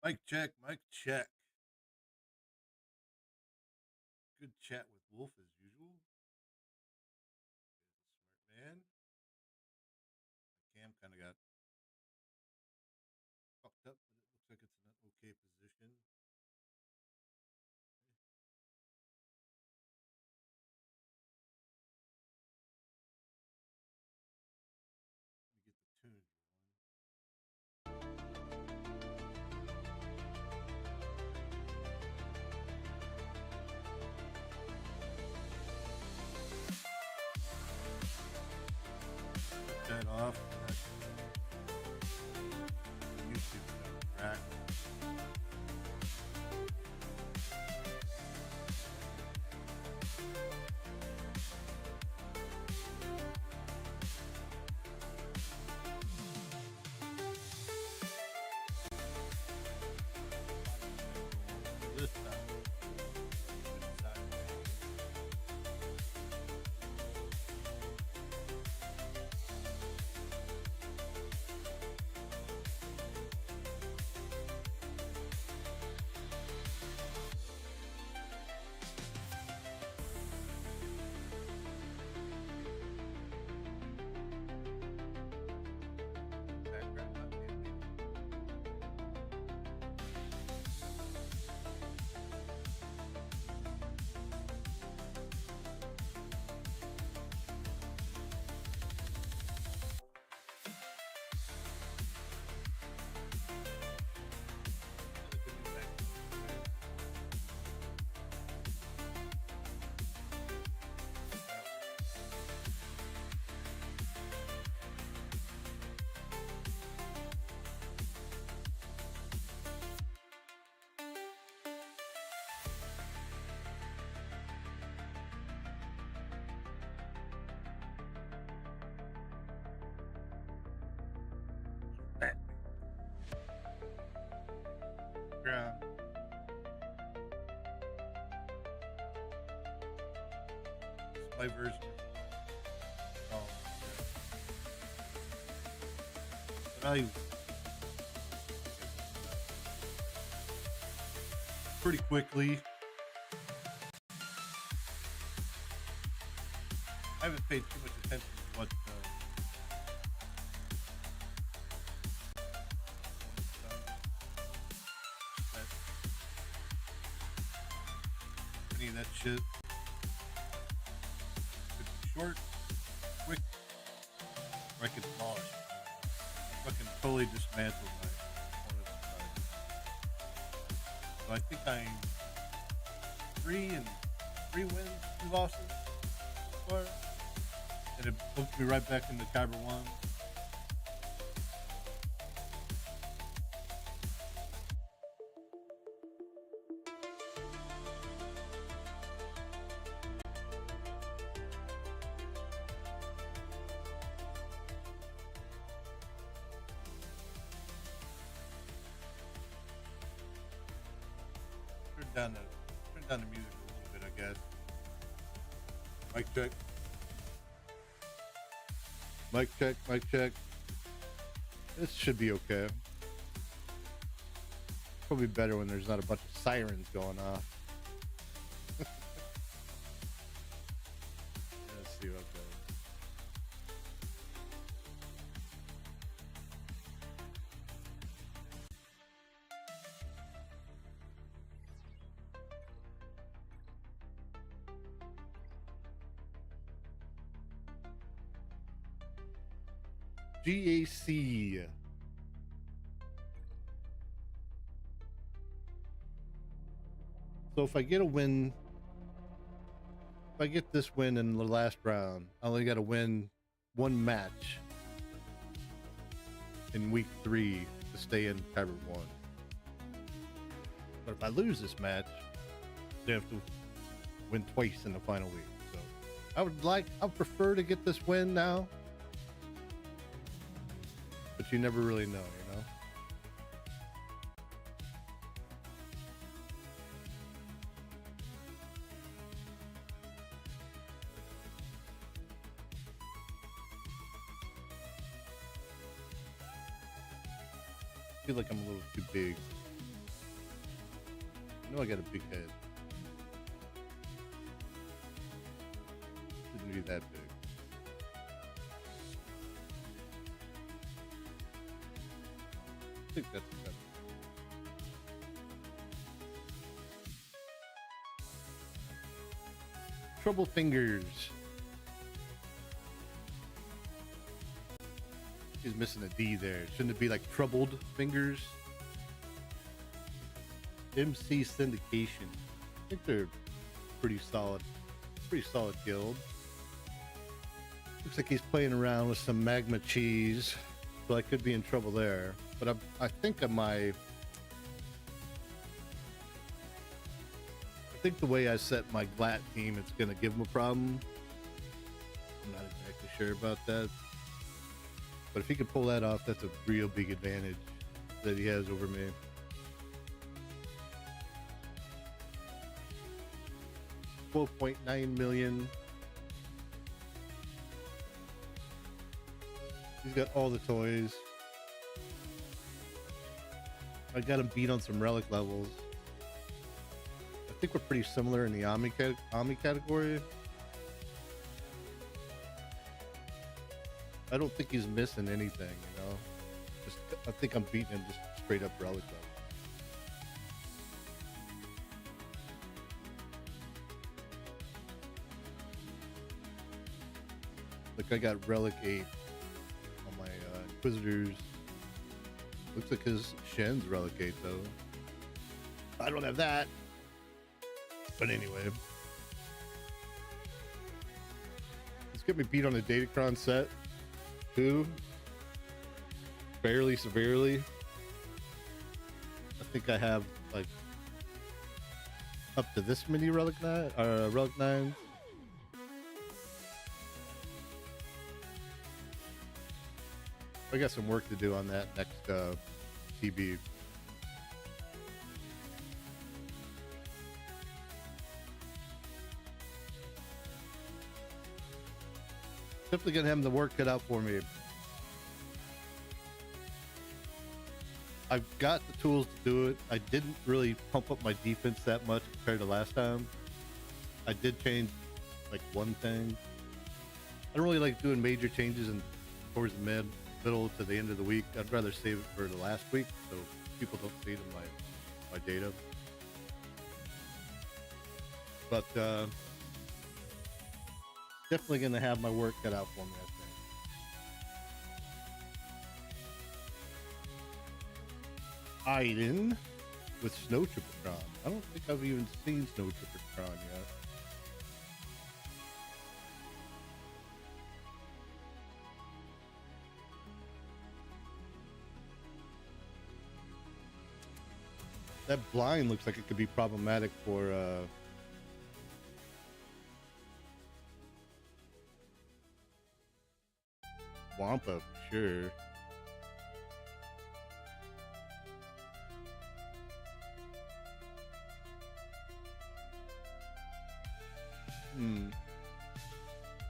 Mic check, mic check. Good chat with Wolf as usual. Smart man. My cam kind of got fucked up, but it looks like it's in an okay position. Let me get the tunes rolling. Cut that off. YouTube track. This time. Ground. It's my version. Oh, but I pretty quickly. I haven't paid too much attention to what any of that shit. It's short, quick, or I could polish. Fucking totally dismantled my one of the sides. So I think I'm 3 wins, 2 losses so far. And it puts me right back into Kyber 1. Turn down the music a little bit, I guess. Mic check. Mic check, mic check. This should be okay. Probably better when there's not a bunch of sirens going off. Let's see what goes. GAC. So if I get a win, if I get this win in the last round, I only got to win 1 match in week 3 to stay in Kyber 1. But if I lose this match, they have to win twice in the final week. So I would prefer to get this win now. But you never really know, you know? feel like I'm a little too big. I know I got a big head. Shouldn't be that big. I think that's better. Trouble fingers. He's missing a D there. Shouldn't it be like troubled fingers? MC Syndication. I think they're pretty solid guild. Looks like he's playing around with some magma cheese, so I could be in trouble there. But I think I think the way I set my GLAT team, it's gonna give him a problem. I'm not exactly sure about that. But if he can pull that off, that's a real big advantage that he has over me. $12.9 million. He's got all the toys. I got him beat on some relic levels. I think we're pretty similar in the Ami category. I don't think he's missing anything, you know. I think I'm beating him just straight up relic level. Like I got relic 8 on my Inquisitors. Looks like his Shen's relic 8 though. I don't have that. But anyway. Let's get me beat on the Datacron set too. Fairly severely. I think I have like up to this many relic 9s. I got some work to do on that next TB. Definitely gonna have the work cut out for me. I've got the tools to do it. I didn't really pump up my defense that much compared to last time. I did change like one thing. I don't really like doing major changes towards the middle to the end of the week. I'd rather save it for the last week so people don't see it in my data. But definitely gonna have my work cut out for me, I think. Aiden with Snow Trippertron. I don't think I've even seen Snow Trippertron yet. That blind looks like it could be problematic for Wampa for sure.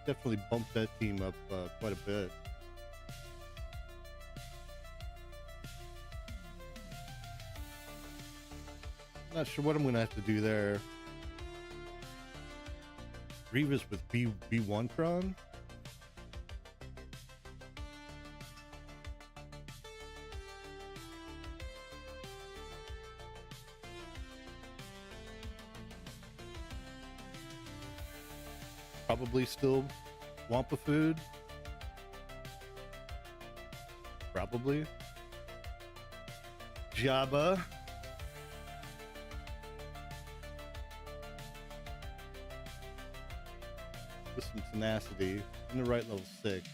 Definitely bumped that team up quite a bit. Not sure what I'm gonna have to do there. Grievous with B1 Tron. Probably still Wampa food. Probably. Jabba. With some tenacity. In the right level 6.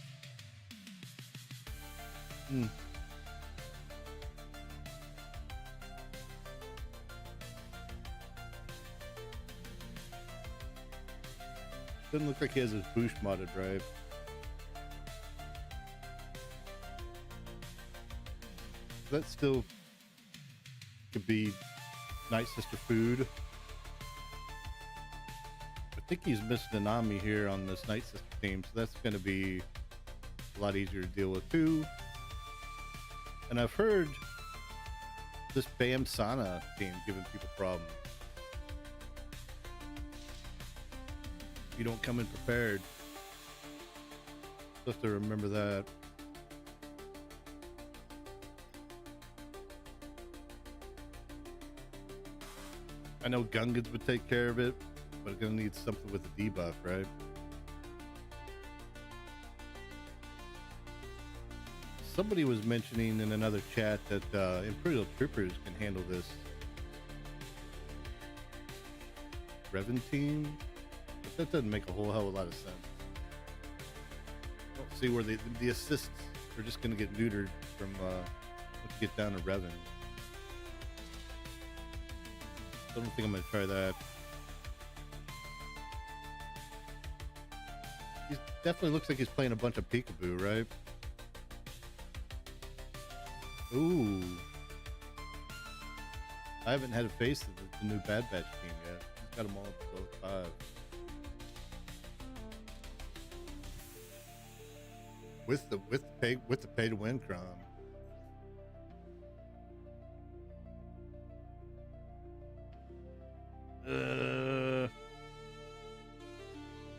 Doesn't look like he has his boost modded, right? That still could be Night Sister food. I think he's missing an Ami here on this Night Sister team, so that's going to be a lot easier to deal with too. And I've heard this Bam Sana game giving people problems? You don't come in prepared. You have to remember that. I know Gungans would take care of it, but it's gonna need something with a debuff, right? Somebody was mentioning in another chat that Imperial Troopers can handle this. Revan team? But that doesn't make a whole hell of a lot of sense. I don't see where the assists are just going to get neutered from once you get down to Revan. I don't think I'm going to try that. He definitely looks like he's playing a bunch of peekaboo, right? Ooh. I haven't had a face of the new Bad Batch team yet. He's got them all at 5. With the pay to win Crom.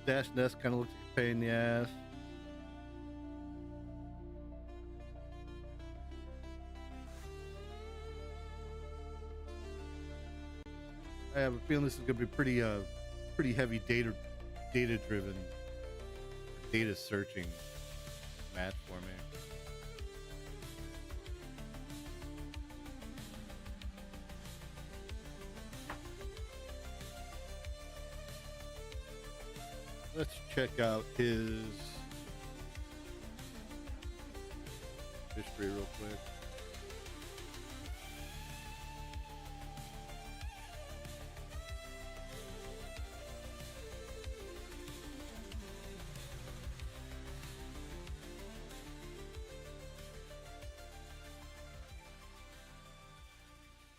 Dash Nest kind of looks like a pain in the ass. I have a feeling this is going to be pretty heavy data driven, data searching match for me. Let's check out his history real quick.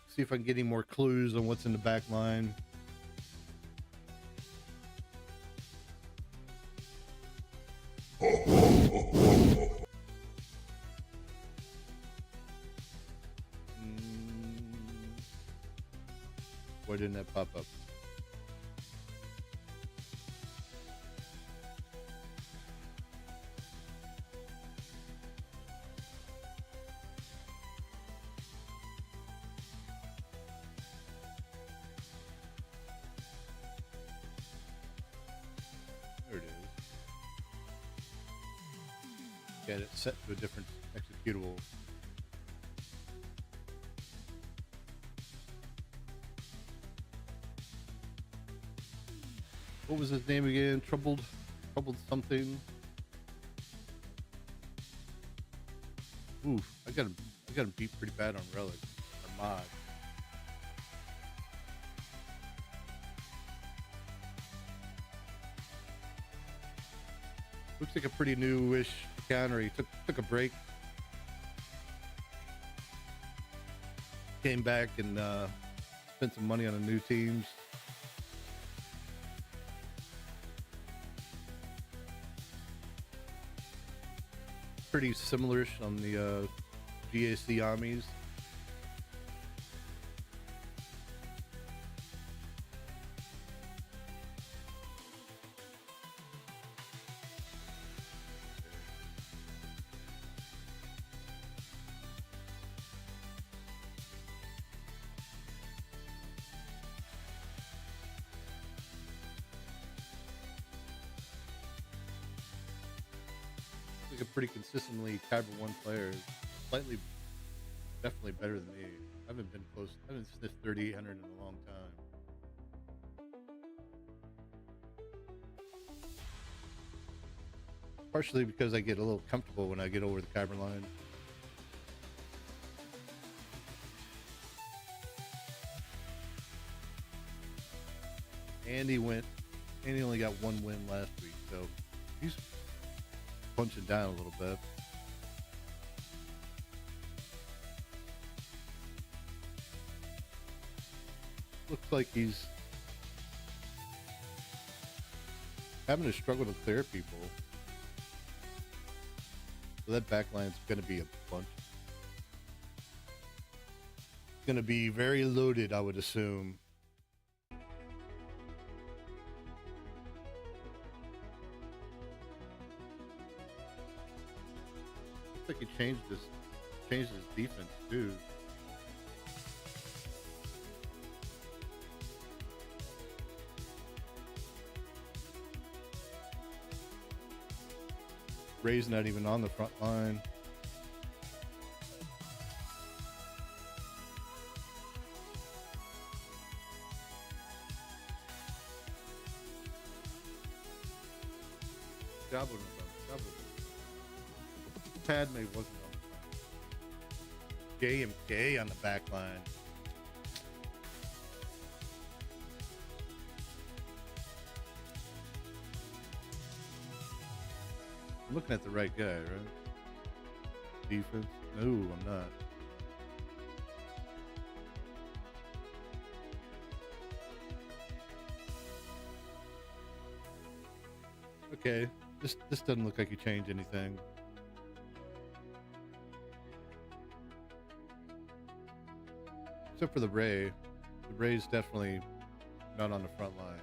See if I can get any more clues on what's in the back line. Why didn't that pop up? There it is. Get it set to a different executable. What was his name again? Troubled something. Ooh, I got him beat pretty bad on Relic or Mod. Looks like a pretty newish counter. He took a break, came back and spent some money on the new teams. Pretty similar on the GAC armies. A pretty consistently Kyber 1 player, definitely better than me. I haven't sniffed 3,800 in a long time. Partially because I get a little comfortable when I get over the Kyber line. And he only got 1 win last week, so he's punching down a little bit. Looks like he's having to struggle to clear people. So that backline's going to be a bunch. Going to be very loaded, I would assume. Looks like he changed his defense too. Ray's not even on the front line. Padme wasn't on the front. JMK on the back line. I'm looking at the right guy, right? Defense? No, I'm not. Okay, this doesn't look like you changed anything. Except for the Ray. The Ray's definitely not on the front line.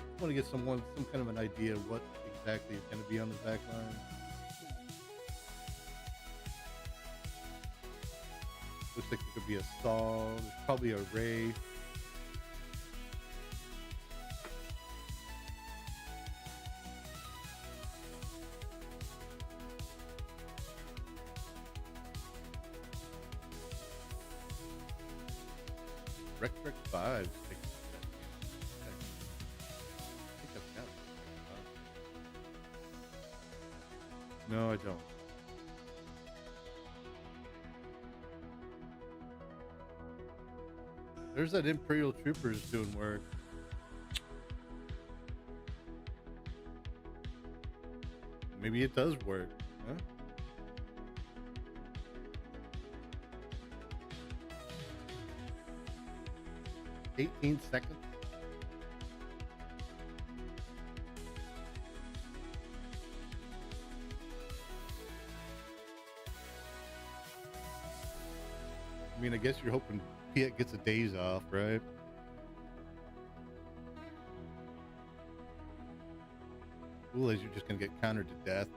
I want to get some kind of an idea of what exactly is going to be on the back line. Looks like it could be a Saul. There's probably a Ray. Rec 5. No, I don't. There's that Imperial Troopers doing work. Maybe it does work, huh? $18 seconds. I mean, I guess you're hoping Piet gets a days off, right? Otherwise, you're just gonna get countered to death.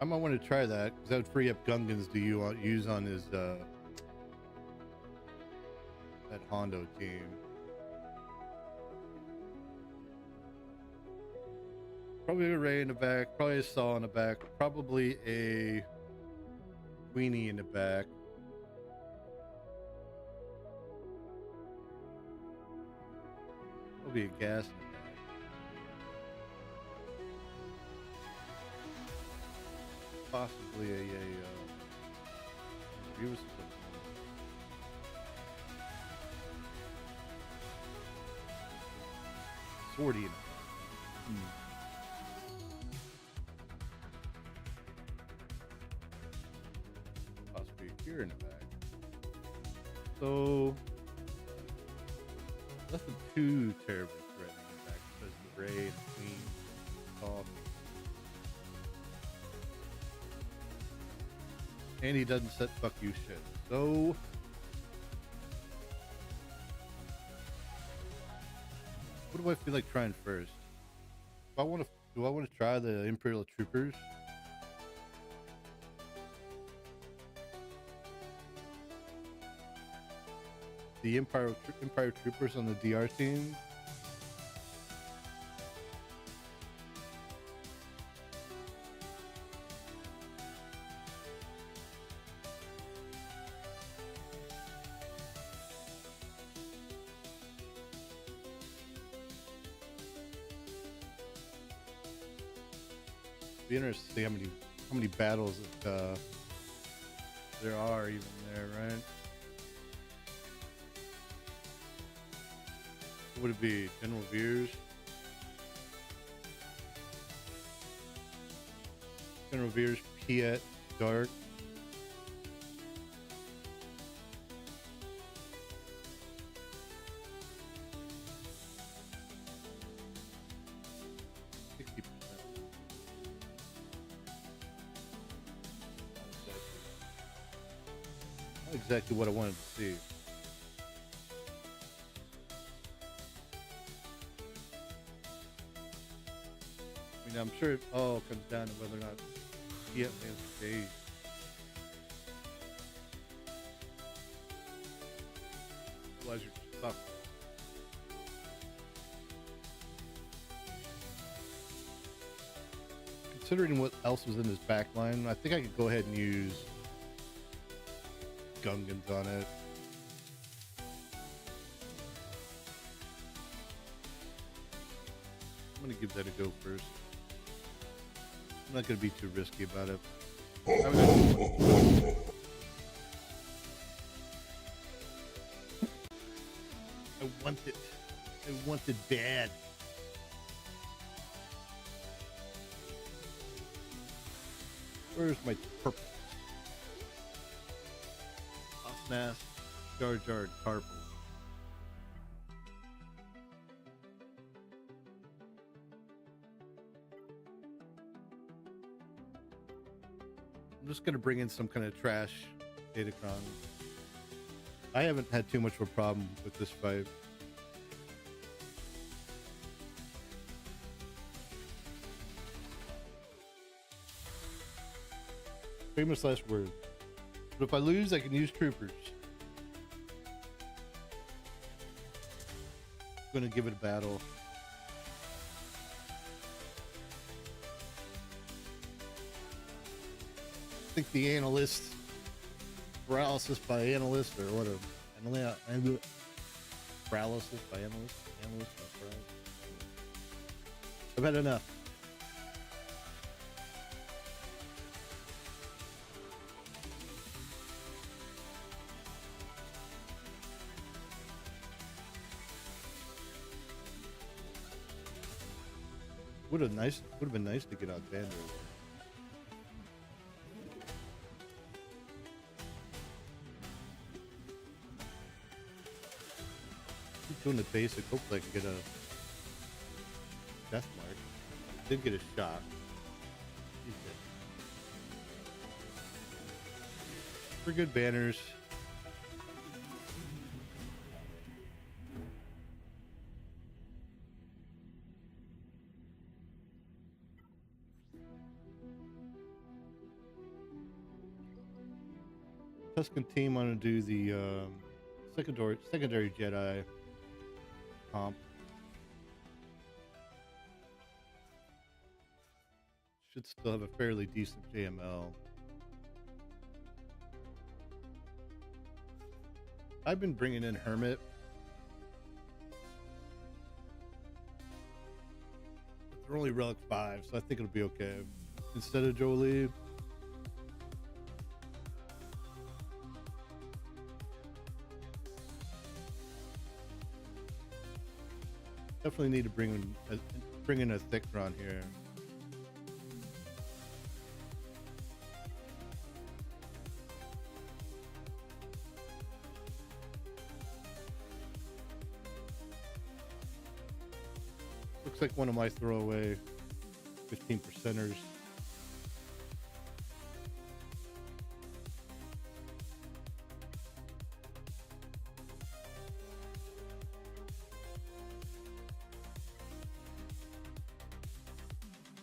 I might want to try that because that would free up Gungans to use on his that Hondo team. Probably a Ray in the back, probably a Saw in the back, probably a Queenie in the back. There'll be a gas in the back. Possibly a Grievous. Swordy in the back. Possibly here in the back. So nothing too terribly threatening in the back because the Ray and the Queen talk. And he doesn't set fuck you shit. So what do I feel like trying first? Do I want to try the Imperial Troopers? The Empire Troopers on the DR team. Be interested to see how many battles that there are even there, right? What would it be? General Veers? General Veers, Piet, Dark. exactly what I wanted to see. I mean, I'm sure it all comes down to whether or not he has the stage. Otherwise, you're just stuck. Considering what else was in his back line, I think I could go ahead and use Gungans on it. I'm going to give that a go first. I'm not going to be too risky about it. I want it. I want it bad. Where's my purple? Mask, Jar Jar, and Tarple. I'm just going to bring in some kind of trash Datacron. I haven't had too much of a problem with this fight. Famous last word. But if I lose, I can use troopers. I'm going to give it a battle. I think the analyst, paralysis by analyst, or whatever. Paralysis by analyst. Analyst by paralysis. I've had enough. Would have been nice to get out Vander. Keep doing the basic. Hopefully I can get a death mark. Did get a shot. He's dead. Pretty good banners. Tuscan team want to do the secondary Jedi comp. Should still have a fairly decent JML. I've been bringing in Hermit. They're only Relic 5, so I think it'll be okay. Instead of Jolie. Definitely need to bring in a Thickron here. Looks like one of my throwaway 15%ers.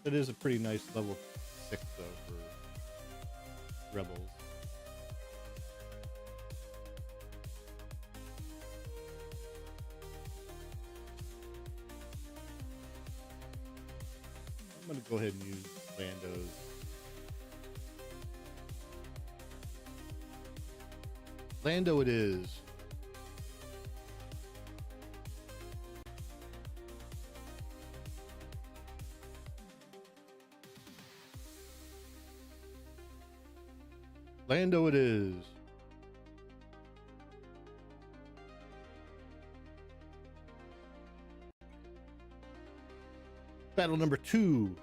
It is a pretty nice level 6 though for Rebels. I'm going to go ahead and use Lando's. Lando it is. Lando it is. Battle number 2.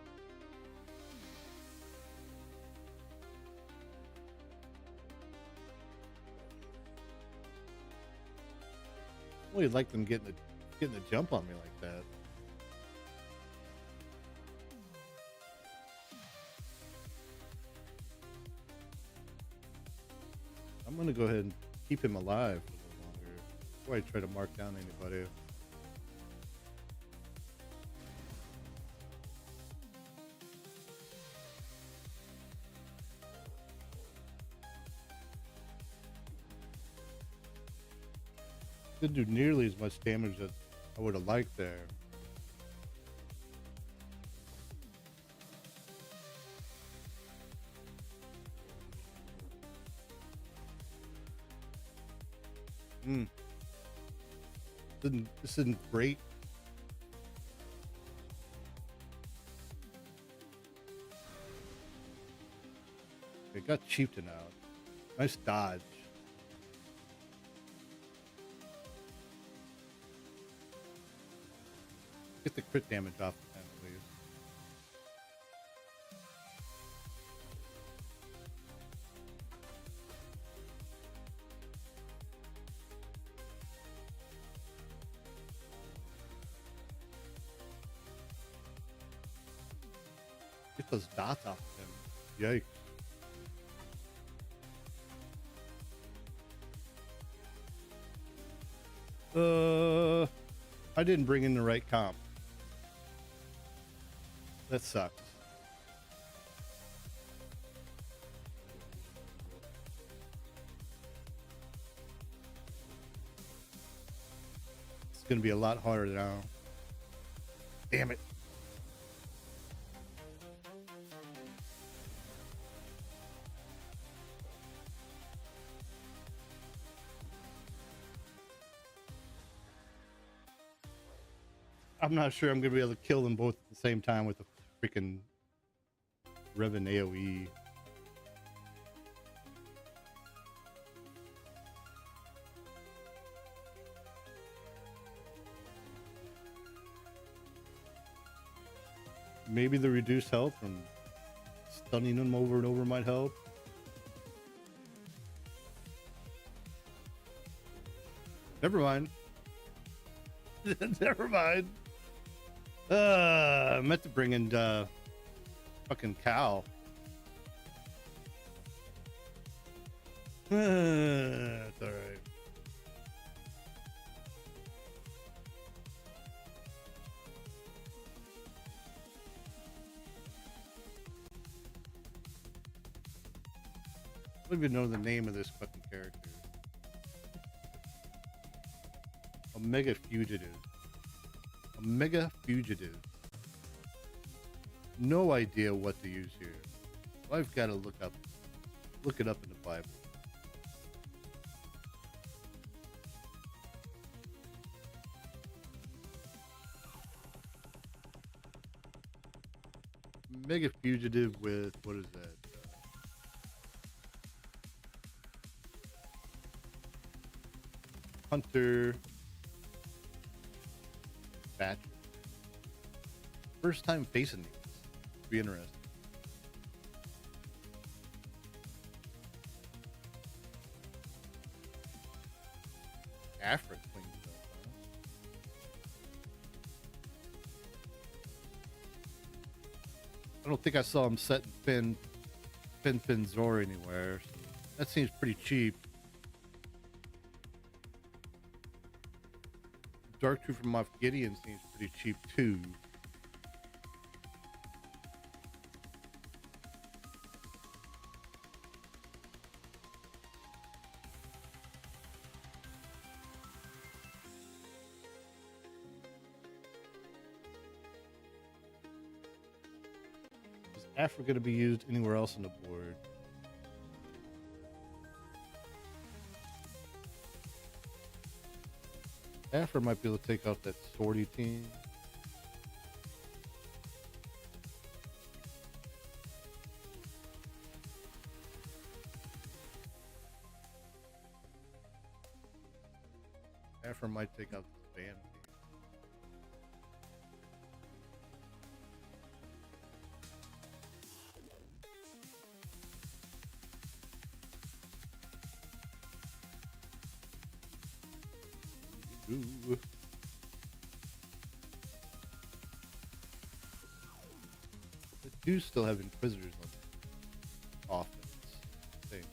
Well, you'd like them getting a jump on me like that. I'm gonna go ahead and keep him alive a little longer before I try to mark down anybody. Didn't do nearly as much damage as I would have liked there. Hmm. This isn't great. It got Chieftain out. Nice dodge. Get the crit damage off of him at least. Get those dots off of him. Yikes. I didn't bring in the right comp. That sucks. It's gonna be a lot harder now. Damn it. I'm not sure I'm gonna be able to kill them both at the same time with the freaking Revan AoE. Maybe the reduced health from stunning them over and over might help. Never mind. Never mind. I meant to bring in fucking Cal. It's alright. I don't even know the name of this fucking character. Omega Fugitive. Omega Fugitive. No idea what to use here. I've got to look it up in the Bible. Omega Fugitive with, what is that? Hunter Batch. First time facing these. Be interesting. Africa cleans up, huh? I don't think I saw him setting Fin Zor anywhere. So that seems pretty cheap. Dark Truth from Moff Gideon seems pretty cheap too. Is Afra going to be used anywhere else on the board? Afra might be able to take out that sortie team. Afra might take out this band team. Ooh. They do still have Inquisitors on offense, I think.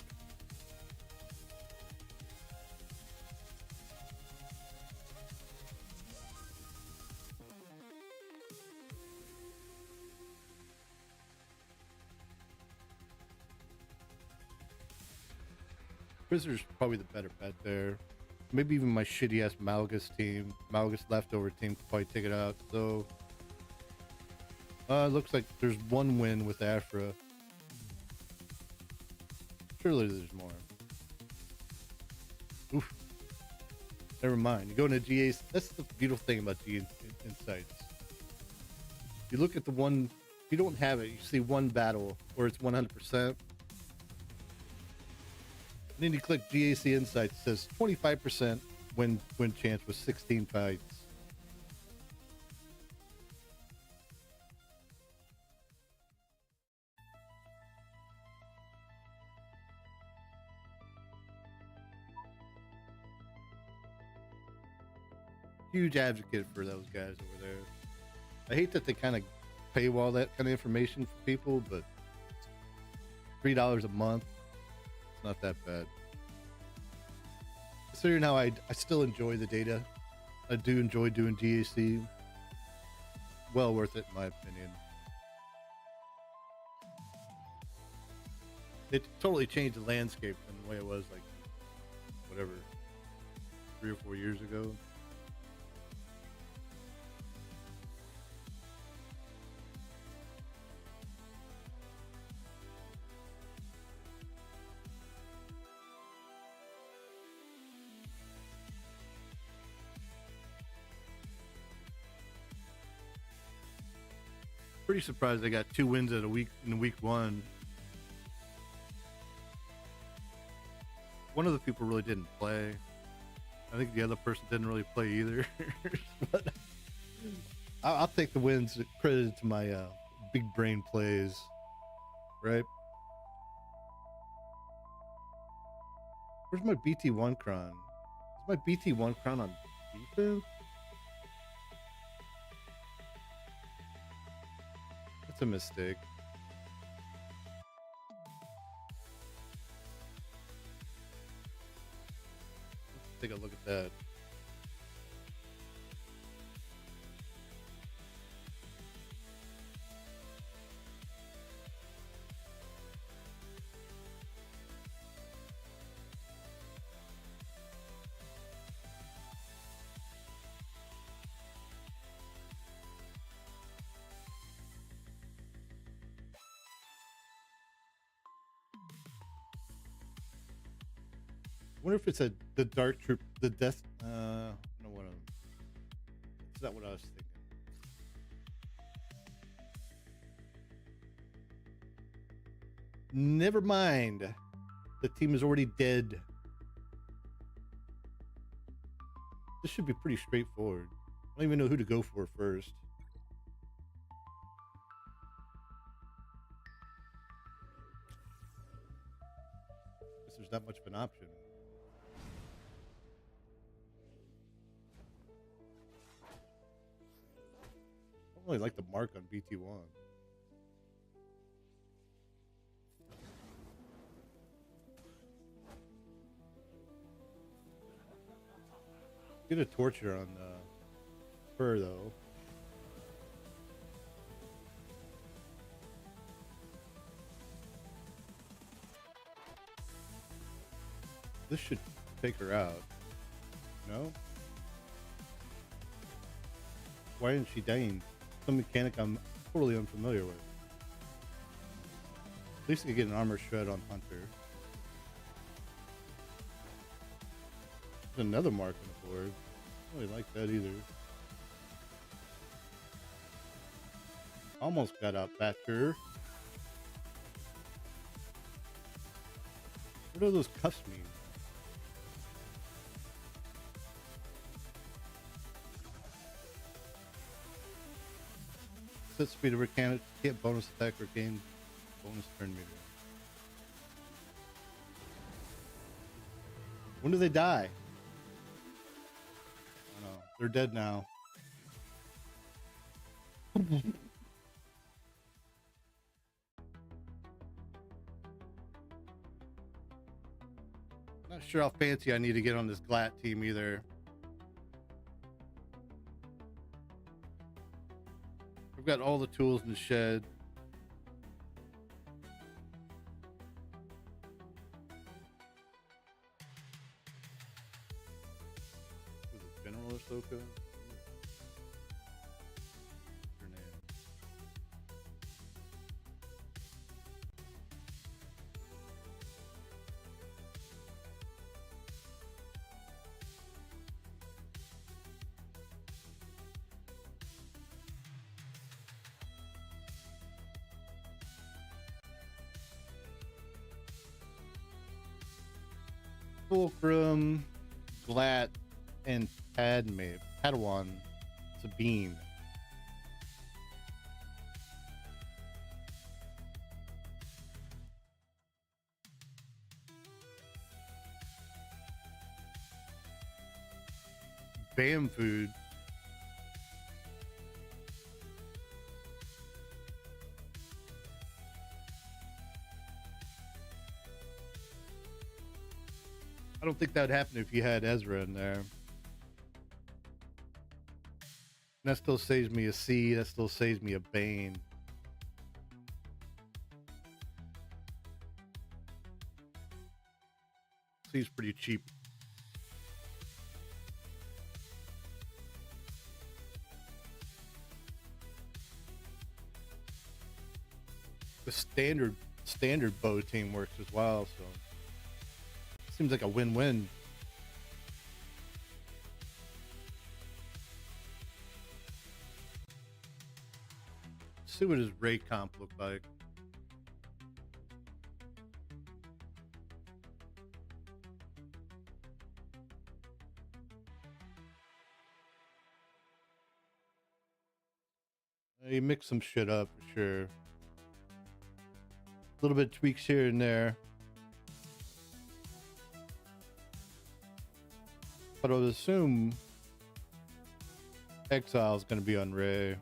Prisoner's probably the better bet there. Maybe even my shitty ass Malgus team, Malgus leftover team could probably take it out. So looks like there's one win with Afra. Surely there's more. Oof. Never mind. You go into GAs. That's the beautiful thing about GA Insights. You look at the one, if you don't have it, you see one battle where it's 100%. And then you click GAC Insights, it says 25% win chance with 16 fights. Huge advocate for those guys over there. I hate that they kind of paywall that kind of information for people, but $3 a month, it's not that bad. Considering how I still enjoy the data, I do enjoy doing GAC. Well worth it in my opinion. It totally changed the landscape from the way it was like, whatever, 3 or 4 years ago. Pretty surprised they got 2 wins in week 1. One of the people really didn't play. I think the other person didn't really play either. But I'll take the wins credited to my big brain plays, right? Where's my BT1 Cron? Is my BT1 Cron on defense? That's a mistake. Let's take a look at that. I wonder if it's the Dark Troop, the Death. I don't know what. Is that what I was thinking? Never mind. The team is already dead. This should be pretty straightforward. I don't even know who to go for first. Guess there's not much of an option. I really like the mark on BT1. Get a torture on fur though. This should take her out. No? Why isn't she dying? Some mechanic I'm totally unfamiliar with. At least I could get an armor shred on Hunter. There's another mark on the board. I don't really like that either. Almost got out Batcher. What do those cuffs mean? Set speed of mechanic, get bonus attack or gain bonus turn meter. When do they die? Oh no, they're dead now. Not sure how fancy I need to get on this Glat team either. I've got all the tools in the shed. Or Soka. Her name. Fulcrum, Glat, and Padawan. Sabine. Bam food. I don't think that would happen if you had Ezra in there. That still saves me a C. That still saves me a Bane. C's pretty cheap. The standard bow team works as well, so seems like a win-win. See what his Ray comp look like. You mix some shit up for sure. A little bit of tweaks here and there. But I would assume Exile is going to be on Ray.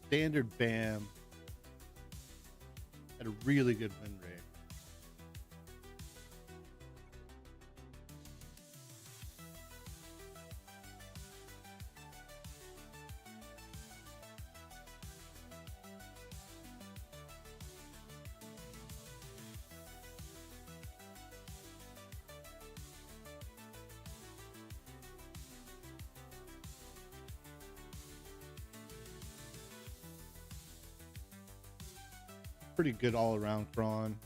Standard Bam had a really good win rate. Pretty good all around Kron.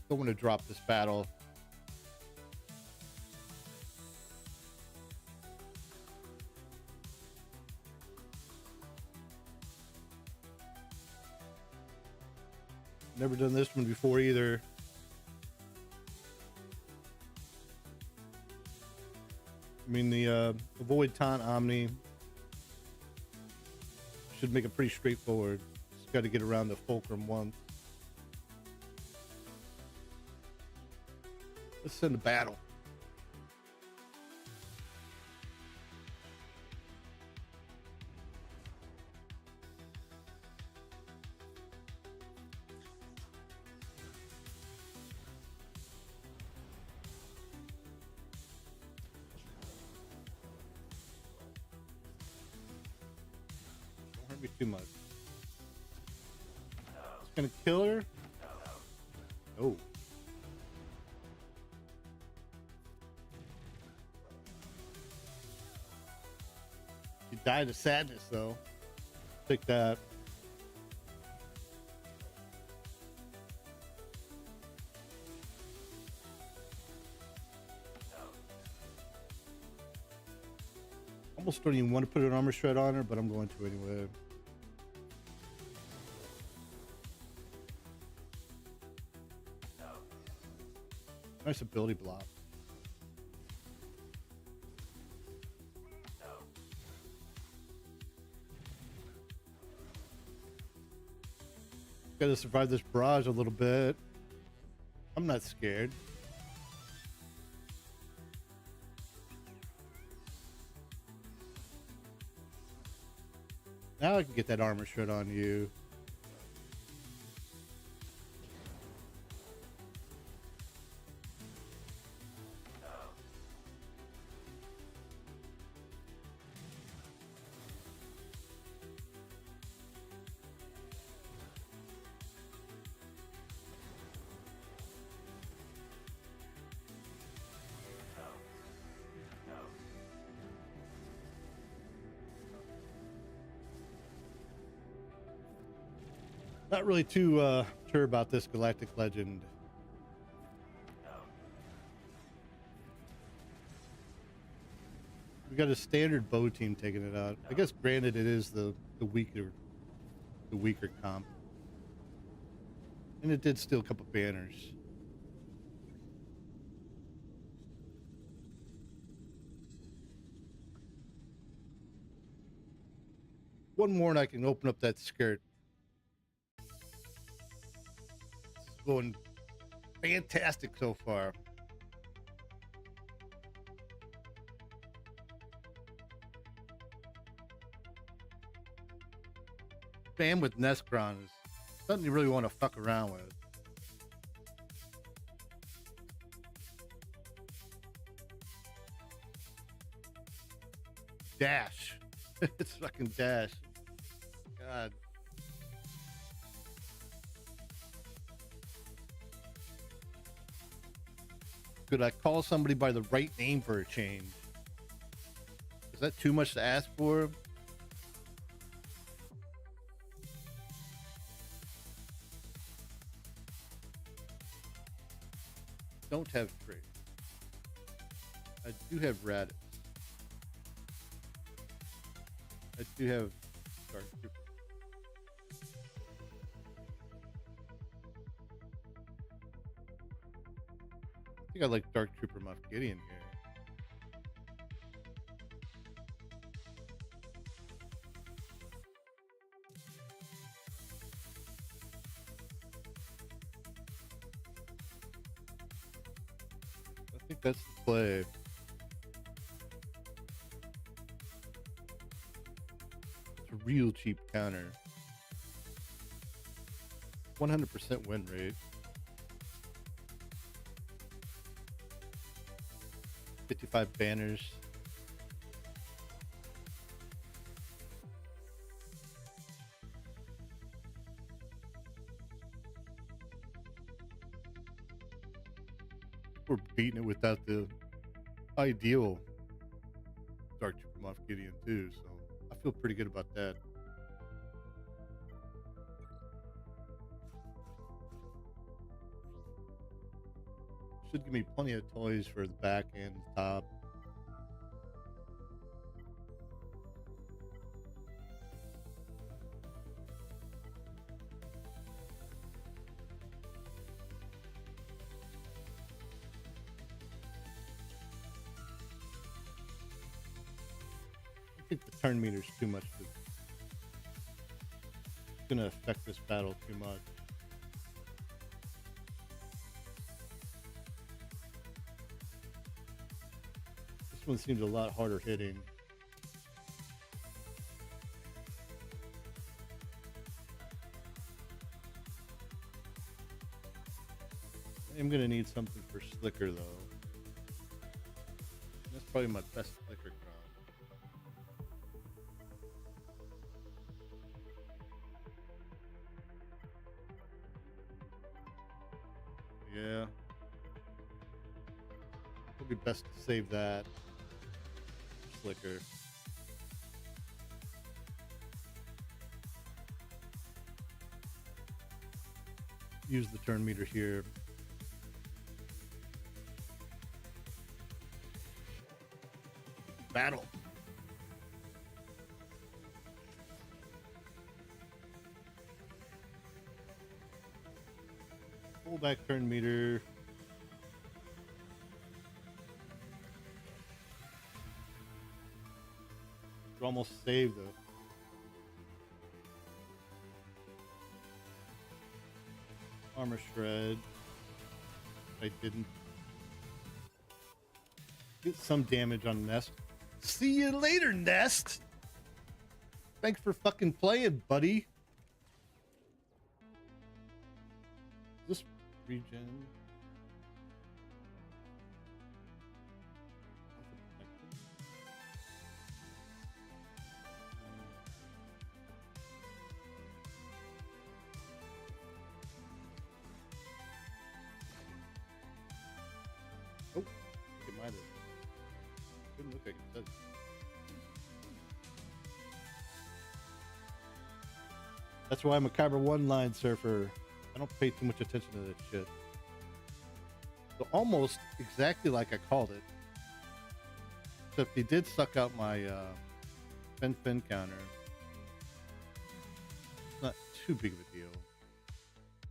Don't want to drop this battle. Never done this one before either. I mean, the Void Taunt Omni should make it pretty straightforward. Just got to get around the Fulcrum once. Let's send a battle. Don't hurt me too much. It's gonna kill her. Oh. She died of sadness, though. Take that. Almost don't even want to put an armor shred on her, but I'm going to anyway. Nice ability block. Gotta survive this barrage a little bit. I'm not scared. Now I can get that armor shred on you. Not really too sure about this Galactic Legend. We got a standard bow team taking it out. I guess granted it is the weaker comp. And it did steal a couple banners. One more and I can open up that skirt. This is going fantastic so far. Spam with Neskron is something you really want to fuck around with. Dash. It's fucking dash. God. Could I call somebody by the right name for a change? Is that too much to ask for? Don't have trade. I do have Raditz. I do have Dark Trooper. I think I like Dark Trooper Moff Gideon here. I think that's the play. It's a real cheap counter. 100% win rate. 55 banners. We're beating it without the ideal Dark Trooper Moff Gideon too, so I feel pretty good about that. Should give me plenty of toys for the back and the top. I think the turn meter's too much. It's gonna affect this battle too much. This one seems a lot harder hitting. I'm gonna need something for Slicker though. That's probably my best Slicker crop. Yeah. It'll be best to save that. Slicker. Use the turn meter here. Battle. Pull back turn meter. You almost saved the armor shred. I didn't get some damage on Nest. See you later, Nest. Thanks for fucking playing, buddy. Is this regen? Oh, it might have. Didn't look like it said. That's why I'm a Kyber one line surfer. I don't pay too much attention to that shit. So almost exactly like I called it. Except he did suck out my fin counter. It's not too big of a deal.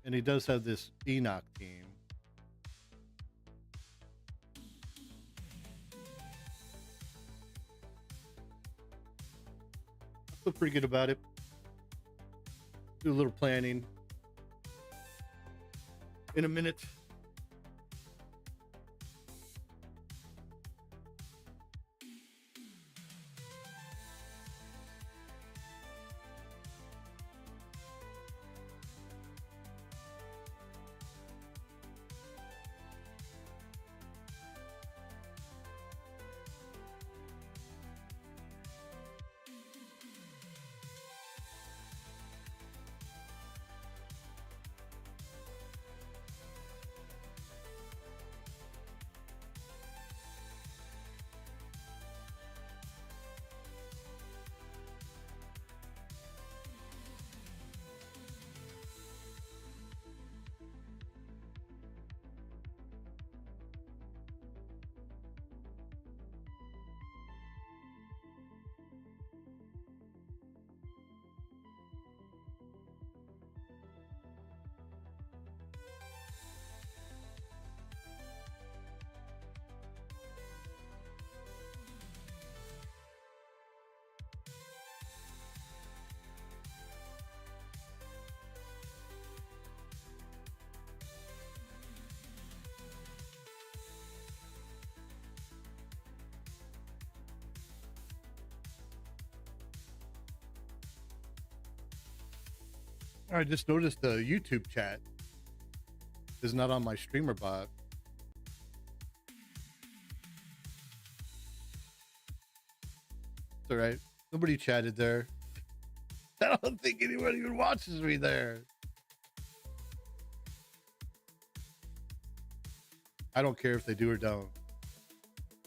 And he does have this Enoch team. I feel pretty good about it. Do a little planning. In a minute. I just noticed the YouTube chat is not on my streamer bot. It's all right. Nobody chatted there. I don't think anyone even watches me there. I don't care if they do or don't.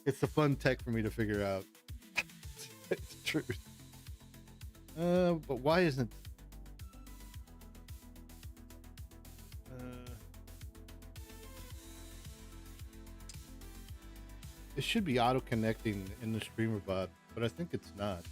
It's the fun tech for me to figure out. It's true. But why isn't... it should be auto-connecting in the streamer bot, but I think it's not.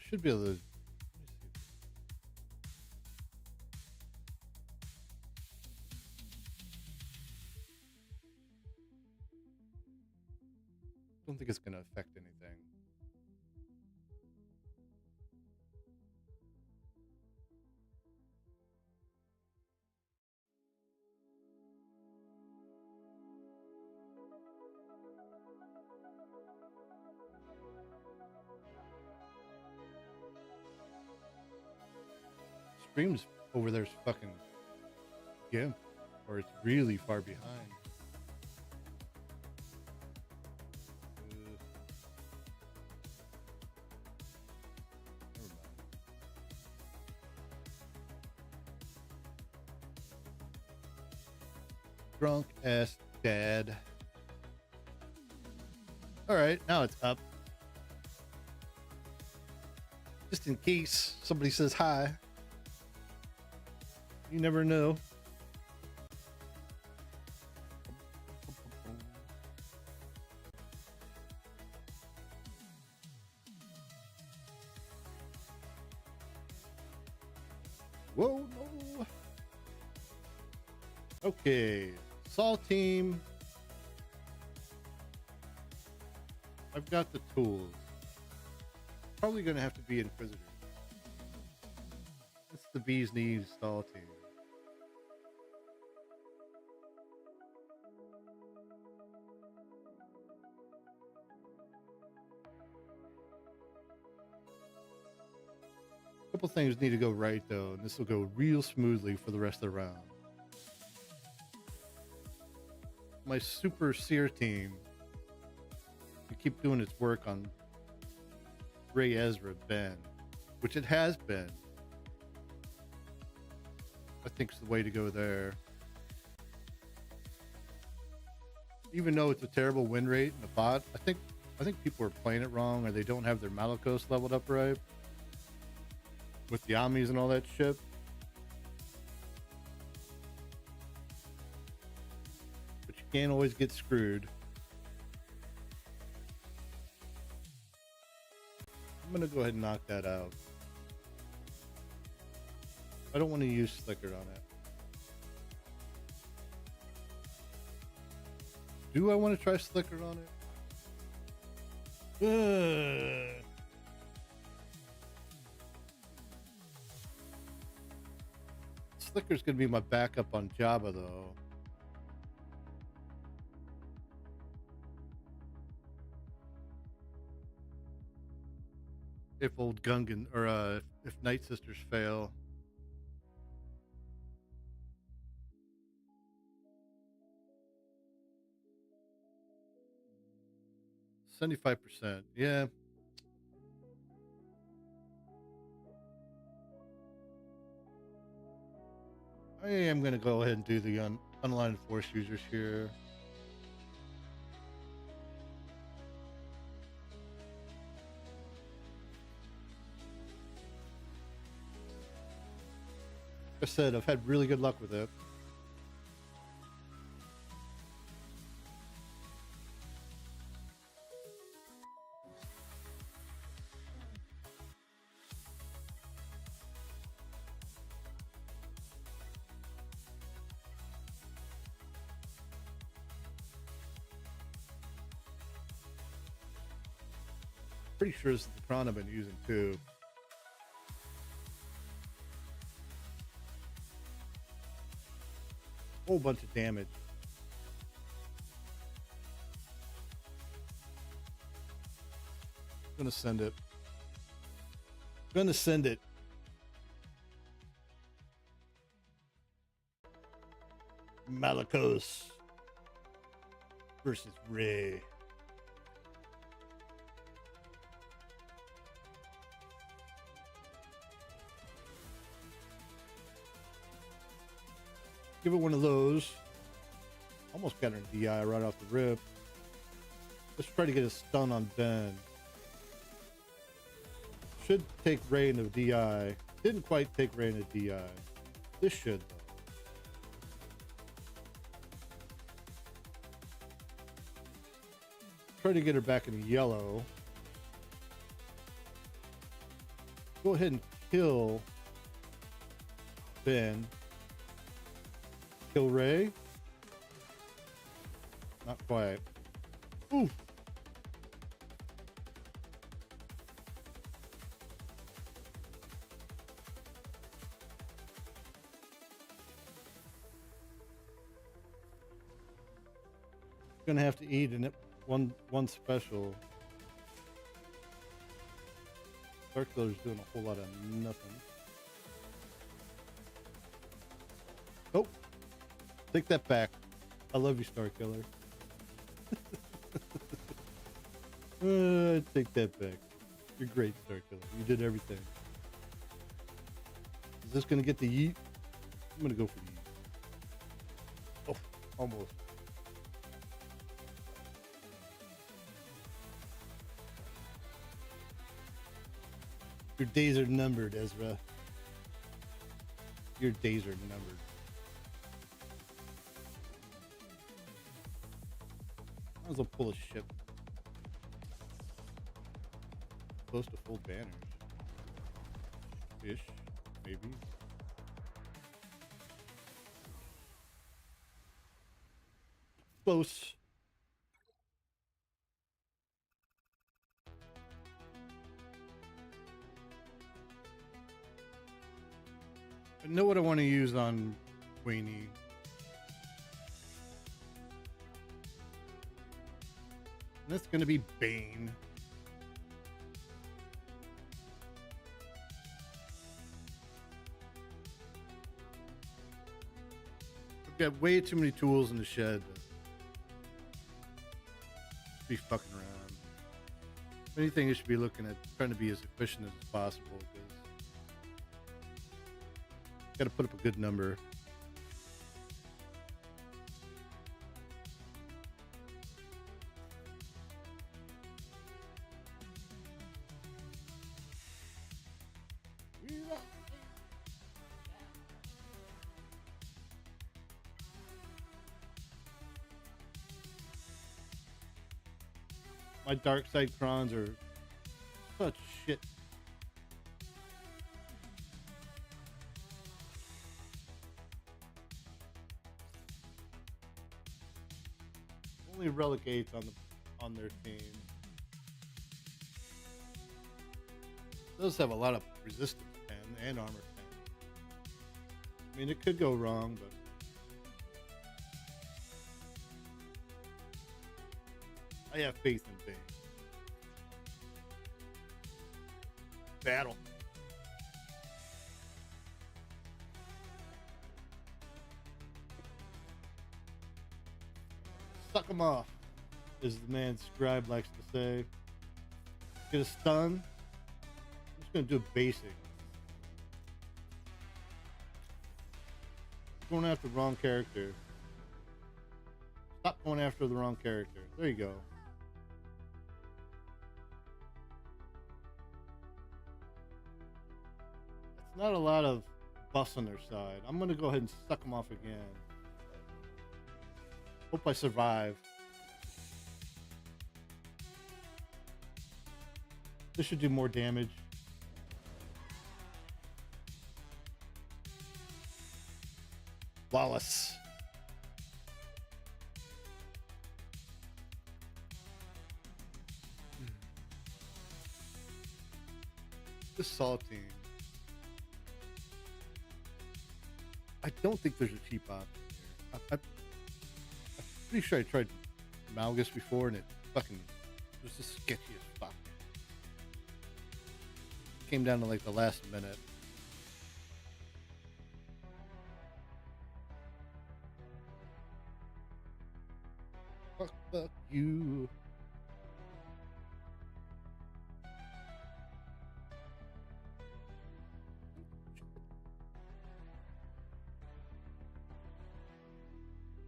Should be able to. Don't think it's going to affect anything. Streams over there's fucking GIMP, or it's really far behind. Never mind. Drunk ass dad. All right, now it's up. Just in case somebody says hi. You never know. Whoa, no. Okay, Saw team. I've got the tools. Probably gonna have to be Inquisitor. It's the bee's knees stall team. couple things need to go right though, and this will go real smoothly for the rest of the round. My super seer team to keep doing its work on Ray Ezra Ben, which it has been. I think it's the way to go there. Even though it's a terrible win rate in the bot, I think people are playing it wrong, or they don't have their Malakos leveled up right with the Amis and all that shit. But you can't always get screwed. I'm gonna go ahead and knock that out. I don't want to use Slicker on it. Do I want to try Slicker on it? Slicker's going to be my backup on Jabba, though. If old Gungan, or if Night Sisters fail. 75%. Yeah. I am going to go ahead and do the unaligned force users here. Like I said, I've had really good luck with it. Pretty sure this is the Kron I've been using too. Whole bunch of damage. Gonna send it. Gonna send it. Malakos versus Ray. Give it one of those. Almost got her DI right off the rip. Let's try to get a stun on Ben. Should take Ray into DI. Didn't quite take Ray into DI. This should, though. Try to get her back in yellow. Go ahead and kill Ben. Kill Ray. Not quite. Ooh. Gonna have to eat in it one special. Starkiller's doing a whole lot of nothing. Oh. Take that back. I love you, Starkiller. Take that back. You're great, Starkiller. You did everything. Is this going to get the yeet? I'm going to go for the yeet. Oh, almost. Your days are numbered, Ezra. Your days are numbered. Might as well pull a ship. Close to full banners. Ish, maybe. Close. I know what I want to use on Queenie. That's going to be Bane. got way too many tools in the shed to be fucking around. If anything, you should be looking at trying to be as efficient as possible because you got to put up a good number. My dark side crons are such shit. Only relic 8s on their team. Those have a lot of resistance 10 and armor 10. I mean, it could go wrong, but I have faith in Bane. Battle. Suck him off, as the man Scribe likes to say. Get a stun. I'm just gonna do a basic. Going after the wrong character. Stop going after the wrong character. There you go. It's not a lot of buffs on their side. I'm gonna go ahead and suck them off again. Hope I survive. This should do more damage. Flawless. This Saw team. I don't think there's a cheap option here. I'm pretty sure I tried Malgus before and it fucking was just sketchy as fuck. Came down to like the last minute. Fuck you.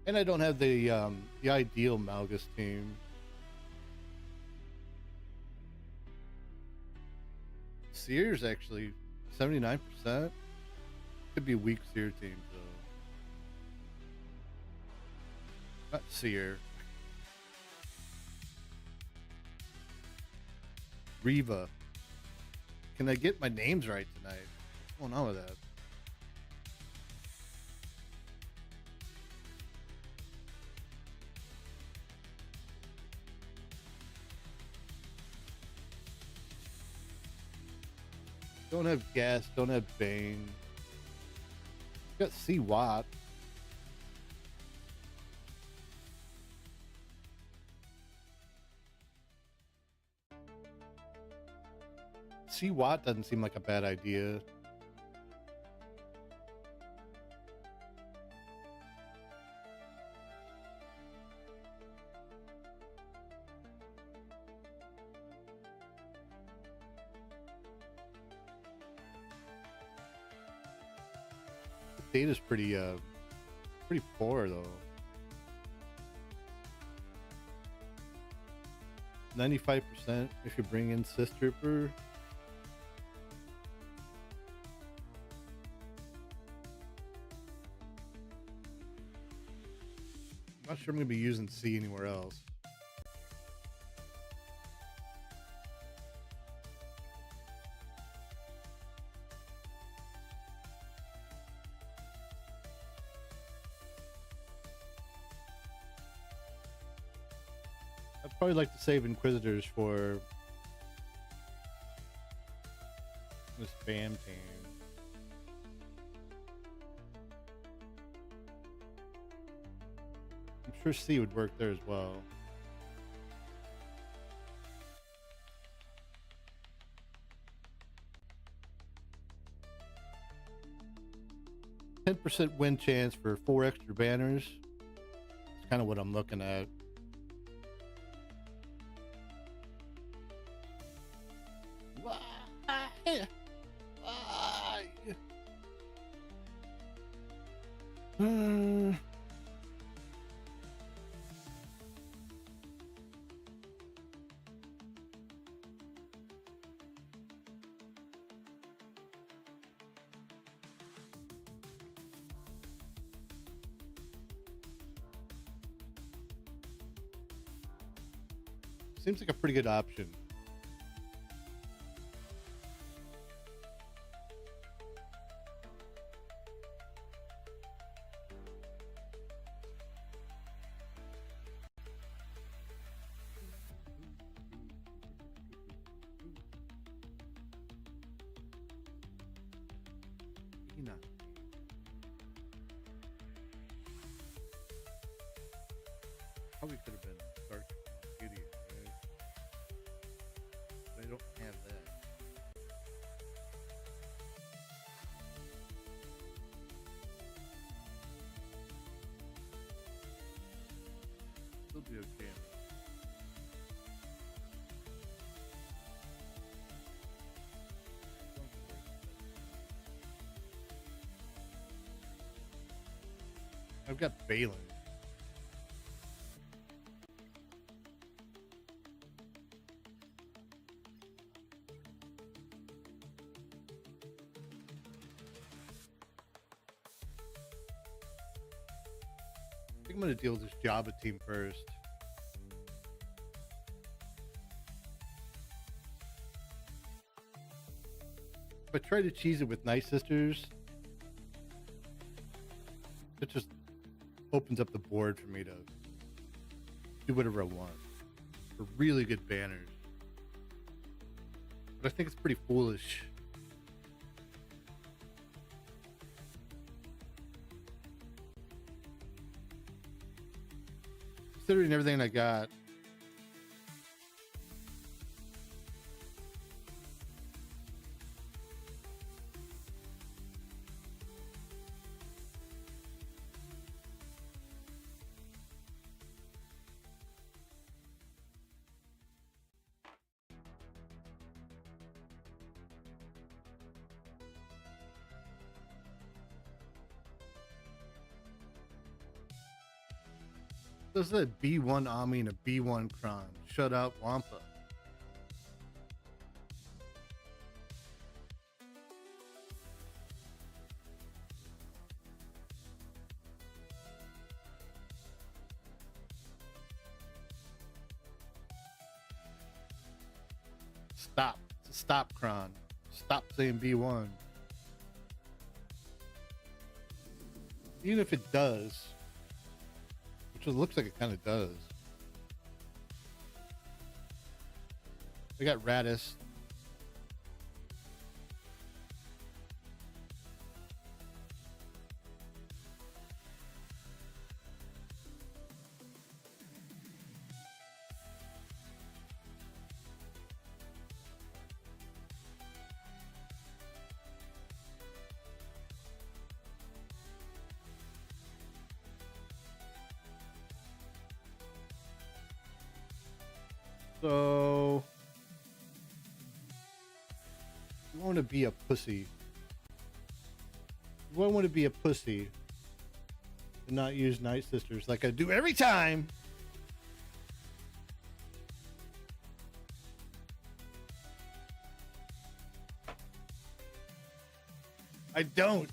And I don't have the ideal Malgus team. Seer's actually 79%. Could be a weak Seer team though. Not Seer. Riva. Can I get my names right tonight? What's going on with that? Don't have Gas, don't have Bane. Got C Watt. C Watt doesn't seem like a bad idea. Data's pretty poor though. 95% if you bring in Sith Trooper. I'm not sure I'm gonna be using C anywhere else. I'd probably like to save Inquisitors for this BAM team. I'm sure C would work there as well. 10% win chance for 4 extra banners. It's kind of what I'm looking at. Why? Why? Seems like a pretty good option. Probably could have been dark beauty, right? They don't have that. It'll be okay. I've got Balin. I think I'm going to deal with this Jabba team first. If I try to cheese it with Night Sisters, it just opens up the board for me to do whatever I want. For really good banners. But I think it's pretty foolish. Considering everything I got. This is a B1 Ami and a B1 Kron. Shut out Wampa. Stop. Stop, Kron. Stop saying B1. Even if it does, which it looks like it kind of does. We got Radis. So, you want to be a pussy. You want to be a pussy and not use Night Sisters like I do every time. I don't.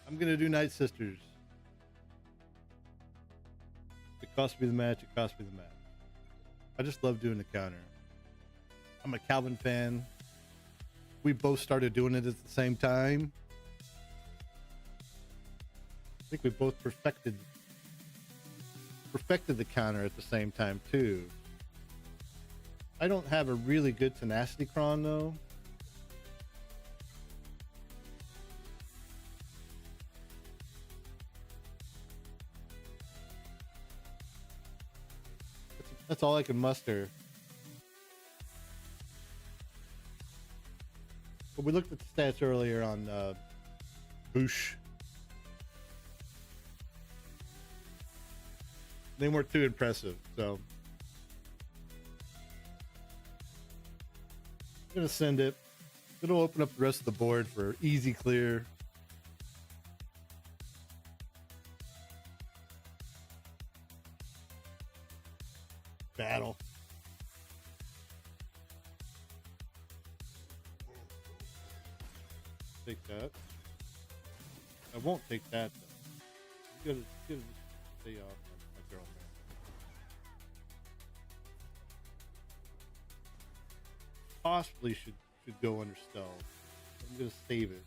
I'm going to do Night Sisters. It cost me the match. It cost me the match. I just love doing the counter. I'm a Calvin fan. We both started doing it at the same time. I think we both perfected the counter at the same time too. I don't have a really good tenacity cron though. That's all I can muster. But we looked at the stats earlier on Boosh. They weren't too impressive. So I'm gonna send it. It'll open up the rest of the board for easy clear. Battle. Take that. I won't take that though. You gotta stay off my girlfriend. Possibly should go under stealth. I'm gonna save it.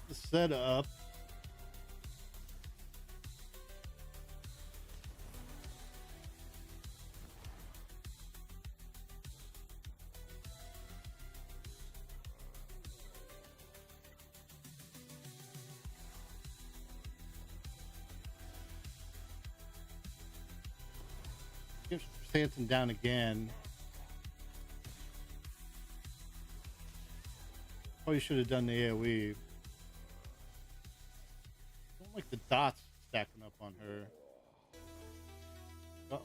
The setup. Get Sanson down again. Probably should have done the AoE. Don't like the dots stacking up on her. Uh-oh.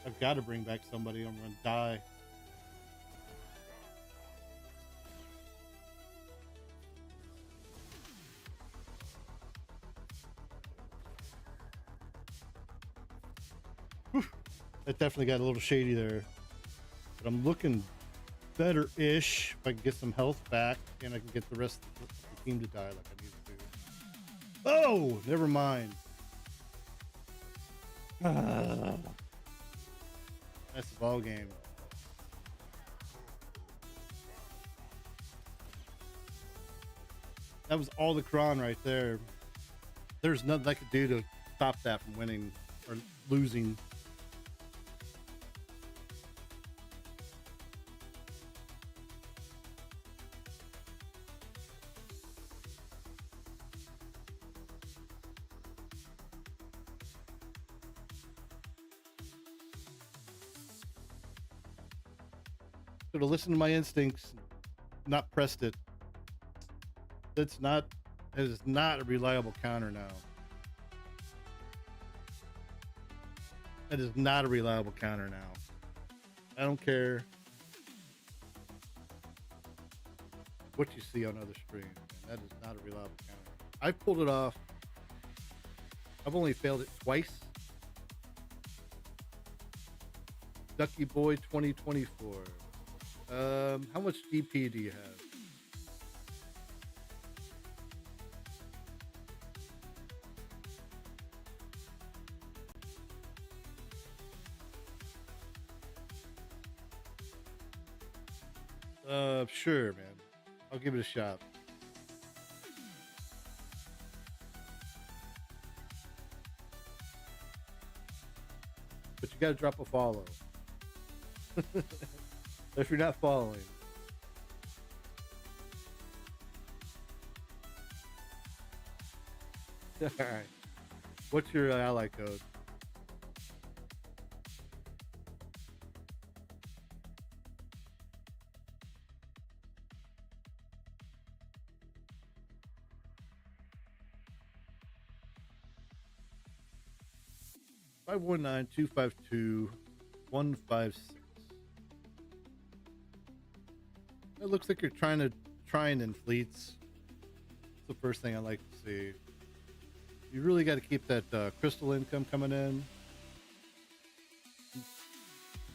I've got to bring back somebody. I'm gonna die. Whew. That definitely got a little shady there. But I'm looking better-ish if I can get some health back and I can get the rest of the team to die like I need to. Oh, never mind. That's the ball game. That was all the Kron right there. There's nothing I could do to stop that from winning or losing. Should have listened to my instincts, not pressed it. It is not a reliable counter now. That is not a reliable counter now. I don't care what you see on other streams. That is not a reliable counter. I've pulled it off. I've only failed it twice. Ducky Boy 2024. How much DP do you have? Sure, man. I'll give it a shot. But you gotta drop a follow. If you're not following. Alright. What's your ally code? Five 19252 It looks like you're trying in fleets. That's the first thing I like to see. You really got to keep that crystal income coming in.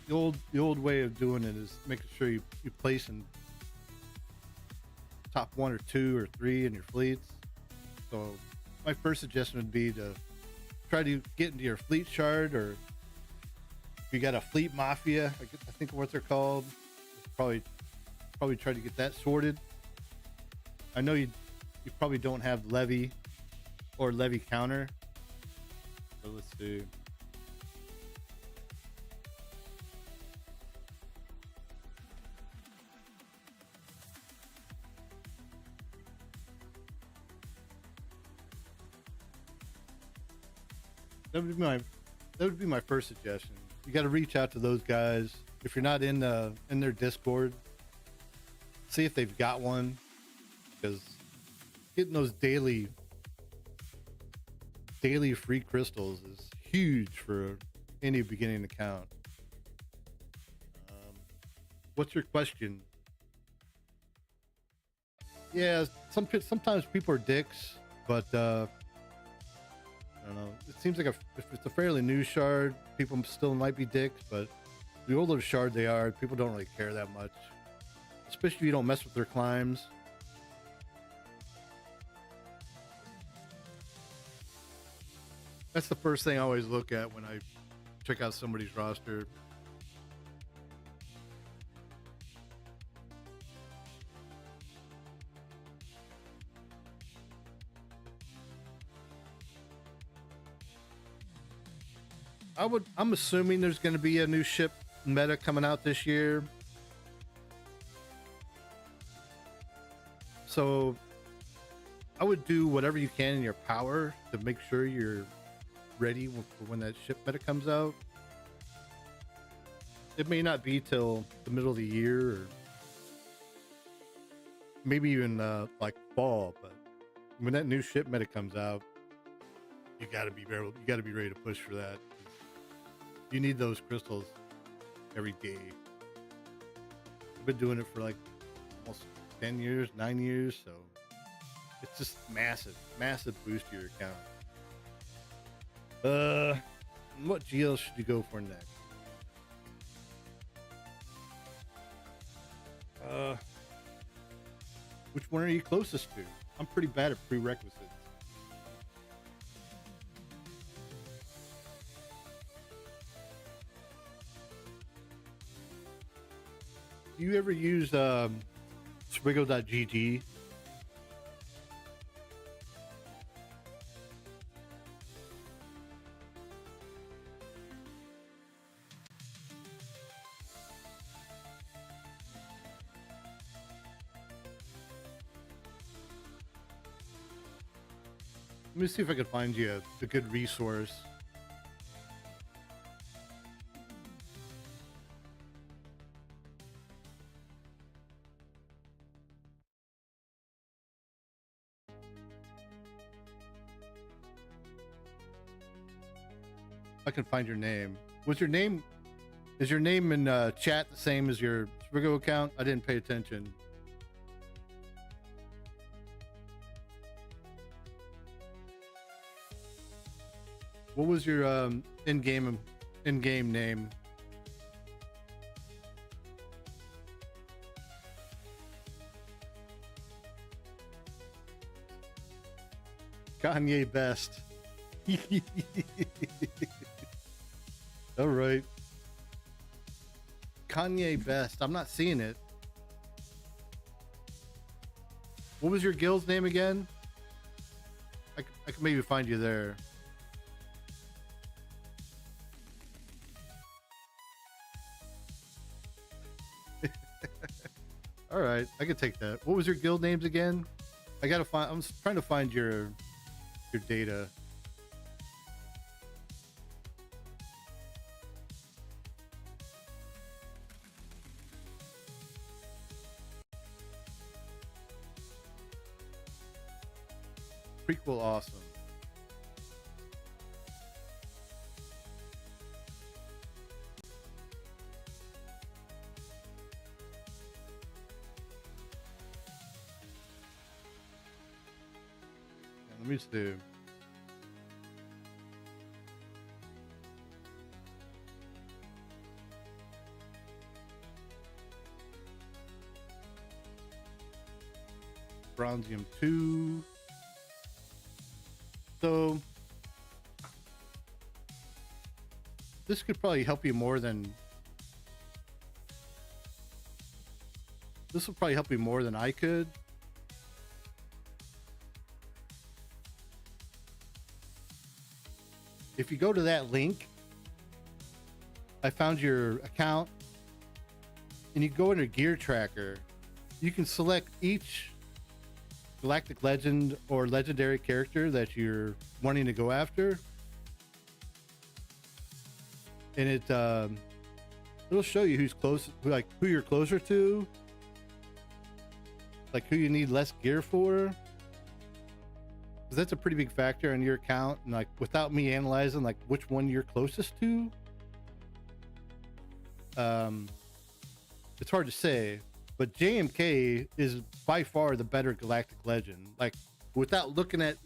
The old way of doing it is making sure you place in top 1 or 2 or 3 in your fleets. So my first suggestion would be to try to get into your fleet shard, or if you got a fleet mafia, I think what they're called, probably try to get that sorted. I know you probably don't have levy or levy counter, so let's see. That would be my first suggestion. You got to reach out to those guys. If you're not in their Discord, see if they've got one, because getting those daily free crystals is huge for any beginning account. What's your question? Yeah, sometimes people are dicks, but I don't know. It seems like if it's a fairly new shard, people still might be dicks, but the older shard they are, people don't really care that much. Especially if you don't mess with their climbs. That's the first thing I always look at when I check out somebody's roster. I'm assuming there's going to be a new ship meta coming out this year. So I would do whatever you can in your power to make sure you're ready for when that ship meta comes out. It may not be till the middle of the year, or maybe even like fall, but when that new ship meta comes out, you got to be ready to push for that. You need those crystals every day. I've been doing it for like almost 10 years, 9 years, so it's just massive boost to your account. What GL should you go for next? Which one are you closest to? I'm pretty bad at prerequisites. Do you ever use Swiggle.gg? Let me see if I can find you a good resource. I can find your name. Is your name in chat the same as your Sprigo account? I didn't pay attention. What was your in-game name? Kanye Best. All right. Kanye Best. I'm not seeing it. What was your guild's name again? I can maybe find you there. All right, I can take that. What was your guild names again? I'm trying to find your data. Prequel awesome. Let me see. Bronzium 2. So this could probably help you more than this will probably help you more than I could. If you go to that link, I found your account, and you go into gear tracker, you can select each galactic legend or legendary character that you're wanting to go after. and it'll show you who's close, who you're closer to, like who you need less gear for, because that's a pretty big factor in your account. And like without me analyzing like which one you're closest to, it's hard to say. But JMK is by far the better Galactic Legend. Like without looking at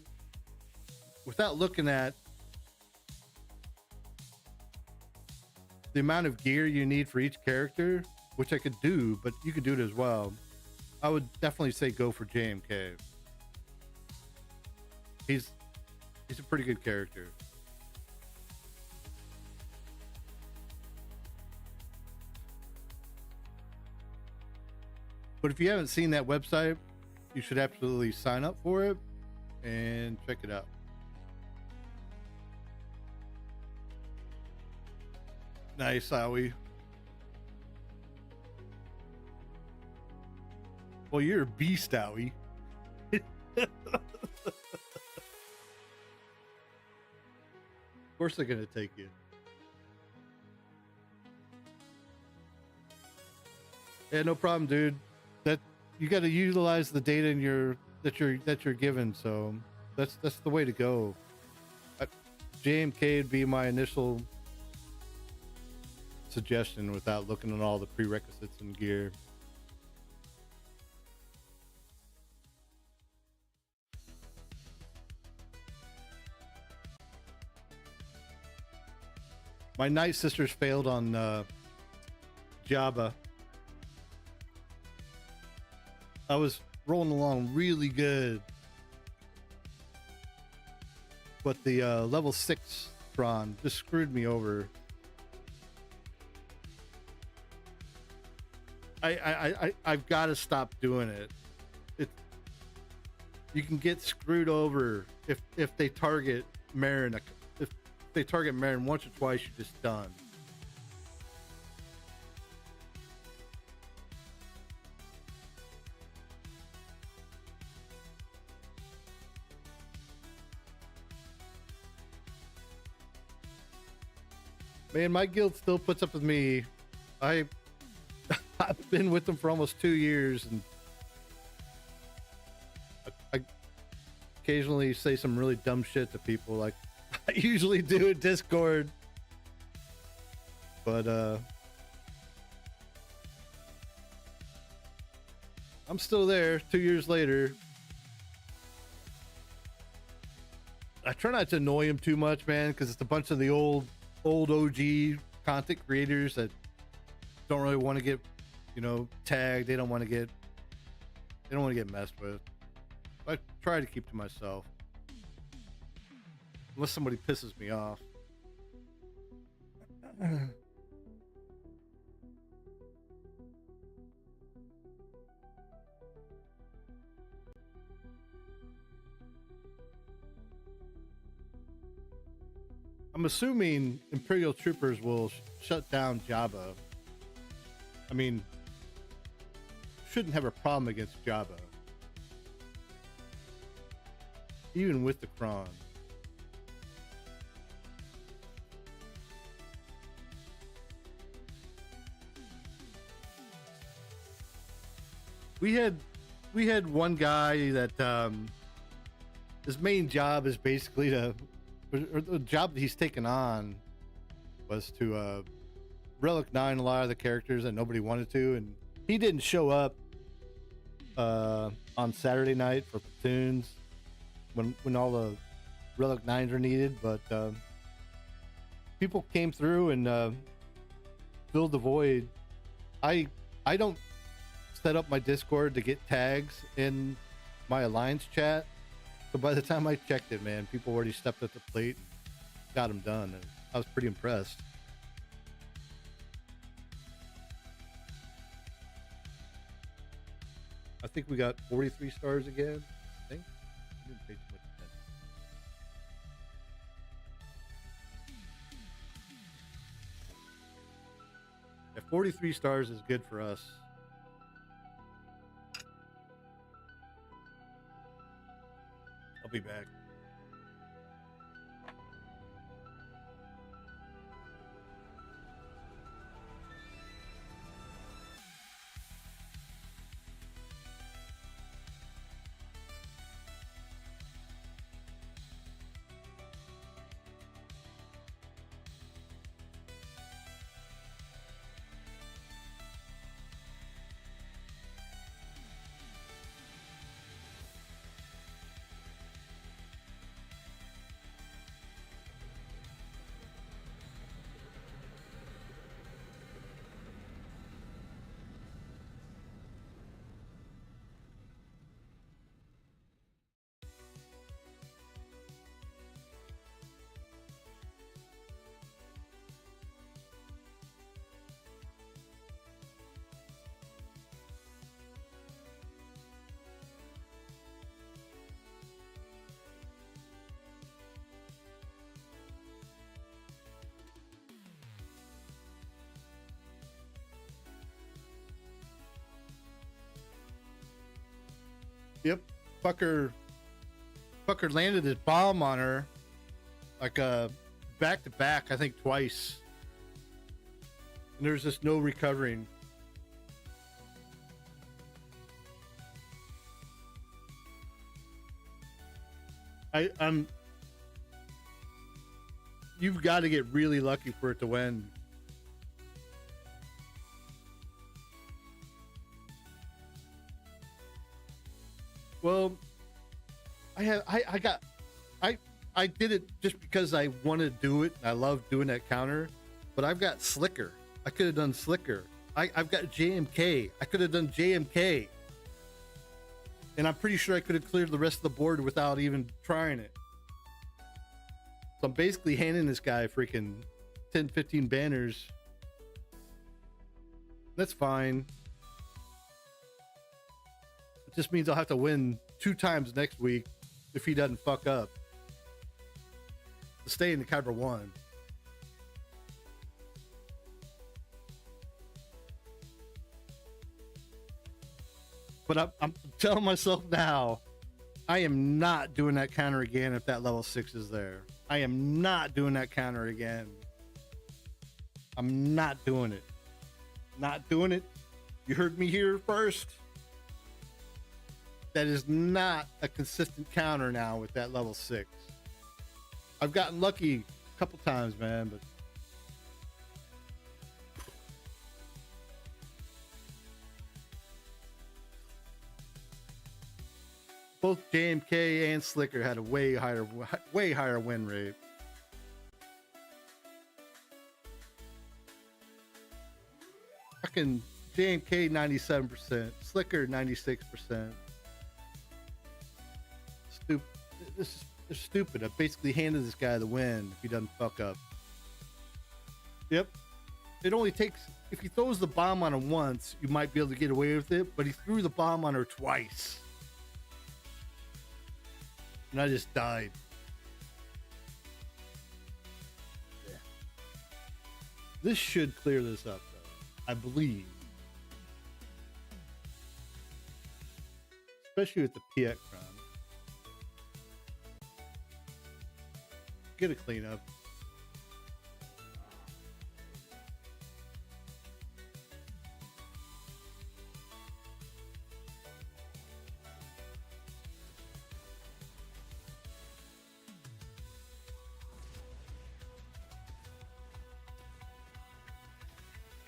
the amount of gear you need for each character, which I could do, but you could do it as well. I would definitely say go for JMK. He's a pretty good character. But if you haven't seen that website, you should absolutely sign up for it and check it out. Nice, Owie. Well, you're a beast, Owie. Of course they're gonna take you. Yeah, no problem, dude. That you got to utilize the data in that you're given. So that's the way to go. JMK would be my initial suggestion without looking at all the prerequisites and gear. My Night Sisters failed on Jabba. I was rolling along really good, but the level 6 Tron just screwed me over. I've got to stop doing it. You can get screwed over if they target Marin. If they target Marin once or twice, you're just done. Man, my guild still puts up with me. I've been with them for almost 2 years, and I occasionally say some really dumb shit to people, like I usually do in Discord. But I'm still there 2 years later. I try not to annoy him too much, man, because it's a bunch of the old OG content creators that don't really want to get, tagged. They don't want to get messed with. I try to keep to myself, unless somebody pisses me off. I'm assuming Imperial troopers will shut down Jabba. I mean, shouldn't have a problem against Jabba, even with the Kron. We had one guy that his main job is basically or the job that he's taken on was to relic 9 a lot of the characters that nobody wanted to, and he didn't show up on Saturday night for platoons when all the relic 9s are needed, but people came through and filled the void. I don't set up my Discord to get tags in my Alliance chat. So by the time I checked it, man, people already stepped up the plate and got them done. And I was pretty impressed. I think we got 43 stars again. I think. I didn't pay too much attention. Yeah, 43 stars is good for us. I'll be back. Yep. Fucker landed his bomb on her like back to back, I think twice. And there's just no recovering. I'm you've got to get really lucky for it to win. Well, I did it just because I wanted to do it. I love doing that counter, but I've got Slicker. I could have done Slicker. I've got JMK. I could have done JMK. And I'm pretty sure I could have cleared the rest of the board without even trying it. So I'm basically handing this guy freaking 10, 15 banners. That's fine. It just means I'll have to win 2 times next week if he doesn't fuck up to stay in the Kyber 1. But I'm telling myself now, I am not doing that counter again if that level 6 is there. I am not doing that counter again. I'm not doing it. Not doing it. You heard me here first. That is not a consistent counter now with that level 6. I've gotten lucky a couple times, man, but both JMK and Slicker had a way higher win rate. Fucking JMK 97%, Slicker 96%. This is stupid. I basically handed this guy the win if he doesn't fuck up. Yep. It only takes, if he throws the bomb on him once, you might be able to get away with it, but he threw the bomb on her twice. And I just died. Yeah. This should clear this up, though. I believe. Especially with the PX run. Get a cleanup.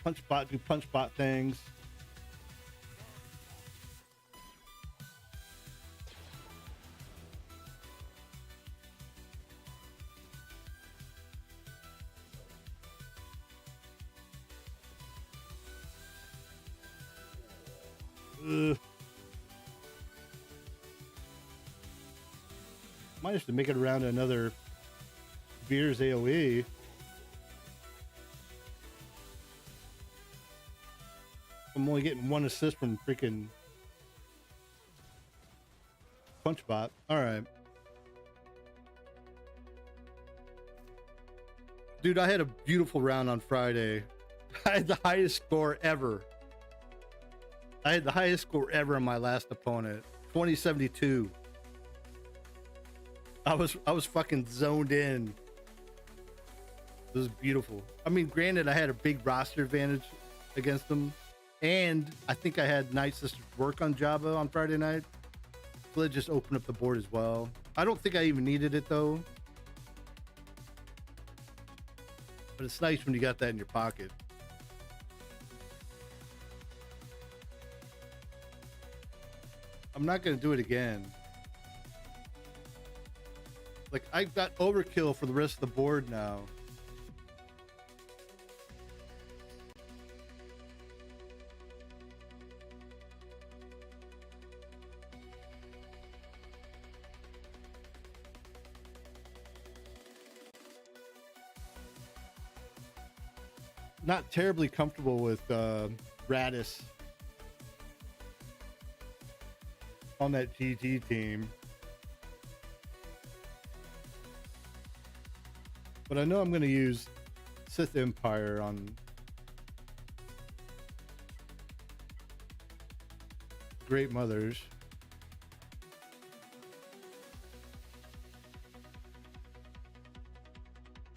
Punch bot, do punch bot things. Might have to make it around to another Beer's AoE. I'm only getting 1 assist from freaking Punchbot. All right. Dude, I had a beautiful round on Friday. I had the highest score ever. I had the highest score ever on my last opponent. 2072. I was fucking zoned in. It was beautiful. I mean, granted, I had a big roster advantage against them. And I think I had Night Sister's work on Java on Friday night. So that just opened up the board as well. I don't think I even needed it, though. But it's nice when you got that in your pocket. I'm not going to do it again. Like, I've got overkill for the rest of the board now. Not terribly comfortable with Radis on that GT team. But I know I'm going to use Sith Empire on Great Mothers.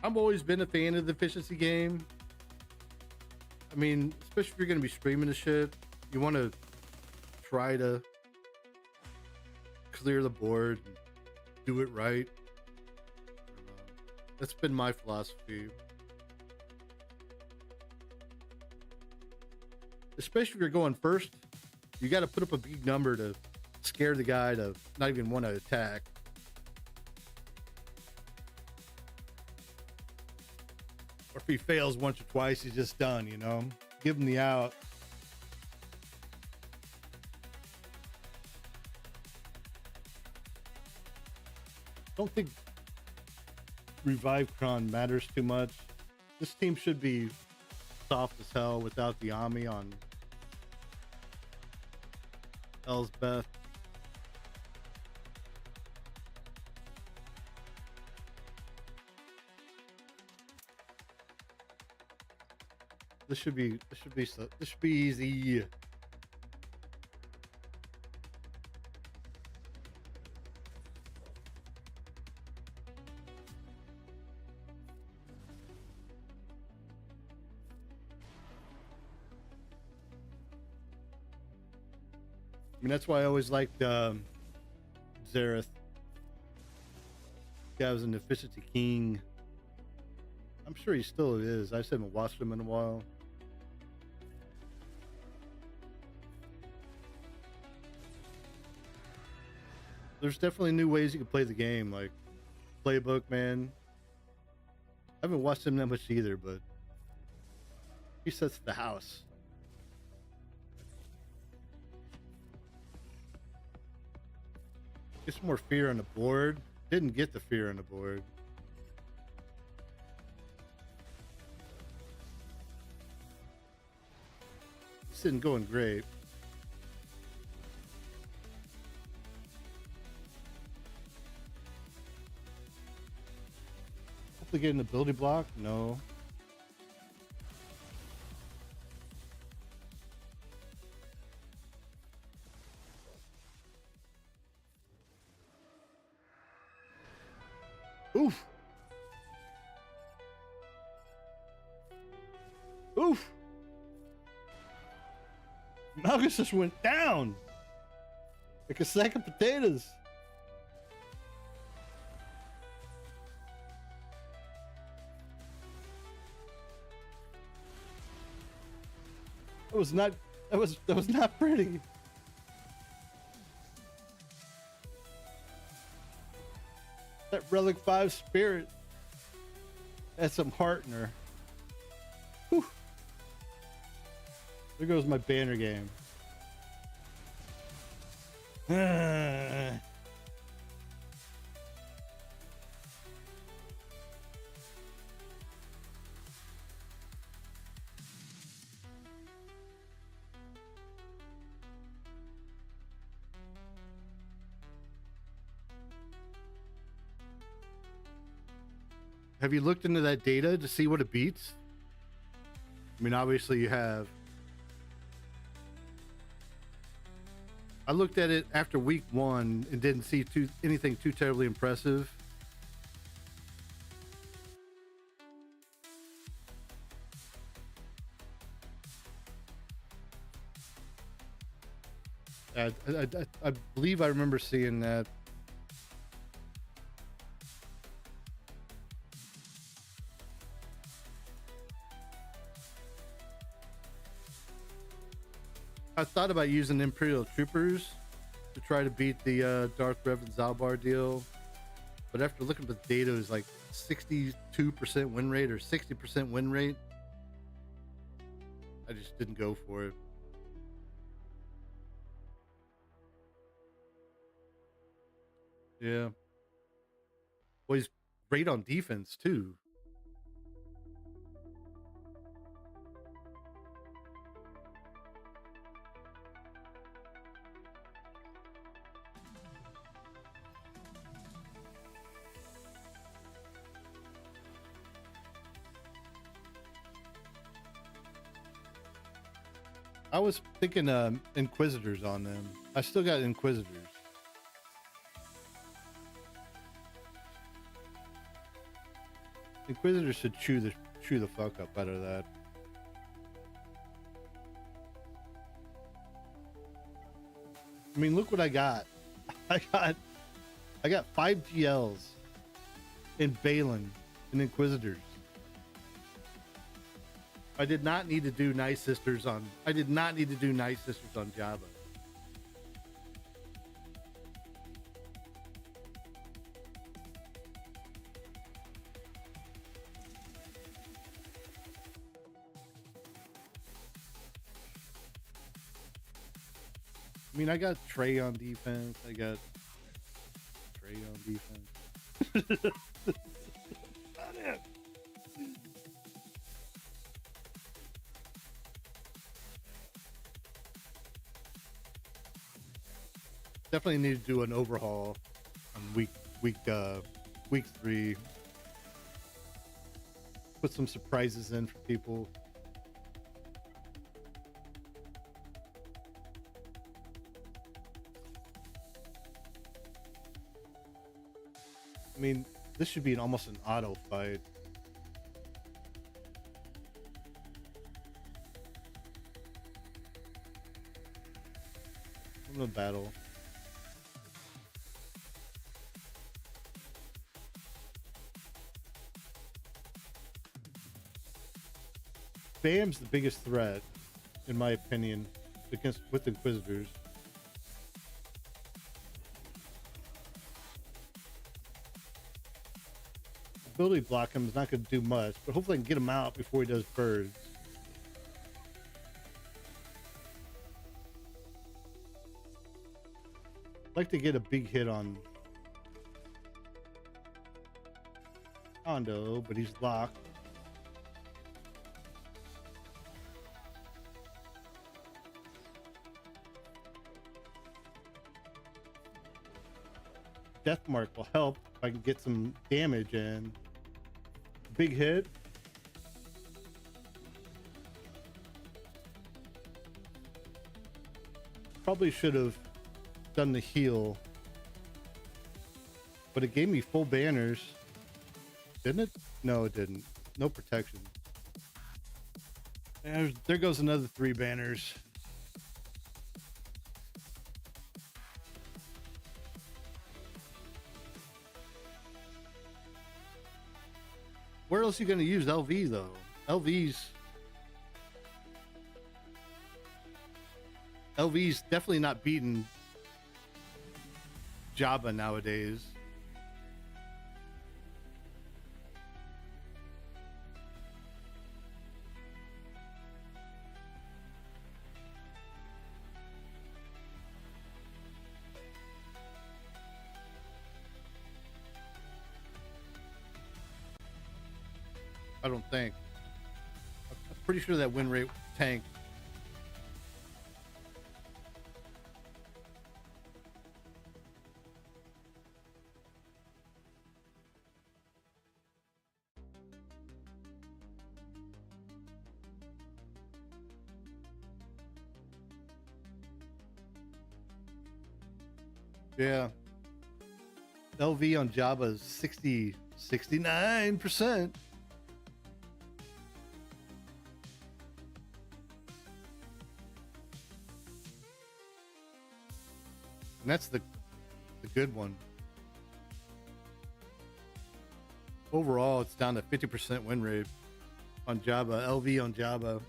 I've always been a fan of the efficiency game. I mean, especially if you're going to be streaming the shit, you want to try to clear the board and do it right. That's been my philosophy. Especially if you're going first, you got to put up a big number to scare the guy to not even want to attack. Or if he fails once or twice, he's just done, you know? Give him the out. Don't think Revive Cron matters too much. This team should be soft as hell without the Ami on Elsbeth. This should be easy. I mean, that's why I always liked Zareth. Guy was an efficiency king. I'm sure he still is. I just haven't watched him in a while. There's definitely new ways you can play the game, like Playbook, man. I haven't watched him that much either, but he sets the house. Get some more fear on the board. Didn't get the fear on the board. This isn't going great. Hopefully getting the ability block. No. Oof. Oof. Malgus just went down like a sack of potatoes. That was not pretty. That Relic 5 spirit had some heart in her. Whew. There goes my banner game. Have you looked into that data to see what it beats? I mean, obviously you have. I looked at it after week 1 and didn't see anything too terribly impressive. I believe I remember seeing that. I thought about using Imperial Troopers to try to beat the Darth Revan Zalbar deal, but after looking at the data, it was like 62% win rate or 60% win rate. I just didn't go for it. Yeah. Well, he's great on defense too. I was thinking Inquisitors on them. I still got Inquisitors. Inquisitors should chew the fuck up out of that. I mean, look what I got. I got 5 GLs in Balin and Inquisitors. I did not need to do Night Sisters on. I did not need to do Night Sisters on Java. I mean, I got Trey on defense. I got Trey on defense. Not it. Definitely need to do an overhaul on week 3. Put some surprises in for people. I mean, this should be almost an auto fight. I'm gonna battle. Bam's the biggest threat, in my opinion, with Inquisitors. Ability block him is not going to do much, but hopefully I can get him out before he does birds. I'd like to get a big hit on Hondo, but he's locked. Death Mark will help if I can get some damage in. Big hit. Probably should have done the heal, but it gave me full banners. Didn't it? No, it didn't. No protection. And there goes another 3 banners. Where else are you going to use LV though? LV's definitely not beating Jabba nowadays. I don't think. I'm pretty sure that win rate tanked. Yeah. LV on Jabba is 69%. And that's the good one. Overall, it's down to 50% win rate on Jabba. LV on Jabba.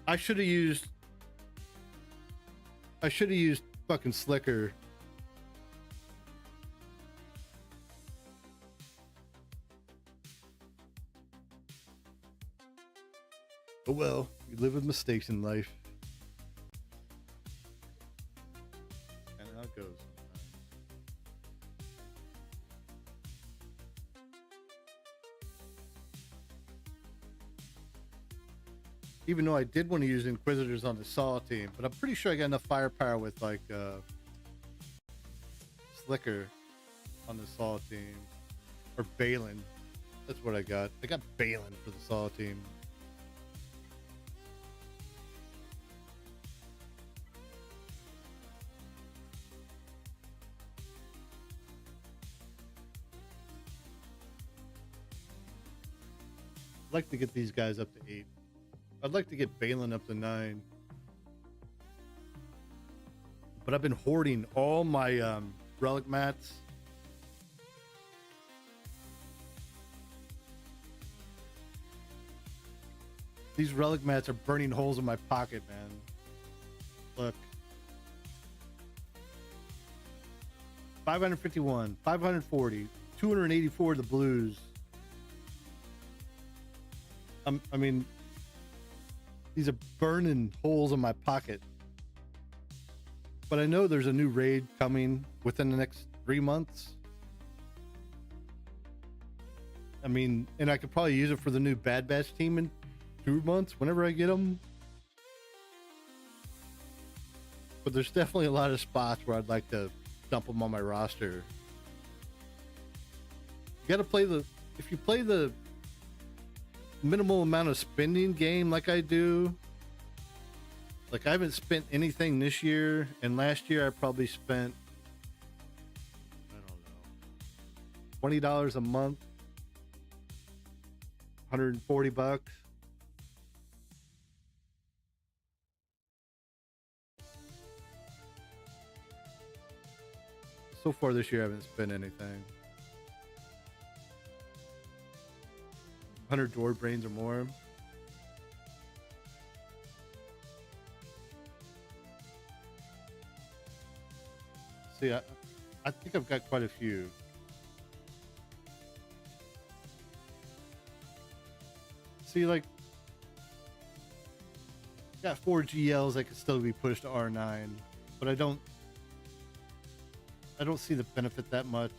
I should have used fucking Slicker. Oh well, you live with mistakes in life. And how it goes. Even though I did want to use Inquisitors on the Saw team, but I'm pretty sure I got enough firepower with like Slicker on the Saw team. Or Balin. That's what I got. I got Balin for the Saw team. I'd like to get these guys up to 8. I'd like to get Balin up to 9. But I've been hoarding all my relic mats. These relic mats are burning holes in my pocket, man. Look. 551, 540, 284 the blues. I mean, these are burning holes in my pocket. But I know there's a new raid coming within the next 3 months. I mean, and I could probably use it for the new Bad Batch team in 2 months, whenever I get them. But there's definitely a lot of spots where I'd like to dump them on my roster. You gotta play if you play the minimal amount of spending game like I do. Like, I haven't spent anything this year, and last year I probably spent, I don't know, $20 a month, $140. So far this year I haven't spent anything. 100 droid brains or more. See, I think I've got quite a few. See, like, got 4 GLs that could still be pushed to R9, but I don't see the benefit that much.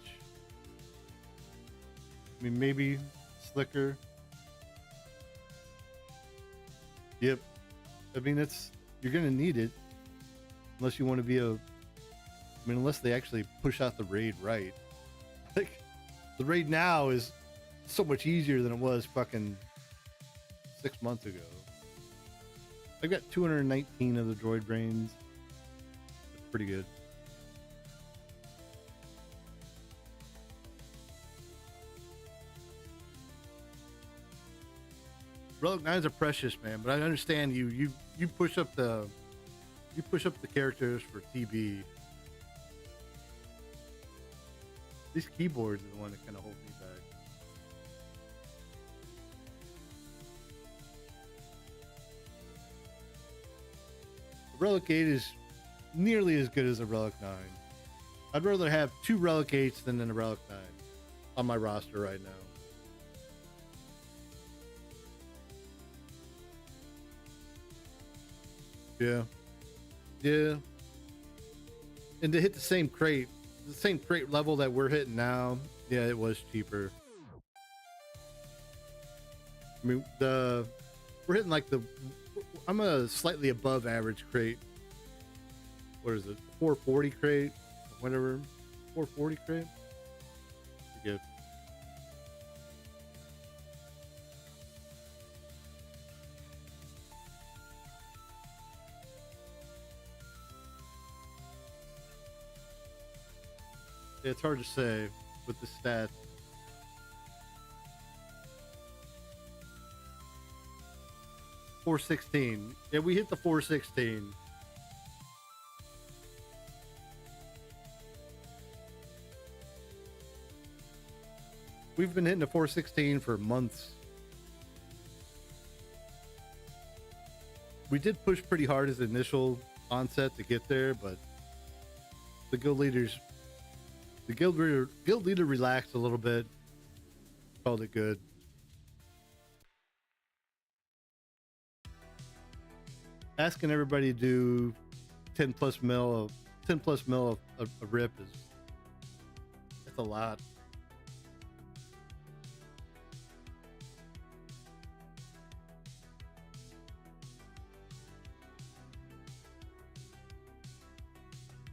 I mean, maybe Slicker. Yep. I mean, you're gonna need it unless you want to be unless they actually push out the raid right. Like, the raid now is so much easier than it was fucking 6 months ago. I've got 219 of the droid brains. That's pretty good. Relic 9s are precious, man, but I understand you push up the characters for TB. These keyboards are the one that kind of hold me back. The Relic 8 is nearly as good as a Relic 9. I'd rather have 2 Relic 8s than a Relic 9 on my roster right now. Yeah. Yeah. And to hit the same crate level that we're hitting now, yeah, it was cheaper. I mean, we're hitting like I'm a slightly above average crate. What is it? 440 crate? Whatever. 440 crate? Forget. It's hard to say with the stats. $416. Yeah, we hit the 416. We've been hitting the 416 for months. We did push pretty hard as initial onset to get there, but the guild leader relaxed a little bit, called it good. Asking everybody to do 10 plus mil of rip that's a lot.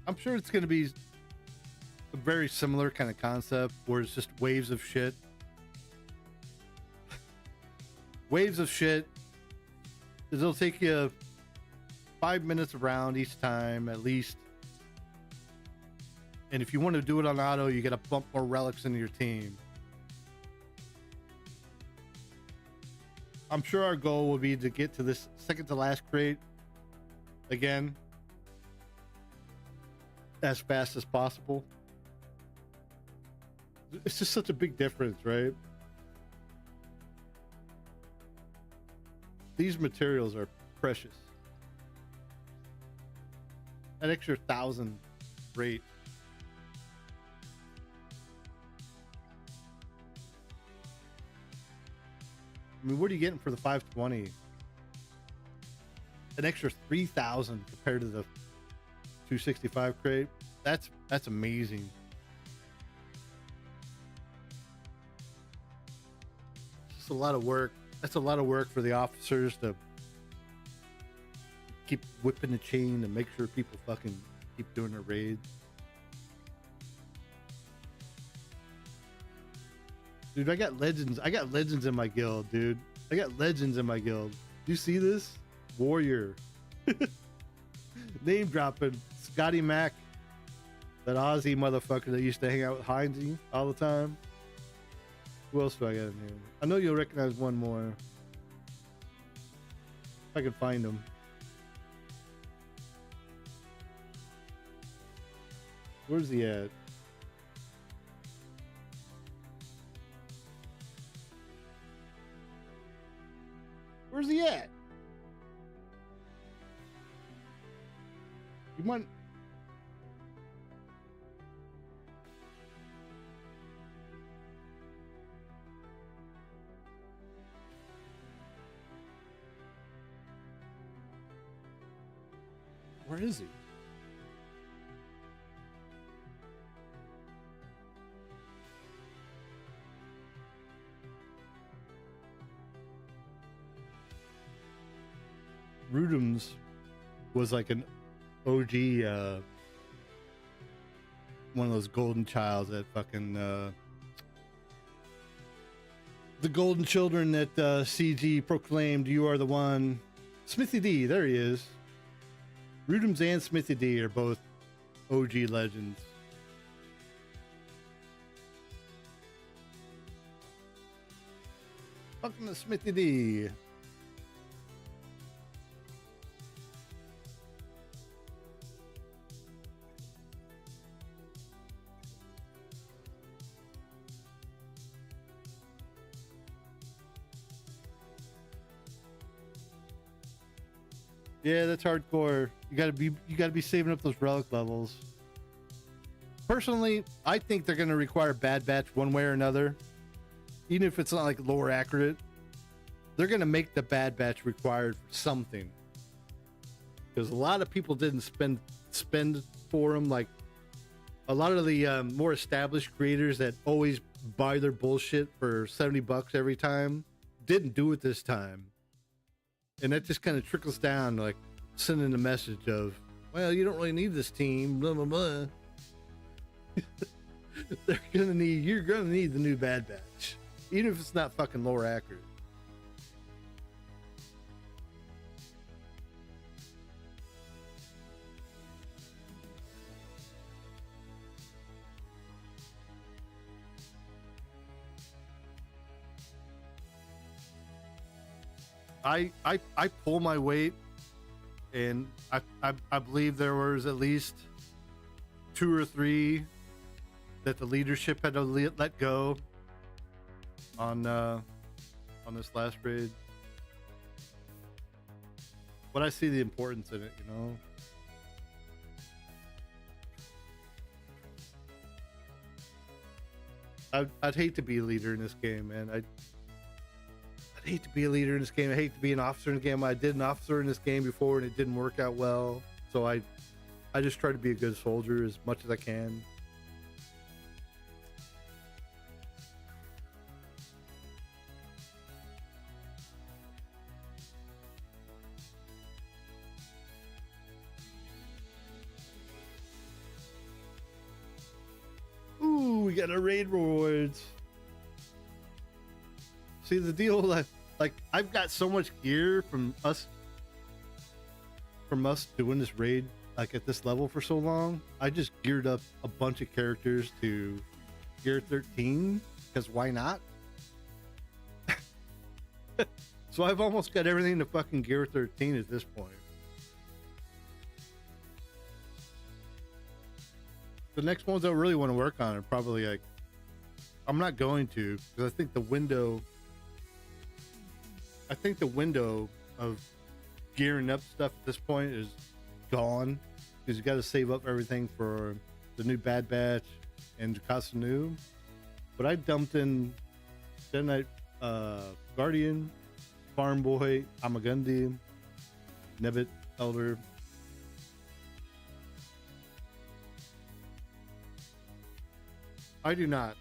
I'm sure it's going to be a very similar kind of concept where it's just waves of shit. Waves of shit. It'll take you 5 minutes around each time at least. And if you want to do it on auto, you got to bump more relics into your team. I'm sure our goal will be to get to this second to last crate again as fast as possible. It's just such a big difference, right? These materials are precious. An extra 1,000 rate. I mean, what are you getting for the 520? An extra 3,000 compared to the 265 crate. That's amazing. It's just a lot of work. That's a lot of work for the officers to keep whipping the chain and make sure people fucking keep doing their raids. Dude, I got legends. I got legends in my guild, dude. I got legends in my guild. Do you see this? Warrior. Name dropping. Scotty Mac. That Aussie motherfucker that used to hang out with Heinzie all the time. Who else do I got in here? I know you'll recognize one more. If I can find him. Where's he at? Where's he at? You might. Where is he? Rudums was like an OG, one of those golden childs that fucking, the golden children that CG proclaimed, you are the one. Smithy D, there he is. Rudums and Smithy D are both OG legends. Fucking the Smithy D. Yeah, that's hardcore. You gotta be saving up those relic levels. Personally, I think they're gonna require Bad Batch one way or another. Even if it's not like lore accurate. They're gonna make the Bad Batch required for something. Because a lot of people didn't spend for them. Like a lot of the more established creators that always buy their bullshit for $70 every time didn't do it this time. And that just kind of trickles down, like sending a message of, well, you don't really need this team, blah, blah, blah. You're gonna need the new Bad Batch. Even if it's not fucking lore accurate. I pull my weight, and I believe there was at least 2 or 3 that the leadership had to let go on this last raid. But I see the importance in it, you know. I'd hate to be a leader in this game, man. I'd hate to be a leader in this game. I hate to be an officer in the game. I did an officer in this game before and it didn't work out well. So I just try to be a good soldier as much as I can. Ooh, we got our raid rewards. See, the deal, like I've got so much gear from us doing this raid like at this level for so long. I just geared up a bunch of characters to gear 13 because why not? So I've almost got everything to fucking Gear 13 at this point. The next ones I really want to work on are probably like, I'm not going to, because I think the window of gearing up stuff at this point is gone, because you got to save up everything for the new Bad Batch and Casa New. But I dumped in Jedi Knight, Guardian, Farm Boy, Amagundi, Nebbit, Elder. I do not.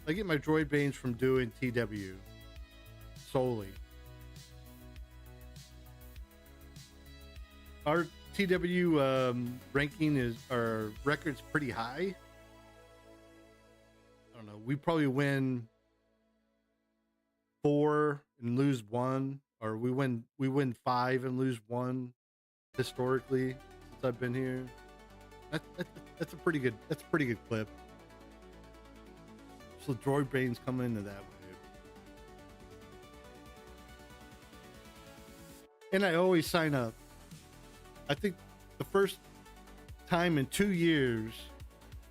I get my droid banes from doing TW solely. Our TW ranking is, our record's pretty high. I don't know. We probably win 4 and lose 1, or we win 5 and lose 1 historically since I've been here. That's a pretty good clip. So droid brains come into that way. And I always sign up. I think the first time in 2 years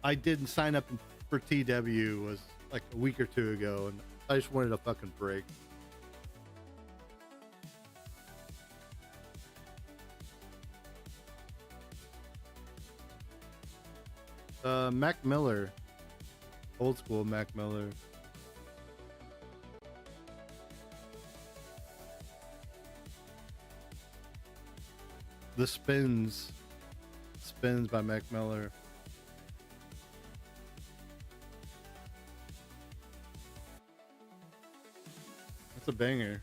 I didn't sign up for TW was like a week or 2 ago, and I just wanted a fucking break. Mac Miller. Old school Mac Miller. The Spins by Mac Miller. That's a banger.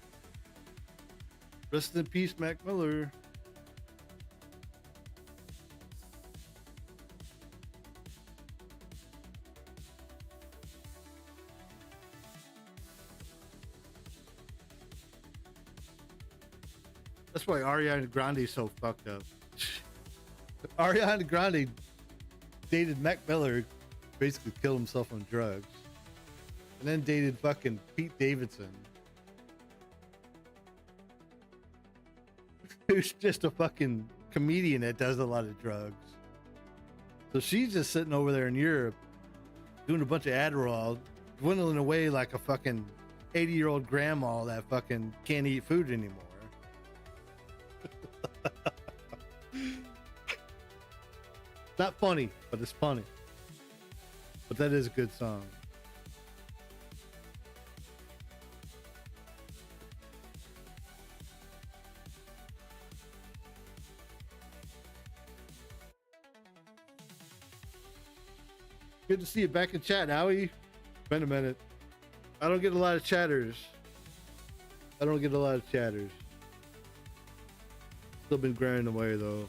Rest in peace, Mac Miller. That's why Ariana Grande's so fucked up. Ariana Grande dated Mac Miller, basically killed himself on drugs, and then dated fucking Pete Davidson, who's just a fucking comedian that does a lot of drugs. So she's just sitting over there in Europe doing a bunch of Adderall, dwindling away like a fucking 80-year-old grandma that fucking can't eat food anymore. Not funny, but it's funny. But that is a good song. Good to see you back in chat, Howie. Been a minute. I don't get a lot of chatters. Still been grinding away though.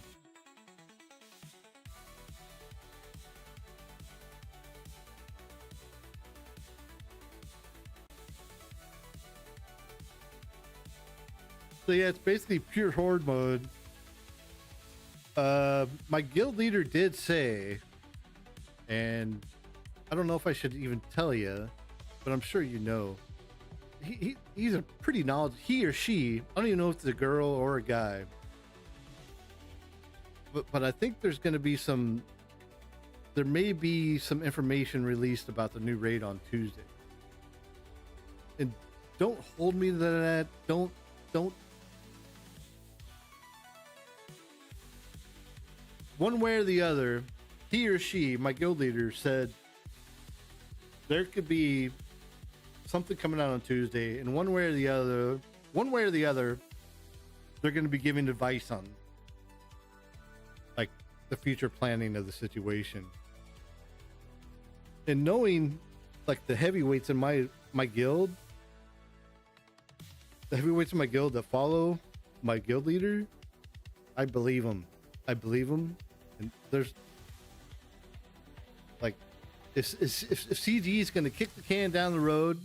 So yeah, it's basically pure horde mode. My guild leader did say, and I don't know if I should even tell you, but I'm sure you know. He's a pretty knowledgeable, he or she, I don't even know if it's a girl or a guy. But I think there's going to be there may be some information released about the new raid on Tuesday. And don't hold me to that. Don't. One way or the other, he or she, my guild leader, said there could be something coming out on Tuesday, and one way or the other, they're going to be giving advice on like the future planning of the situation. And knowing like the heavyweights in my guild, that follow my guild leader, I believe them. And there's like, if CG is going to kick the can down the road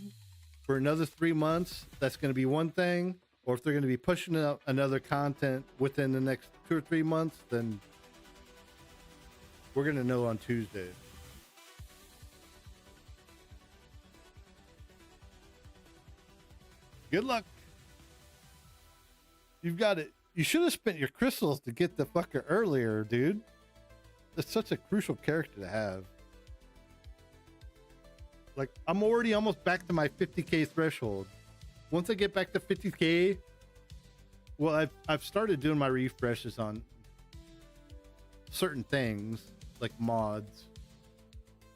for another 3 months, that's going to be one thing. Or if they're going to be pushing out another content within the next 2 or 3 months, then we're going to know on Tuesday. Good luck. You've got it. You should have spent your crystals to get the fucker earlier, dude. That's such a crucial character to have. Like, I'm already almost back to my 50k threshold. Once I get back to 50k, well, I've started doing my refreshes on certain things, like mods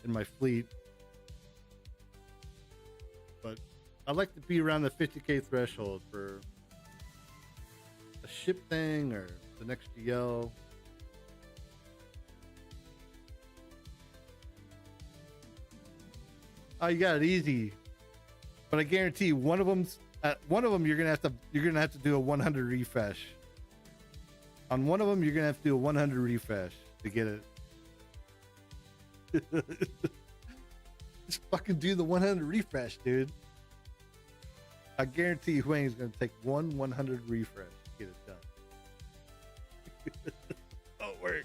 in my fleet. But I like to be around the 50k threshold for a ship thing or the next GL. Oh, you got it easy, but I guarantee you one of them you're gonna have to do a 100 refresh. On one of them, you're gonna have to do a 100 refresh to get it. Just fucking do the 100 refresh, dude. I guarantee you, Wayne's gonna take 100 refresh to get it done. Oh, work.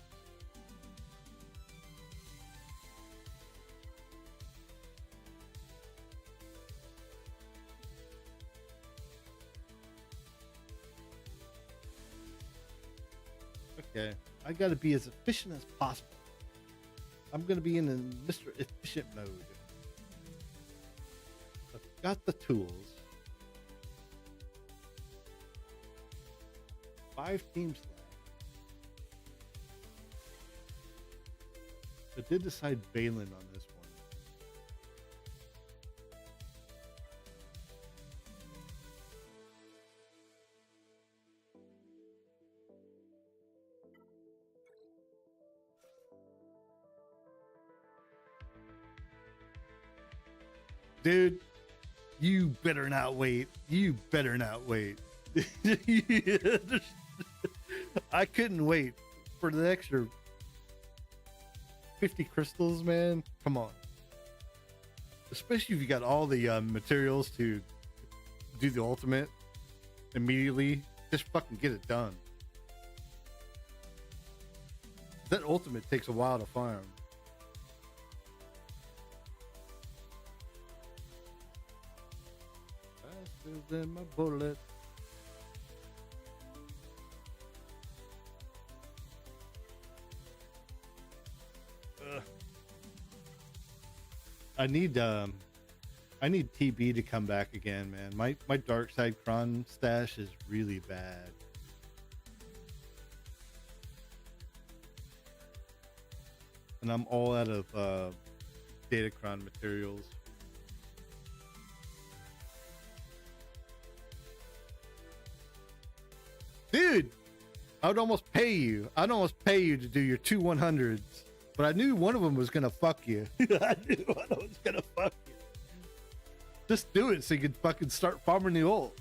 Okay, I gotta be as efficient as possible. I'm gonna be in the Mr. Efficient mode. I've got the tools. 5 teams left. I did decide Balin on this one. Dude, you better not wait. You better not wait. I couldn't wait for the extra 50 crystals, man. Come on. Especially if you got all the materials to do the ultimate immediately. Just fucking get it done. That ultimate takes a while to farm. Faster than my bullet. I need TB to come back again, man. My dark side cron stash is really bad. And I'm all out of Datacron materials. Dude, I'd almost pay you. I'd almost pay you to do your 2 100s. But I knew one of them was going to fuck you. I knew one of them was going to fuck you. Just do it so you can fucking start farming the ult.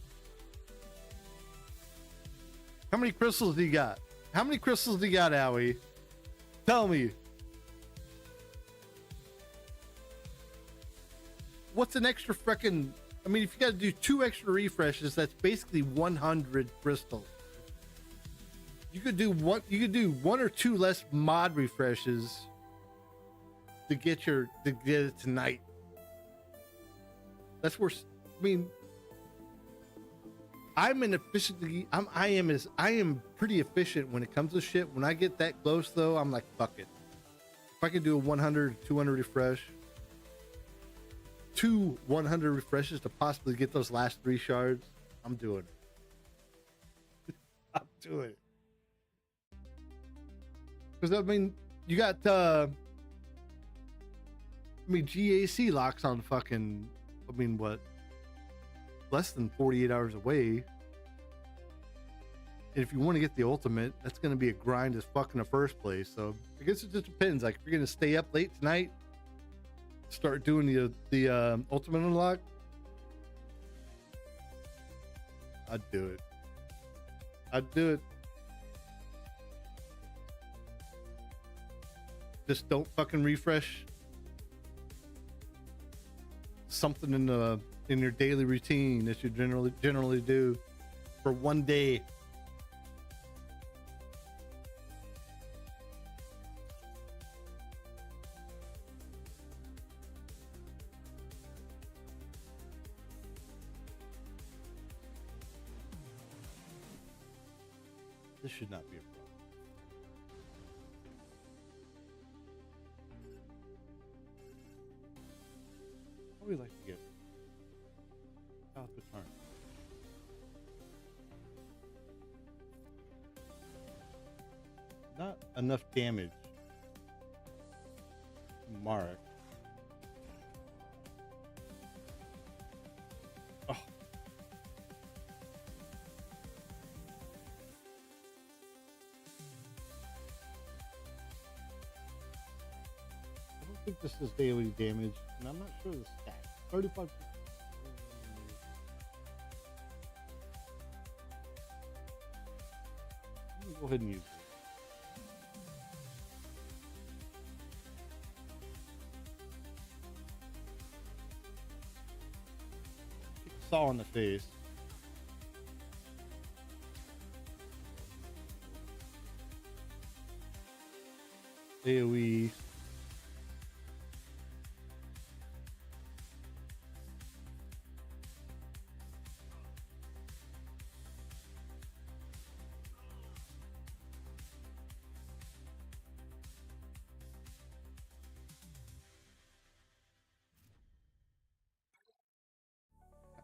How many crystals do you got? How many crystals do you got, Owie? Tell me. What's an extra freaking... I mean, if you got to do 2 extra refreshes, that's basically 100 crystals. You could do one or 2 less mod refreshes to get it tonight. That's where, I mean, I am pretty efficient when it comes to shit. When I get that close though, I'm like, fuck it. If I could do a 100, 200 refresh, 2 100 refreshes to possibly get those last 3 shards, I'm doing it. I'm doing it. Because, I mean, you got, GAC locks on fucking, what? Less than 48 hours away. And if you want to get the ultimate, that's going to be a grind as fuck in the first place. So, I guess it just depends. Like, if you're going to stay up late tonight, start doing the ultimate unlock, I'd do it. I'd do it. Just don't fucking refresh something in your daily routine that you generally do for one day. This should not be a problem. What would we like to get? South Baton. Not enough damage. Mark. Oh. I don't think this is daily damage, and I'm not sure the stat. 35%. I'm gonna go ahead and use it. Kick a saw in the face. AoE.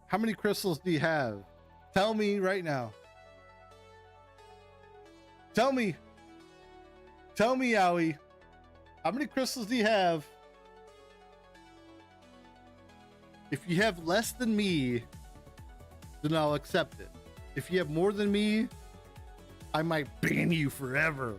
How many crystals do you have? Tell me right now. Tell me. Tell me, Yowie. How many crystals do you have? If you have less than me, then I'll accept it. If you have more than me, I might ban you forever.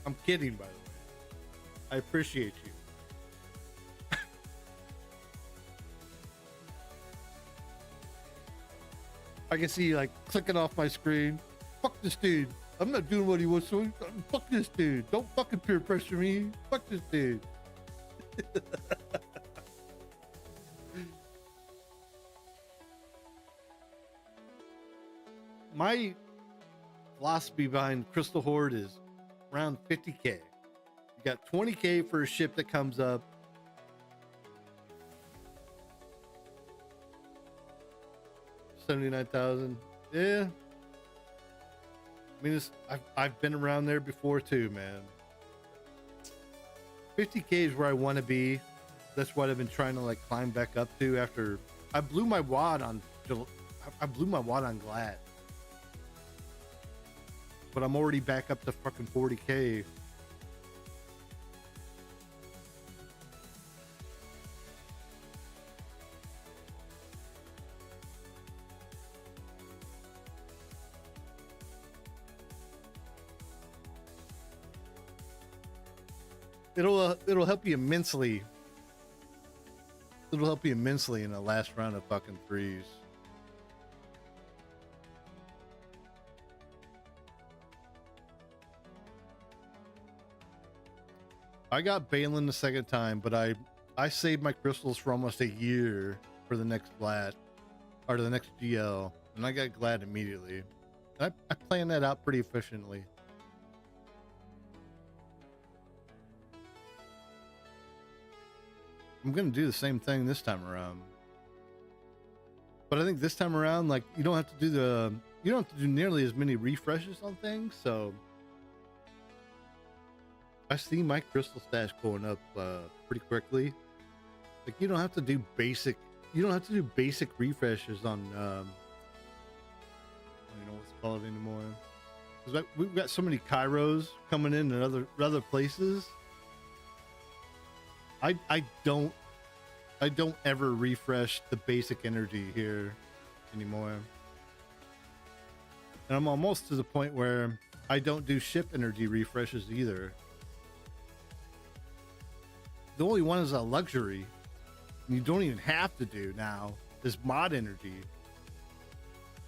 I'm kidding, by the way. I appreciate you. I can see you like clicking off my screen. Fuck this dude. I'm not doing what he wants to. Fuck this dude. Don't fucking peer pressure me. Fuck this dude. My philosophy behind Crystal Horde is around 50k. You got 20k for a ship that comes up. $79,000. Yeah. I mean, I've been around there before too, man. 50k is where I want to be. That's what I've been trying to like climb back up to after I blew my wad on Glad. But I'm already back up to fucking 40k. It'll help you immensely. It'll help you immensely in the last round of fucking threes. I got Balin the second time, but I saved my crystals for almost a year for the next Glad, or the next GL, and I got Glad immediately. I planned that out pretty efficiently. I'm gonna do the same thing this time around, but I think this time around, like, you don't have to do nearly as many refreshes on things. So I see my crystal stash going up pretty quickly. Like, you don't have to do basic refreshes on I don't even know what's called anymore, because we've got so many Kairos coming in and other places. I don't ever refresh the basic energy here anymore. And I'm almost to the point where I don't do ship energy refreshes either. The only one is a luxury, and you don't even have to do now, is mod energy.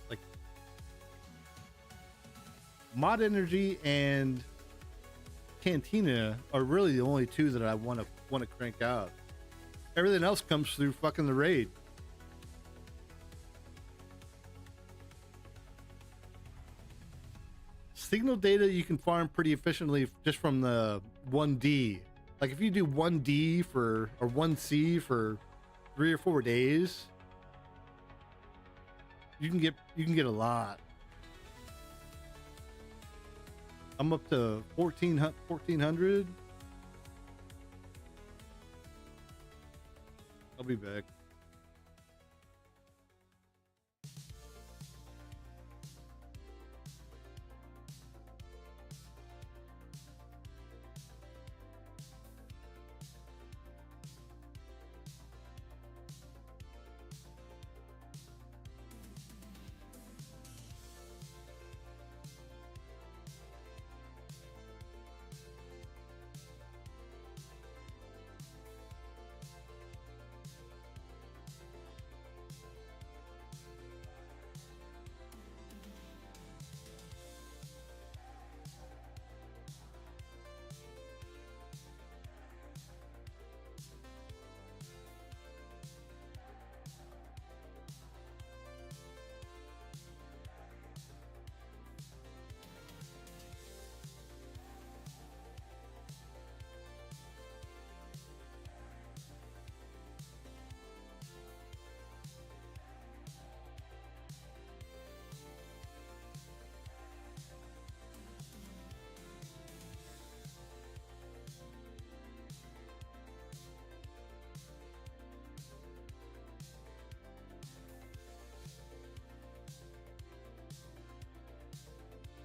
Like, mod energy and Cantina are really the only two that I want to crank out. Everything else comes through fucking the raid. signal data you can farm pretty efficiently just from the 1D. Like if you do 1D for or 1C for 3 or 4 days, you can get a lot. I'm up to 1400. I'll be back.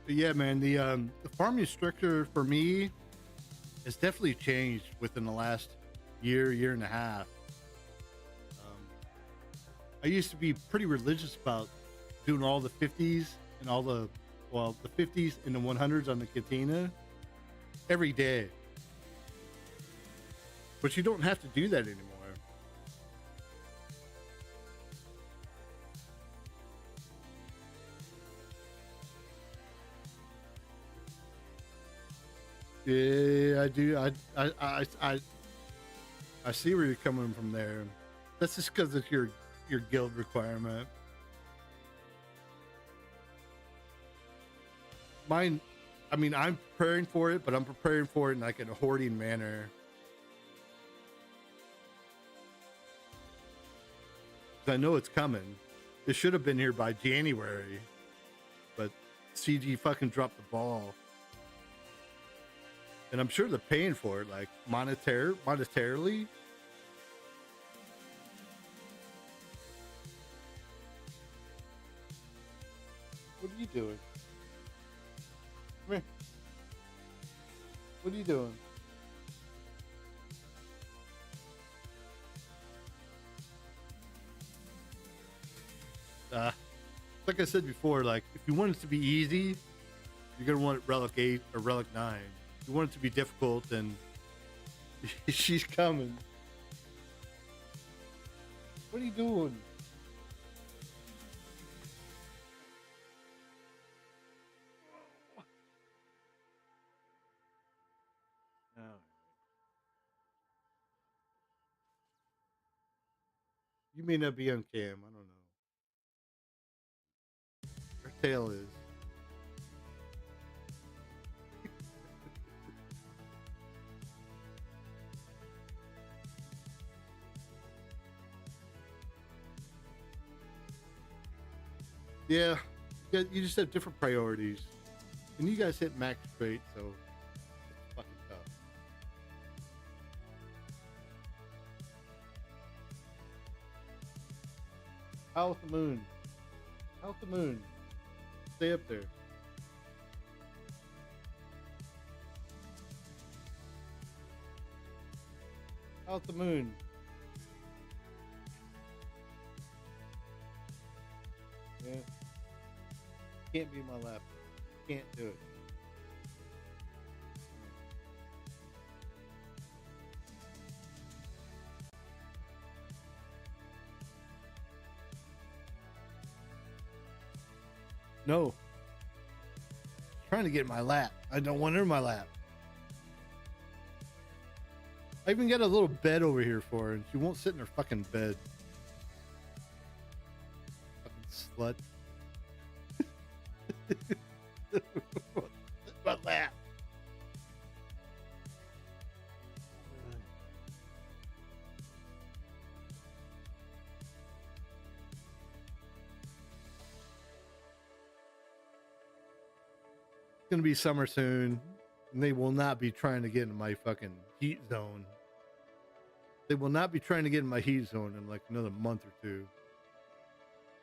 But yeah, man, the farming structure for me has definitely changed within the last year and a half. I used to be pretty religious about doing all the 50s and all the 50s and the 100s on the Katina every day. But you don't have to do that anymore. Yeah, I do. I see where you're coming from there. That's just because it's your guild requirement. Mine, I mean, I'm preparing for it, but I'm preparing for it in like in a hoarding manner. 'Cause I know it's coming. It should have been here by January, but CG fucking dropped the ball. And I'm sure they're paying for it, like monetarily. What are you doing? Come here. What are you doing? Like I said before, like if you want it to be easy, you're gonna want it Relic 8 or Relic 9. If you want it to be difficult, then she's coming. What are you doing? Oh. You may not be on cam. I don't know. Her tail is. Yeah, you just have different priorities. And you guys hit max straight, so it's fucking tough. Howl at the moon. Howl at the moon. Stay up there. Howl at the moon. Yeah. Can't be my laptop. Can't do it. No. Trying to get in my lap. I don't want her in my lap. I even got a little bed over here for her, and she won't sit in her fucking bed. Fucking slut. about that. It's gonna be summer soon, and they will not be trying to get in my fucking heat zone. They will not be trying to get in my heat zone in like another month or two.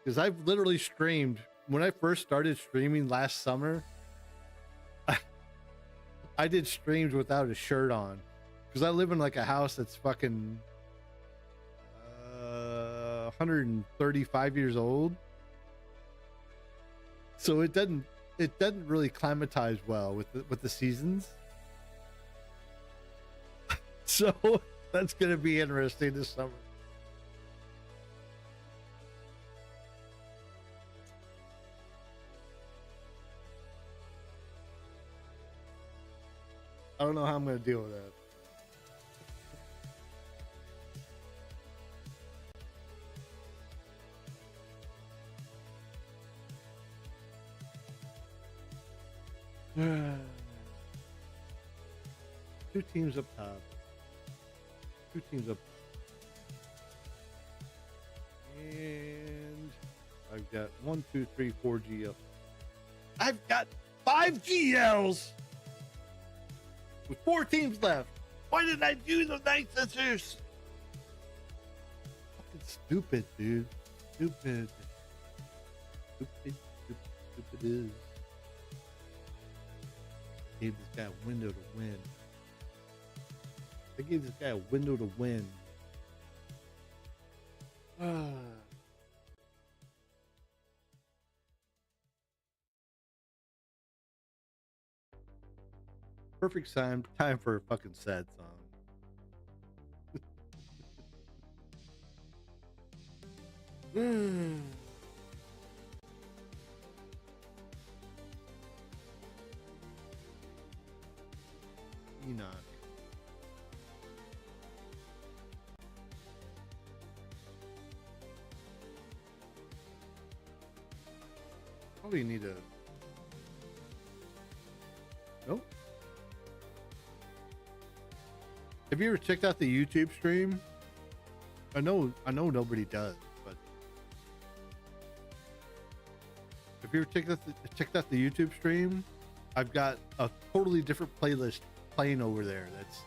Because I've literally streamed when I first started streaming last summer. I did streams without a shirt on because I live in like a house that's fucking 135 years old. So it doesn't really climatize well with the seasons. So that's gonna be interesting this summer. I don't know how I'm gonna deal with that. Two teams up top. Two teams up. And I've got 1, 2, 3, 4 GL. I've got 5 GLs with 4 teams left. Why didn't I do the night sisters? Fucking stupid, dude. Stupid. Stupid is. Gave this guy a window to win. They gave this guy a window to win. Perfect time for a fucking sad song. Enoch. Probably need a. Nope. Have you ever checked out the YouTube stream? I know nobody does, but have you ever checked out the YouTube stream? I've got a totally different playlist playing over there that's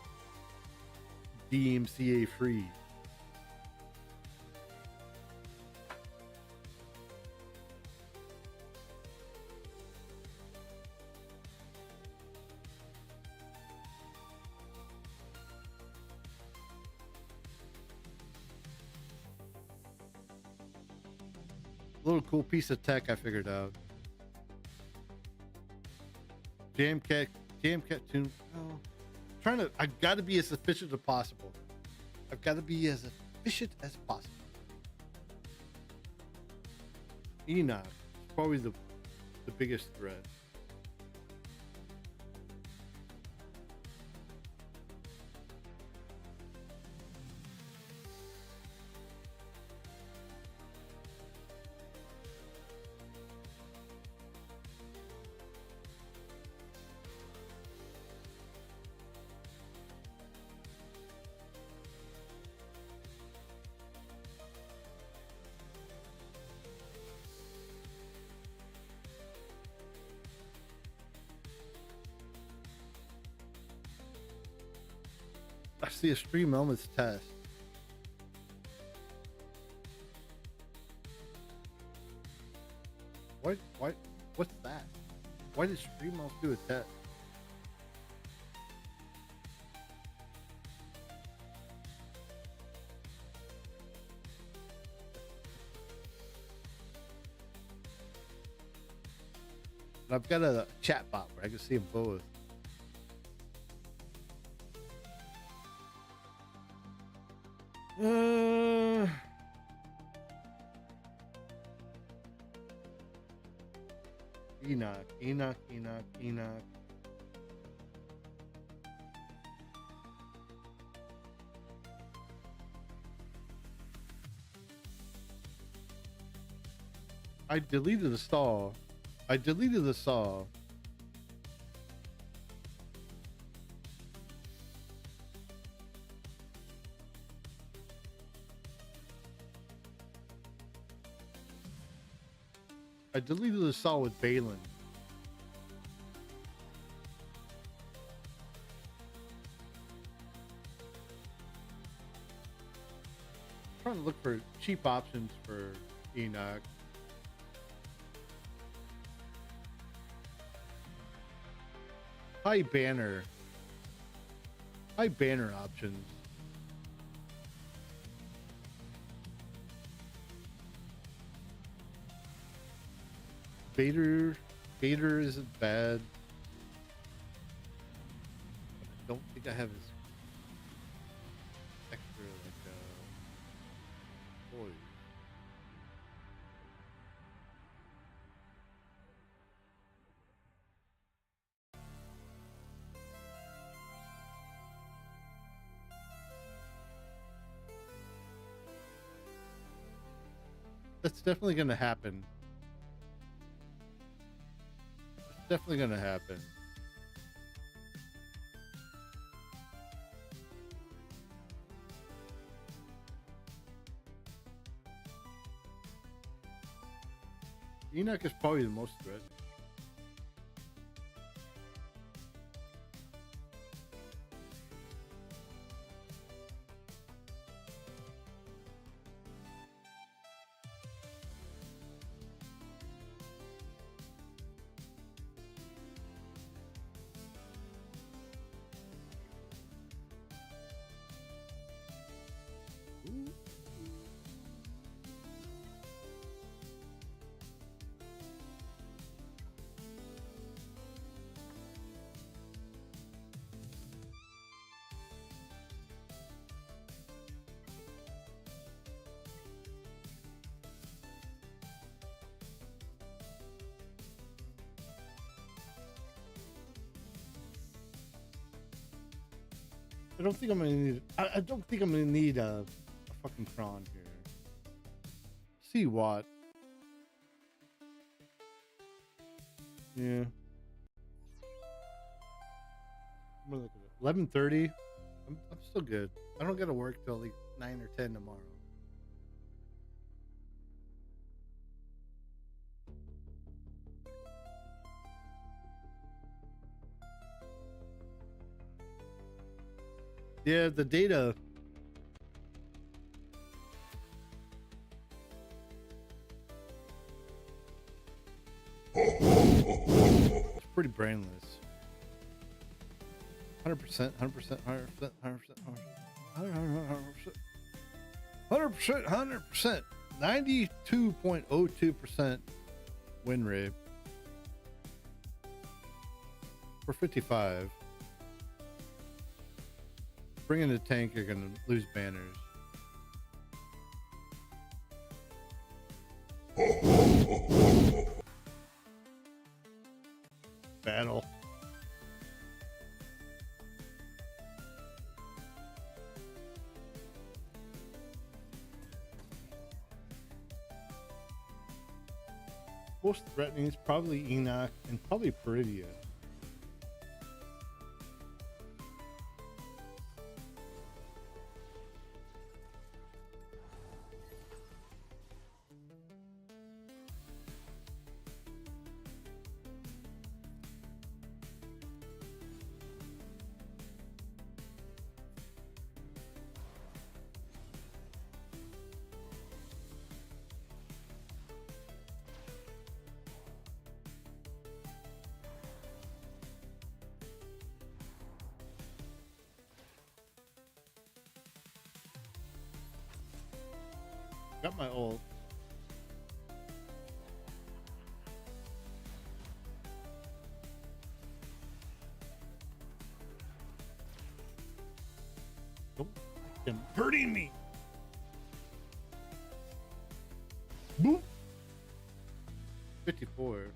DMCA free. Little cool piece of tech I figured out. Jamcat tune. Oh, I've got to be as efficient as possible. I've got to be as efficient as possible. Enoch is probably the biggest threat. I see a stream elements test. What's that? Why did stream elements do a test? And I've got a chat bot where I can see them both. Enoch. I deleted the saw. I deleted the solid Balin. Trying to look for cheap options for Enoch. High banner options. Vader isn't bad. I don't think I have his extra toys. That's definitely going to happen. It's definitely going to happen. Enoch is probably the most threatening. I don't think I'm gonna need. I don't think I'm gonna need a fucking cron here. See what? Yeah. I'm gonna look at it. 11:30. I'm still good. I don't gotta work till like 9 or 10 tomorrow. Yeah, the data. It's pretty brainless. 100%, 100%, 100%, 100%, 100%, 100%, 92.02% win rate for 55. Bringing the tank, you're gonna lose banners. Battle. Most threatening is probably Enoch and probably Peridia. Got my ult. Don't like them hurting me. Boop. 54.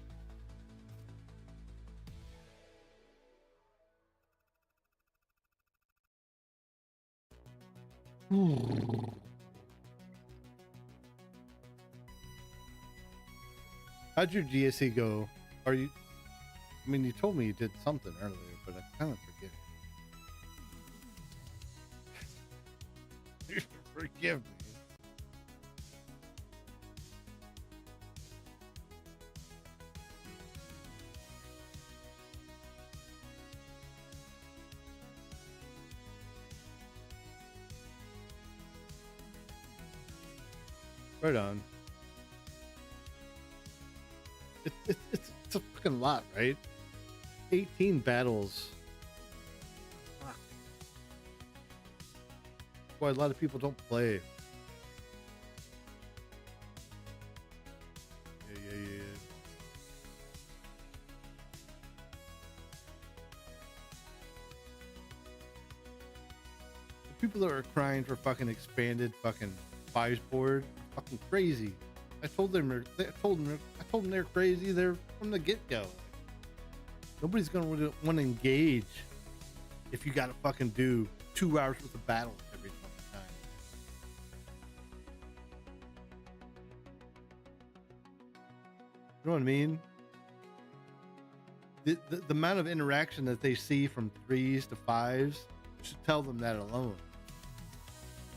How'd your GSE go? Are you? I mean, you told me you did something earlier, but I kind of forget. Forgive me. Right on. It's a fucking lot, right? 18 battles. Fuck. That's why a lot of people don't play. Yeah. The people that are crying for fucking expanded fucking fives board are fucking crazy. I told them they're crazy. They're from the get go. Nobody's gonna want to engage if you gotta fucking do 2 hours worth of battles every fucking time. You know what I mean? The amount of interaction that they see from 3s to 5s should tell them that alone.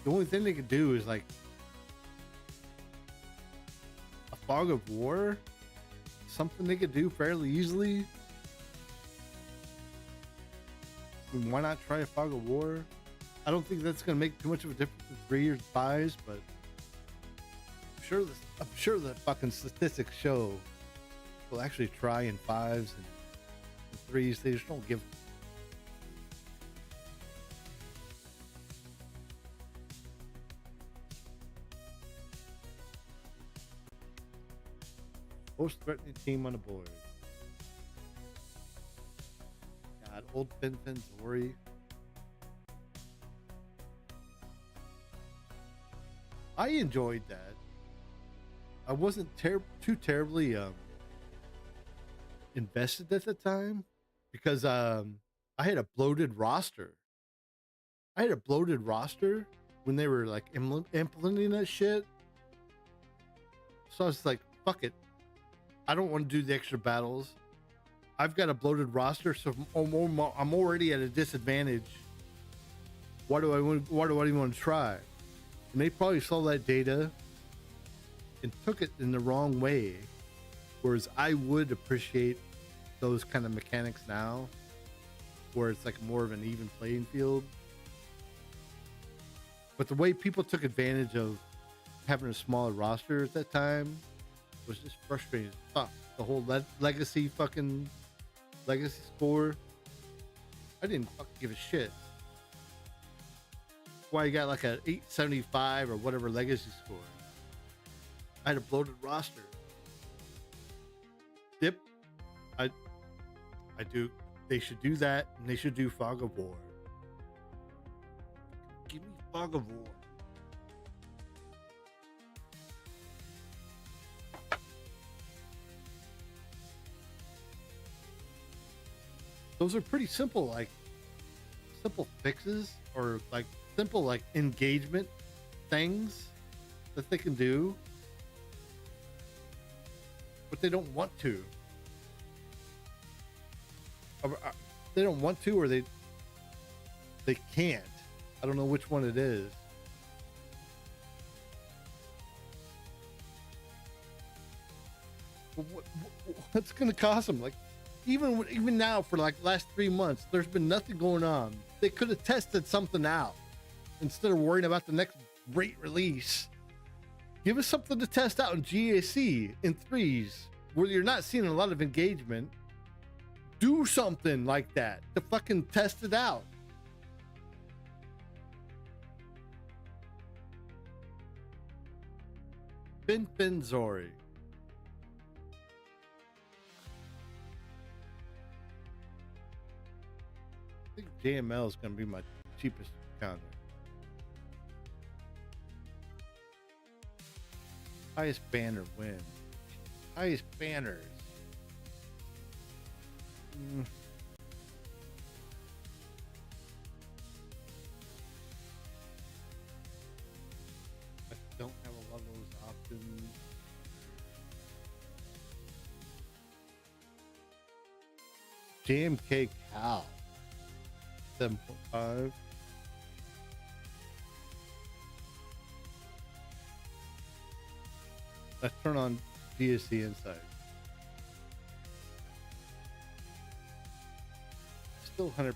The only thing they could do is like a fog of war, something they could do fairly easily. I mean, why not try a fog of war? I don't think that's going to make too much of a difference in 3 or 5s, but I'm sure the fucking statistics show will actually try in 5s and 3s. They just don't give. Most threatening team on the board. God, old Fin Zori. I enjoyed that. I wasn't too terribly invested at the time because I had a bloated roster. I had a bloated roster when they were like implementing that shit. So I was like, fuck it. I don't want to do the extra battles. I've got a bloated roster, so I'm already at a disadvantage. Why do I even want to try? And they probably saw that data and took it in the wrong way. Whereas I would appreciate those kind of mechanics now, where it's like more of an even playing field. But the way people took advantage of having a smaller roster at that time was just frustrating as fuck. The whole legacy score, I didn't fucking give a shit. Why you got like a 875 or whatever legacy score? I had a bloated roster. Yep, I do. They should do that, and they should do Fog of War. Give me Fog of War. Those are pretty simple, like simple fixes or like simple like engagement things that they can do, but they don't want to. They don't want to, or they can't. I don't know which one it is. What's going to cost them? Like, even now, for like last 3 months, there's been nothing going on. They could have tested something out instead of worrying about the next great release. Give us something to test out in GAC in 3s where you're not seeing a lot of engagement. Do something like that to fucking test it out. Fin Zori. I think JML is going to be my cheapest counter. Highest banner win. Highest banners. I don't have a lot of those options. JMK Cal. 7.5. Let's turn on DSC Insight. Still 100%.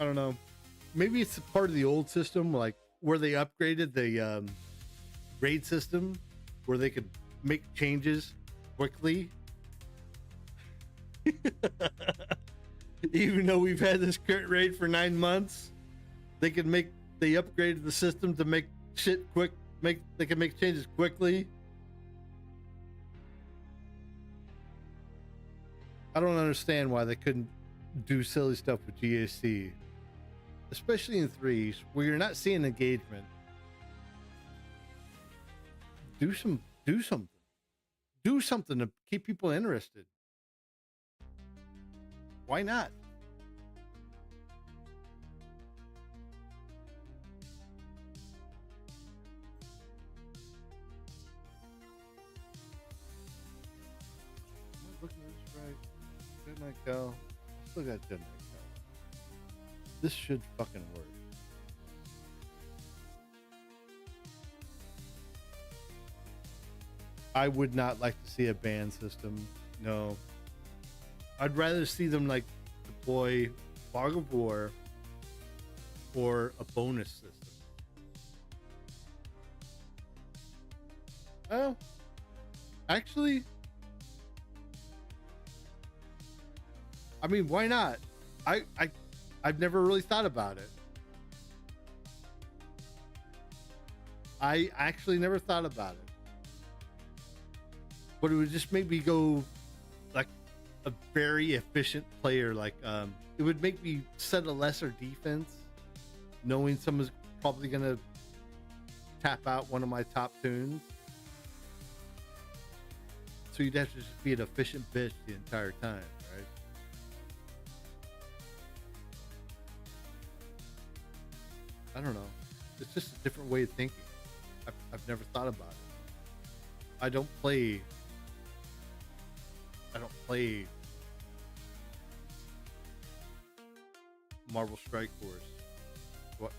I don't know. Maybe it's part of the old system, like where they upgraded the raid system, where they could make changes quickly. Even though we've had this current raid for 9 months, they upgraded the system to make shit quick. They can make changes quickly. I don't understand why they couldn't do silly stuff with GAC, especially in threes where you're not seeing engagement. Do something to keep people interested. Why not? Am I looking at this right? Good night, Cal. Still got good night, Cal. This should fucking work. I would not like to see a ban system. No. I'd rather see them like deploy Fog of War or a bonus system. Oh, actually, I mean, why not? I've never really thought about it. I actually never thought about it. But it would just make me go like a very efficient player. Like it would make me set a lesser defense, knowing someone's probably gonna tap out one of my top tunes. So you'd have to just be an efficient bitch the entire time, right? I don't know. It's just a different way of thinking. I've never thought about it. I don't play Marvel Strike Force. What?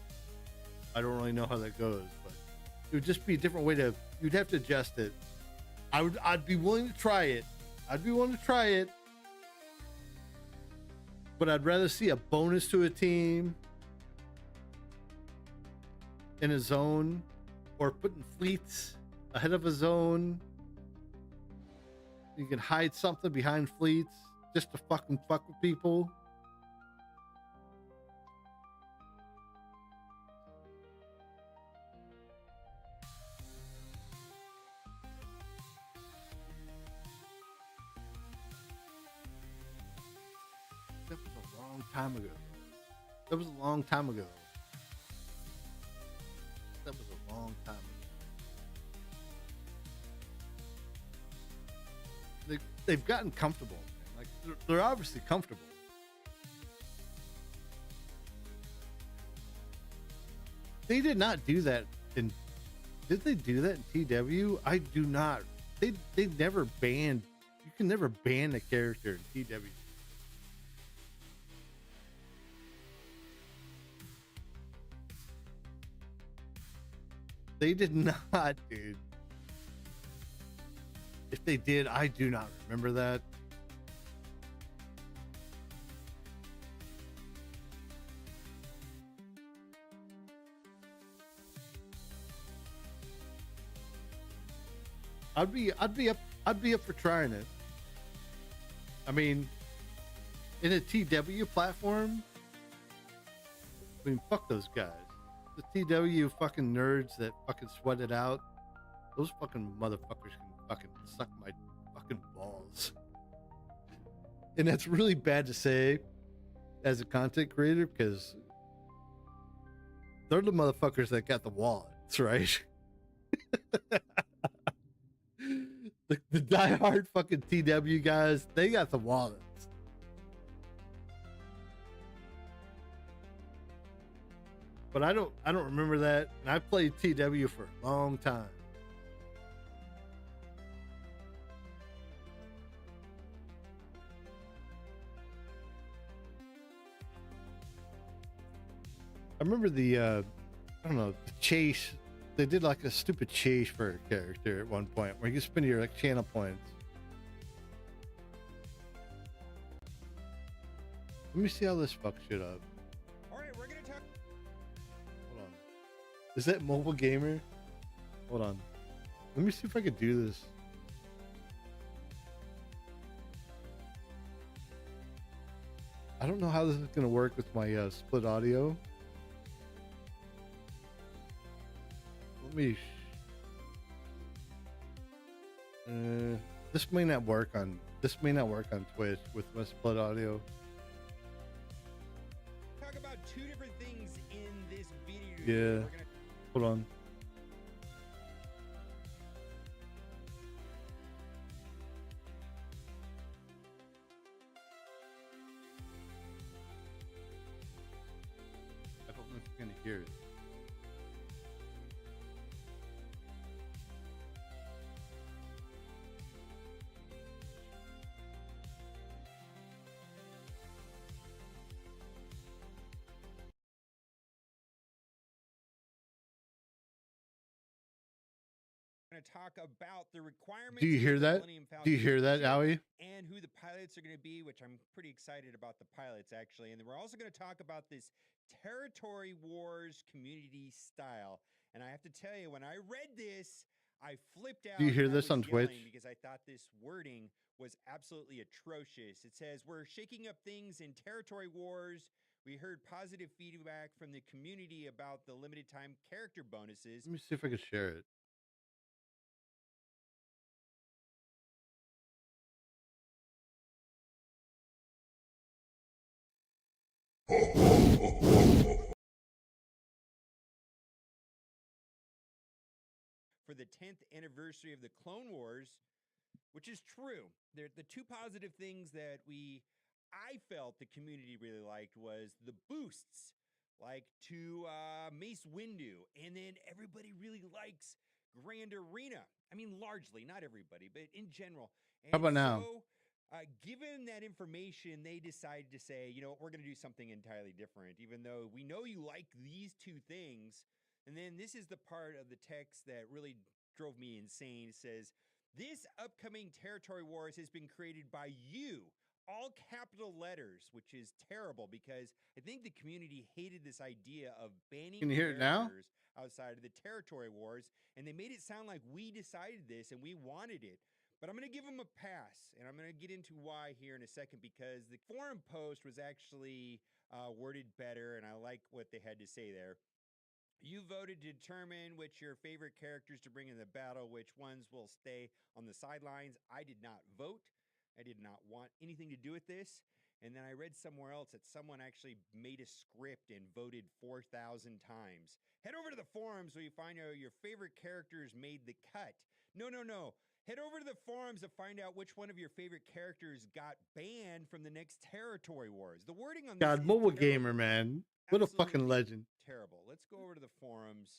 I don't really know how that goes, but it would just be a different way to. You'd have to adjust it. I'd be willing to try it. But I'd rather see a bonus to a team in a zone, or putting fleets ahead of a zone. You can hide something behind fleets just to fucking fuck with people. That was a long time ago. That was a long time ago. They've gotten comfortable. Like they're obviously comfortable. They did not do that did they do that in TW? I do not. They never banned. You can never ban a character in TW. They did not, dude. If they did, I do not remember that. I'd be up for trying it. I mean, in a TW platform, I mean, fuck those guys. The TW fucking nerds that fucking sweat it out. Those fucking motherfuckers can fucking suck my fucking balls. And that's really bad to say as a content creator, because they're the motherfuckers that got the wallets, right? the diehard fucking TW guys, they got the wallets. But I don't remember that. And I played TW for a long time. I remember the chase. They did like a stupid chase for a character at one point where you spend your like channel points. Let me see how this fucks shit up. Is that mobile gamer? Hold on. Let me see if I could do this. I don't know how this is going to work with my split audio. Let me. This may not work on. This may not work on Twitch with my split audio. Talk about two different things in this video. Yeah. We're gonna Hold on. I don't know if you're gonna hear it. talk about the requirements. Do you hear of the that? Millennium Do you Falcon hear that, ship Howie? and who the pilots are going to be, which I'm pretty excited about the pilots, actually. And then we're also going to talk about this Territory Wars community style. And I have to tell you, when I read this, I flipped out. Do you hear and I this on was yelling Twitch? Because I thought this wording was absolutely atrocious. It says, we're shaking up things in Territory Wars. We heard positive feedback from the community about the limited time character bonuses. Let me see if I can share it. For the 10th anniversary of the Clone Wars, which is true. They're the two positive things that I felt the community really liked was the boosts, like to Mace Windu, and then everybody really likes Grand Arena. I mean, largely, not everybody, but in general. And How about now? So, given that information, they decided to say, you know what, we're going to do something entirely different, even though we know you like these two things. And then this is the part of the text that really drove me insane. It says, this upcoming Territory Wars has been created by you, all capital letters, which is terrible because I think the community hated this idea of banning Can you hear it now? characters outside of the Territory Wars, and they made it sound like we decided this and we wanted it. But I'm going to give them a pass, and I'm going to get into why here in a second because the forum post was actually worded better, and I like what they had to say there. You voted to determine which your favorite characters to bring in the battle, which ones will stay on the sidelines. I did not vote. I did not want anything to do with this. And then I read somewhere else that someone actually made a script and voted 4,000 times. Head over to the forums where you find out your favorite characters made the cut. No. Head over to the forums to find out which one of your favorite characters got banned from the next Territory Wars. The wording on this God, is mobile terrible. gamer, man. What a fucking Absolutely legend. terrible. Let's go over to the forums.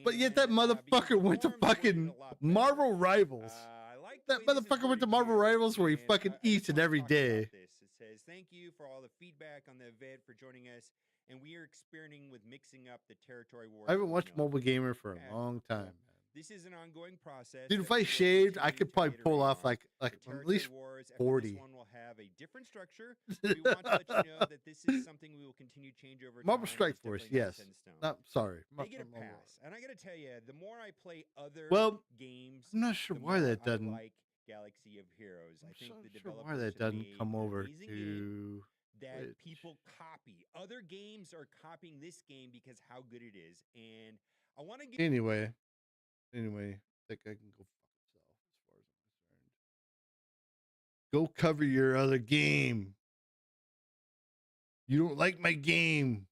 But yet that because motherfucker the went to forums worded it fucking a lot better. Marvel Rivals. I like the That way this is motherfucker went to worded Marvel here, Rivals where he and fucking I just eats it wanna every talk about day. this. It says, thank you for all the feedback on the event, for joining us, and we are experimenting with mixing up the Territory Wars. I haven't watched formula. Mobile Gamer for Yeah, a long well, time, man. This is an ongoing process. Dude, that if we I will shaved, I continue could to probably pull iterate off on. like The at Territory least Wars after 40. this one will have a different structure. We want to let you know that this is something we will continue to change over Marvel time. Strike It's Force, definitely not yes. set in stone. No, sorry. They get a pass. And I got to tell you, the more I play other Well, games, I'm not sure the why more that I doesn't. like Galaxy of Heroes. I I'm think so the sure developers why that have doesn't made come an over amazing game to that Twitch. people copy. Other games are copying this game because how good it is. And I want to get Anyway, I think I can go fuck myself as far as I'm concerned. Go cover your other game. You don't like my game.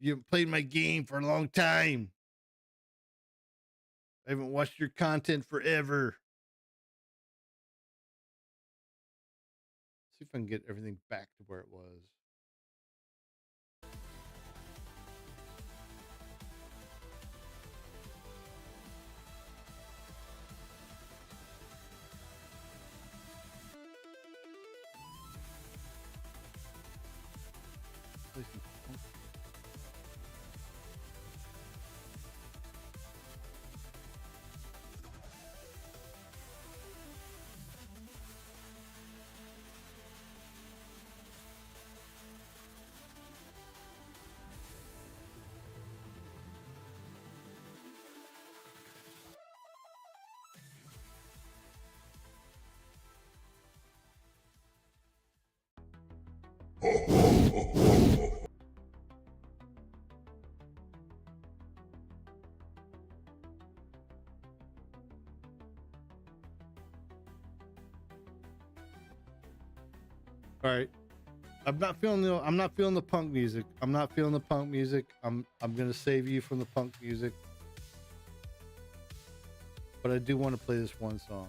You haven't played my game for a long time. I haven't watched your content forever. See if I can get everything back to where it was. All right. I'm not feeling the punk music. I'm gonna save you from the punk music. But I do want to play this one song.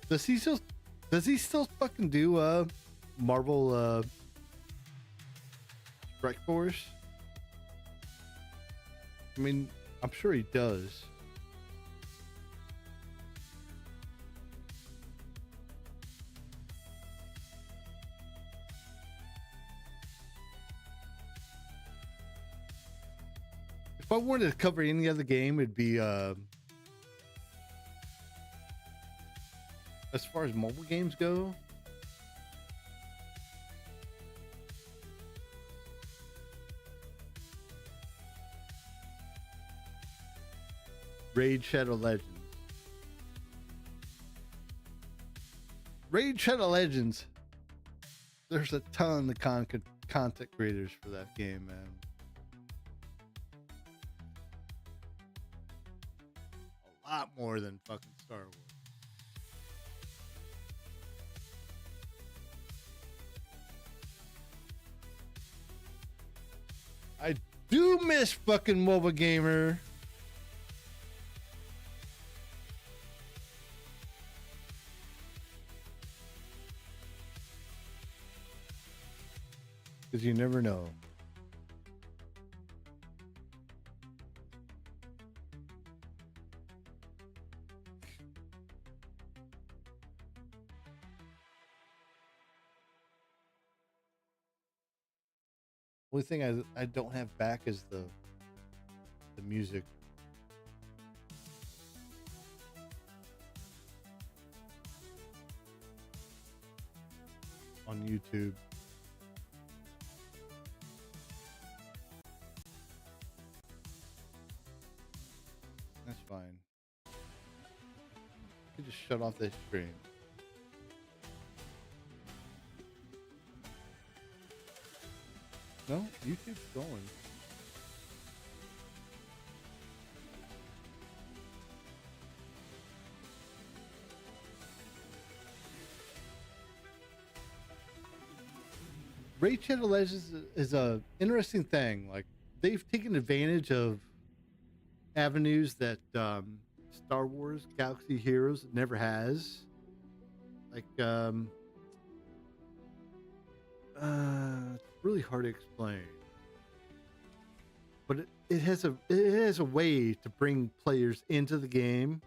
Does he still fucking do Marvel Strike Force? I mean, I'm sure he does. If I wanted to cover any other game, it'd be as far as mobile games go. Raid Shadow Legends. Raid Shadow Legends. There's a ton of content creators for that game, man. A lot more than fucking Star Wars. I do miss fucking Mobile Gamer. Because you never know. Only thing I don't have back is the music. On YouTube. That's fine. I could just shut off this stream. No, YouTube's going. Raid Shadow Legends is a interesting thing. Like, they've taken advantage of avenues that Star Wars Galaxy Heroes never has. Like, it's really hard to explain, but it has a way to bring players into the game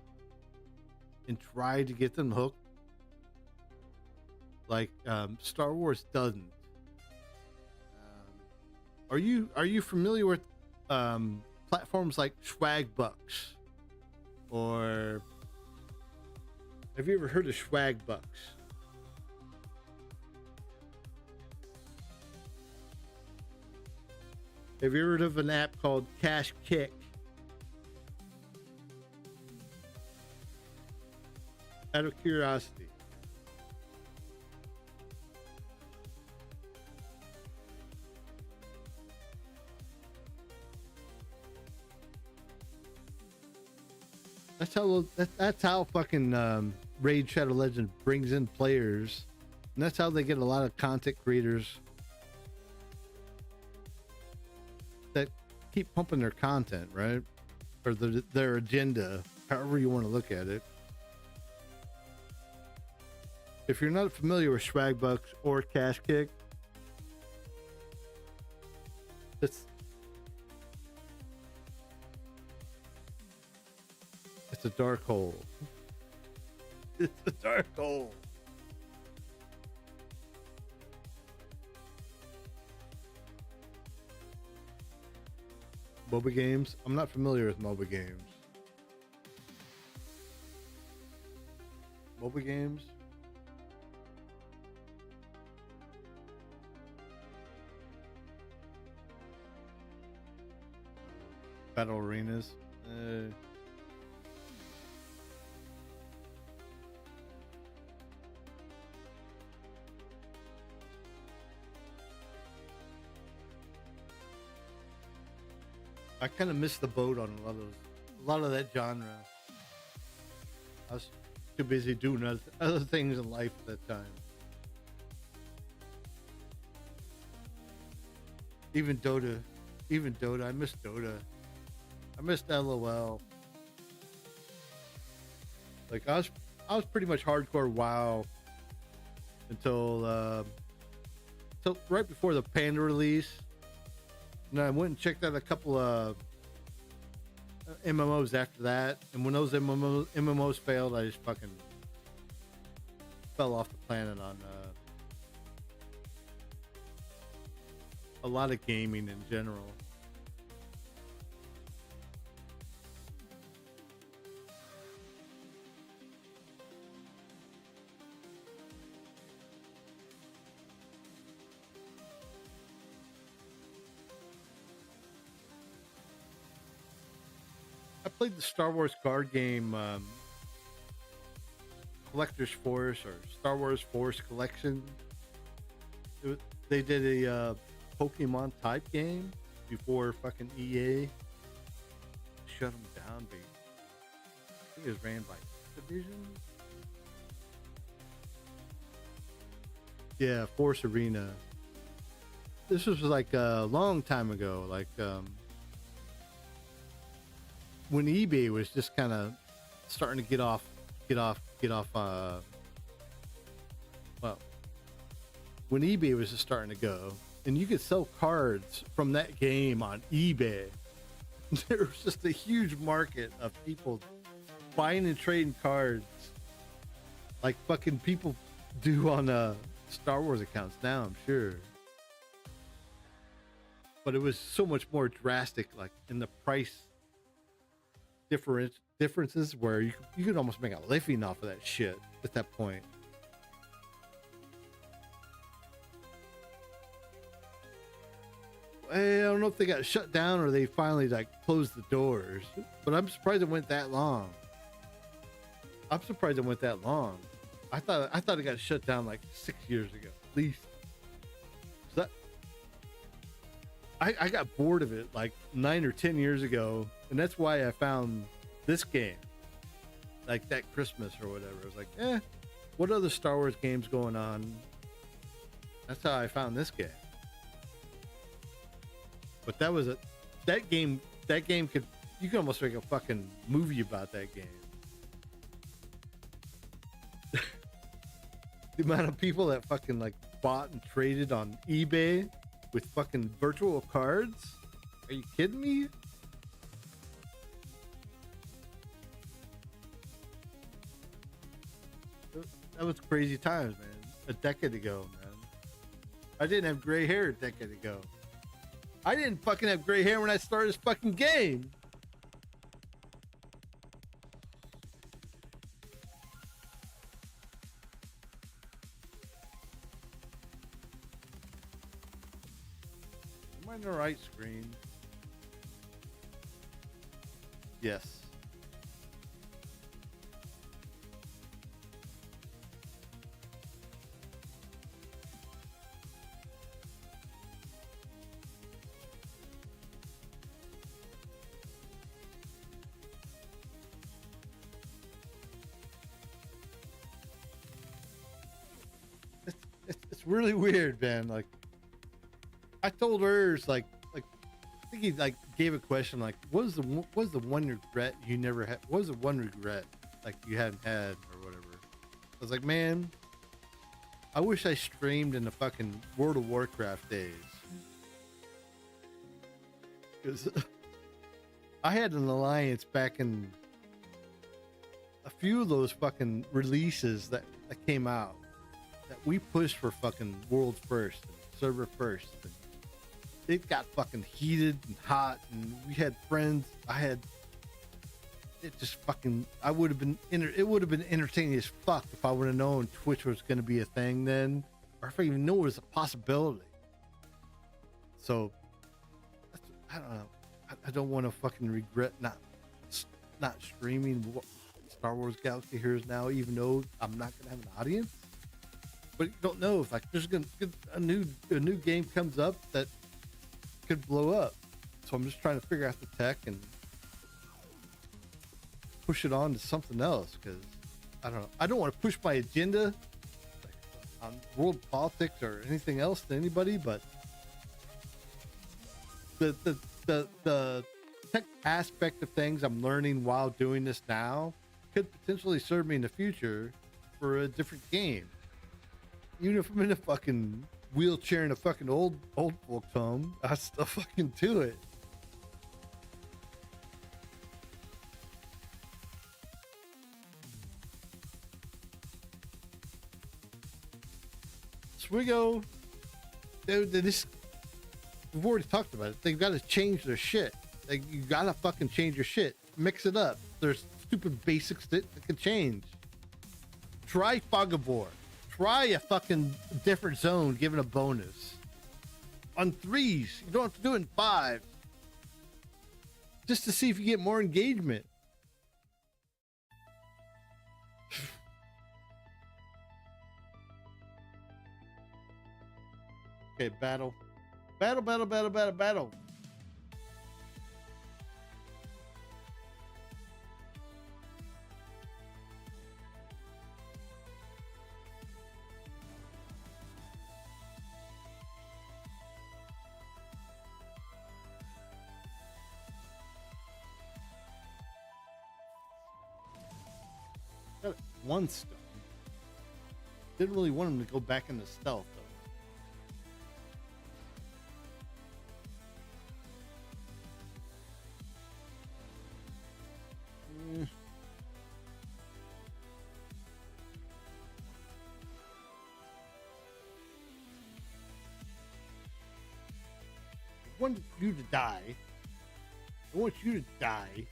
and try to get them hooked. Like Star Wars doesn't. Are you familiar with platforms like Swagbucks, or have you ever heard of Swagbucks? Have you ever heard of an app called Cash Kick? Out of curiosity. That's how fucking Raid Shadow Legends brings in players, and that's how they get a lot of content creators that keep pumping their content, right? Or their agenda, however you want to look at it. If you're not familiar with Swagbucks or Cash Kick, it's a dark hole. It's a dark hole. MOBA games? I'm not familiar with MOBA games. MOBA games? Battle arenas? I kind of missed the boat on a lot of that genre. I was too busy doing other things in life at that time. Even Dota, I missed Dota. I missed LOL. Like I was pretty much hardcore WoW until right before the Panda release. And I went and checked out a couple of MMOs after that. And when those MMOs failed, I just fucking fell off the planet on a lot of gaming in general. I played the Star Wars card game, Collector's Force or Star Wars Force Collection. They did a Pokemon type game before fucking EA shut them down, baby. I think it was ran by Division. Yeah, Force Arena. This was like a long time ago, like when eBay was just kind of starting to get off. Well, when eBay was just starting to go, and you could sell cards from that game on eBay. There was just a huge market of people buying and trading cards, like fucking people do on Star Wars accounts now, I'm sure. But it was so much more drastic, like in the price differences, where you could almost make a living off of that shit at that point. I don't know if they got shut down or they finally like closed the doors, but I'm surprised it went that long. I thought it got shut down like 6 years ago, at least. So I got bored of it like 9 or 10 years ago, and that's why I found this game, like that Christmas or whatever. I was like, what other Star Wars games going on? That's how I found this game. But that game could, you could almost make a fucking movie about that game. The amount of people that fucking like bought and traded on eBay with fucking virtual cards. Are you kidding me? That was crazy times, man. A decade ago, man. I didn't have gray hair a decade ago. I didn't fucking have gray hair when I started this fucking game. Am I on the right screen? Yes. It's really weird, man. Like, I told hers, like I think he like gave a question like, what was the one regret you never had? What was the one regret like you hadn't had or whatever? I was like, man, I wish I streamed in the fucking World of Warcraft days, because I had an alliance back in a few of those fucking releases that came out. We pushed for fucking world first, server first. And it got fucking heated and hot, and we had friends. It just fucking. It would have been entertaining as fuck if I would have known Twitch was going to be a thing then, or if I even knew it was a possibility. So I don't know. I don't want to fucking regret not not streaming Star Wars Galaxy Heroes now, even though I'm not gonna have an audience. But you don't know if like there's gonna a new game comes up that could blow up. So I'm just trying to figure out the tech and push it on to something else because I don't know. I don't want to push my agenda on world politics or anything else to anybody, but the tech aspect of things I'm learning while doing this now could potentially serve me in the future for a different game. Even if I'm in a fucking wheelchair in a fucking old folks home, I still fucking do it. Swigo, we've already talked about it. They've got to change their shit. Like, you gotta fucking change your shit. Mix it up. There's stupid basics that can change. Try Fogabore. Try a fucking different zone, given a bonus. On 3s, you don't have to do it in 5s. Just to see if you get more engagement. Okay, battle. Battle. Got one stone. Didn't really want him to go back into stealth though. I want you to die. I want you to die.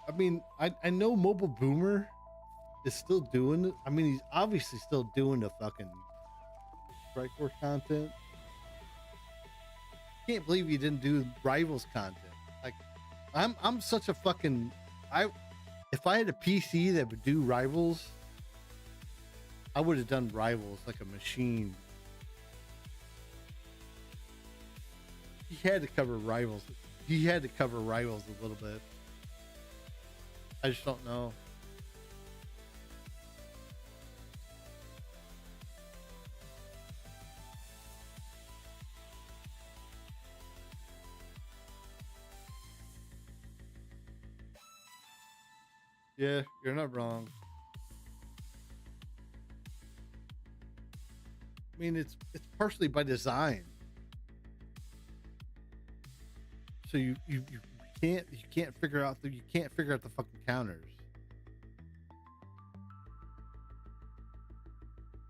I mean, I know Mobile Boomer is still doing it. I mean, he's obviously still doing the fucking Strike Force content. Can't believe he didn't do Rivals content. Like, I'm such a fucking if I had a PC that would do Rivals, I would have done Rivals like a machine. He had to cover Rivals. He had to cover Rivals a little bit. I just don't know. Yeah, you're not wrong. I mean, it's partially by design. So you can't figure out the fucking counters.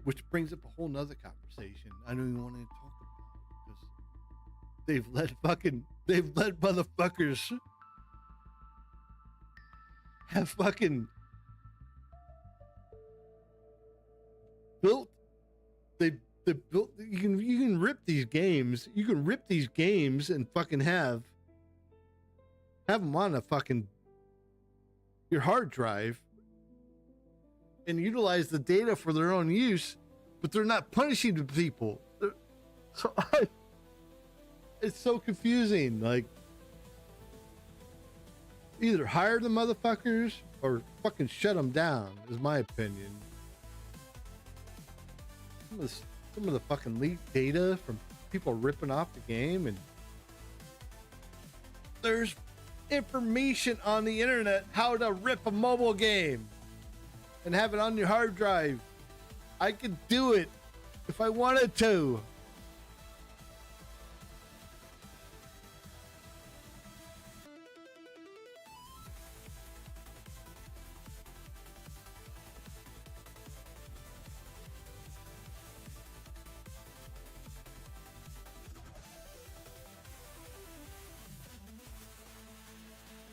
Which brings up a whole nother conversation I don't even want to talk about because they've let motherfuckers have fucking built. They built. You can rip these games. You can rip these games and fucking have them on a fucking your hard drive and utilize the data for their own use, but they're not punishing the people. It's so confusing. Like, either hire the motherfuckers or fucking shut them down, is my opinion. Some of the fucking leaked data from people ripping off the game, and there's information on the internet how to rip a mobile game and have it on your hard drive. I could do it if I wanted to.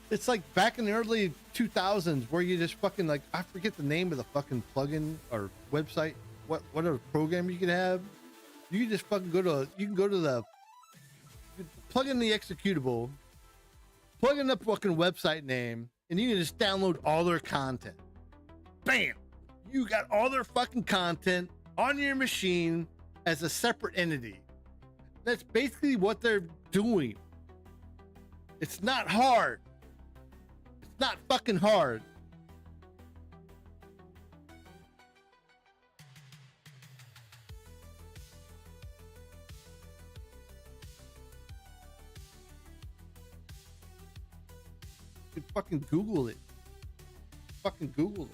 It's like back in the early 2000s where you just fucking like, I forget the name of the fucking plugin or website, whatever program you could have. You can just fucking plug in the executable, plug in the fucking website name, and you can just download all their content. Bam! You got all their fucking content on your machine as a separate entity. That's basically what they're doing. It's not hard. It's not fucking hard. You can fucking Google it. Fucking Google it.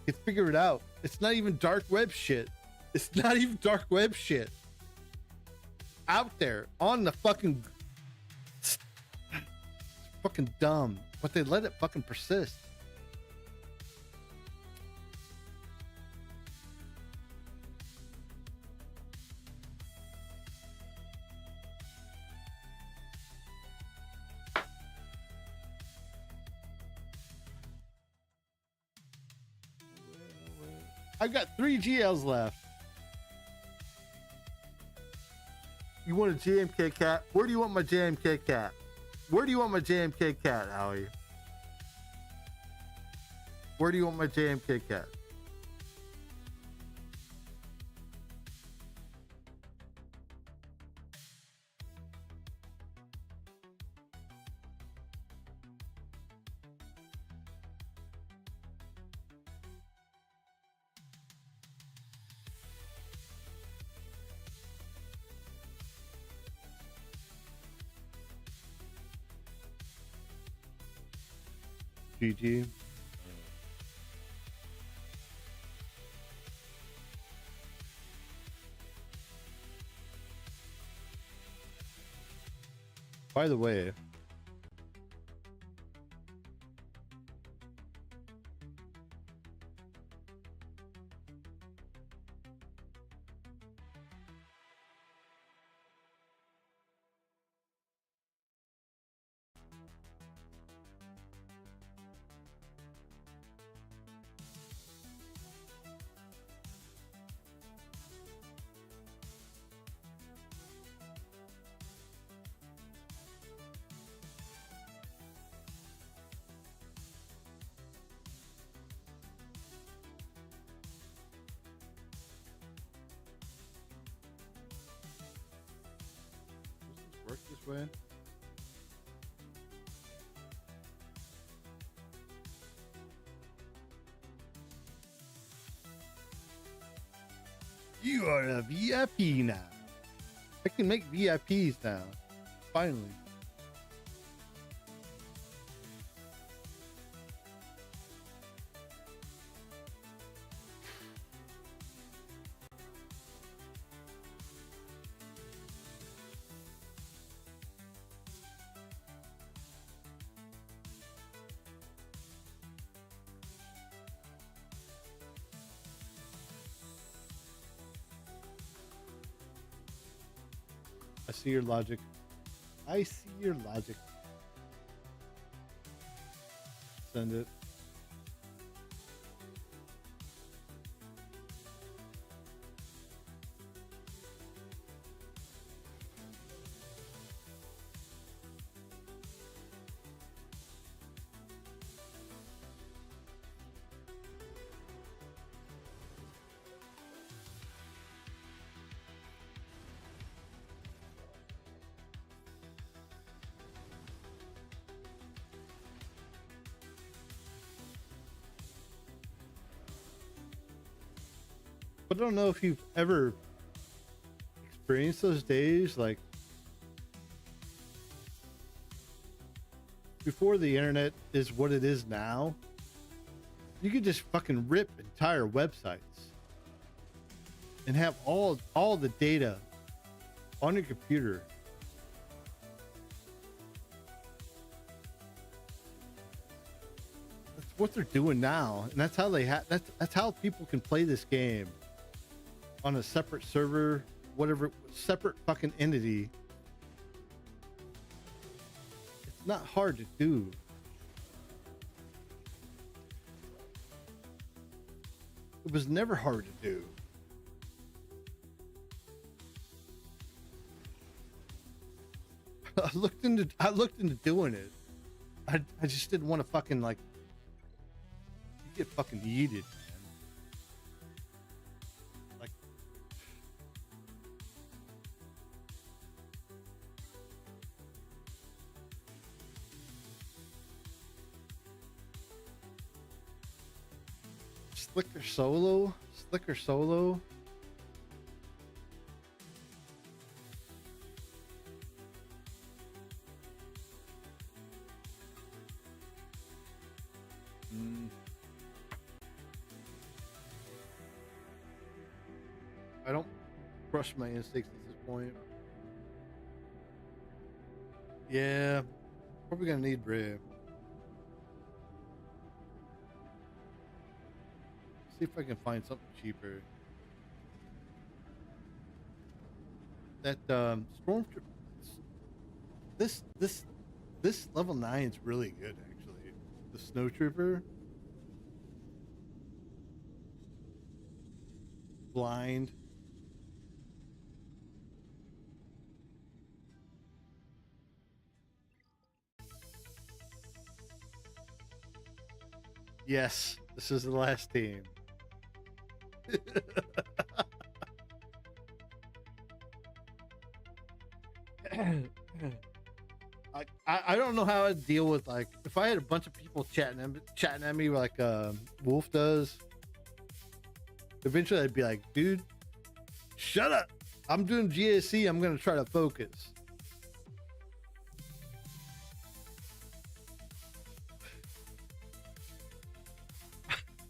You can figure it out. It's not even dark web shit. It's not even dark web shit. Out there on the fucking, it's fucking dumb, but they let it fucking persist. I've got 3 GLs left. You want a JMK cat? Where do you want my JMK cat? Where do you want my JMK cat, Howie? Where do you want my JMK cat? GG. By the way, work this way. You are a VIP now. I can make VIPs now. Finally. I see your logic. I see your logic. Send it. But I don't know if you've ever experienced those days, like before the internet is what it is now. You could just fucking rip entire websites and have all the data on your computer. That's what they're doing now, and that's how that's how people can play this game on a separate server, whatever, separate fucking entity. It's not hard to do. It was never hard to do. I looked into doing it. I just didn't want to fucking like you get fucking yeeted, man. Like Slicker Solo? Slicker Solo? I don't trust my instincts at this point. Yeah, probably gonna need bread. See if I can find something cheaper. That Stormtrooper. This level 9 is really good, actually. The Snowtrooper. Blind. Yes, this is the last team. I don't know how I'd deal with, like, if I had a bunch of people chatting at me like Wolf does. Eventually I'd be like, dude, shut up. I'm doing GSC. I'm gonna try to focus.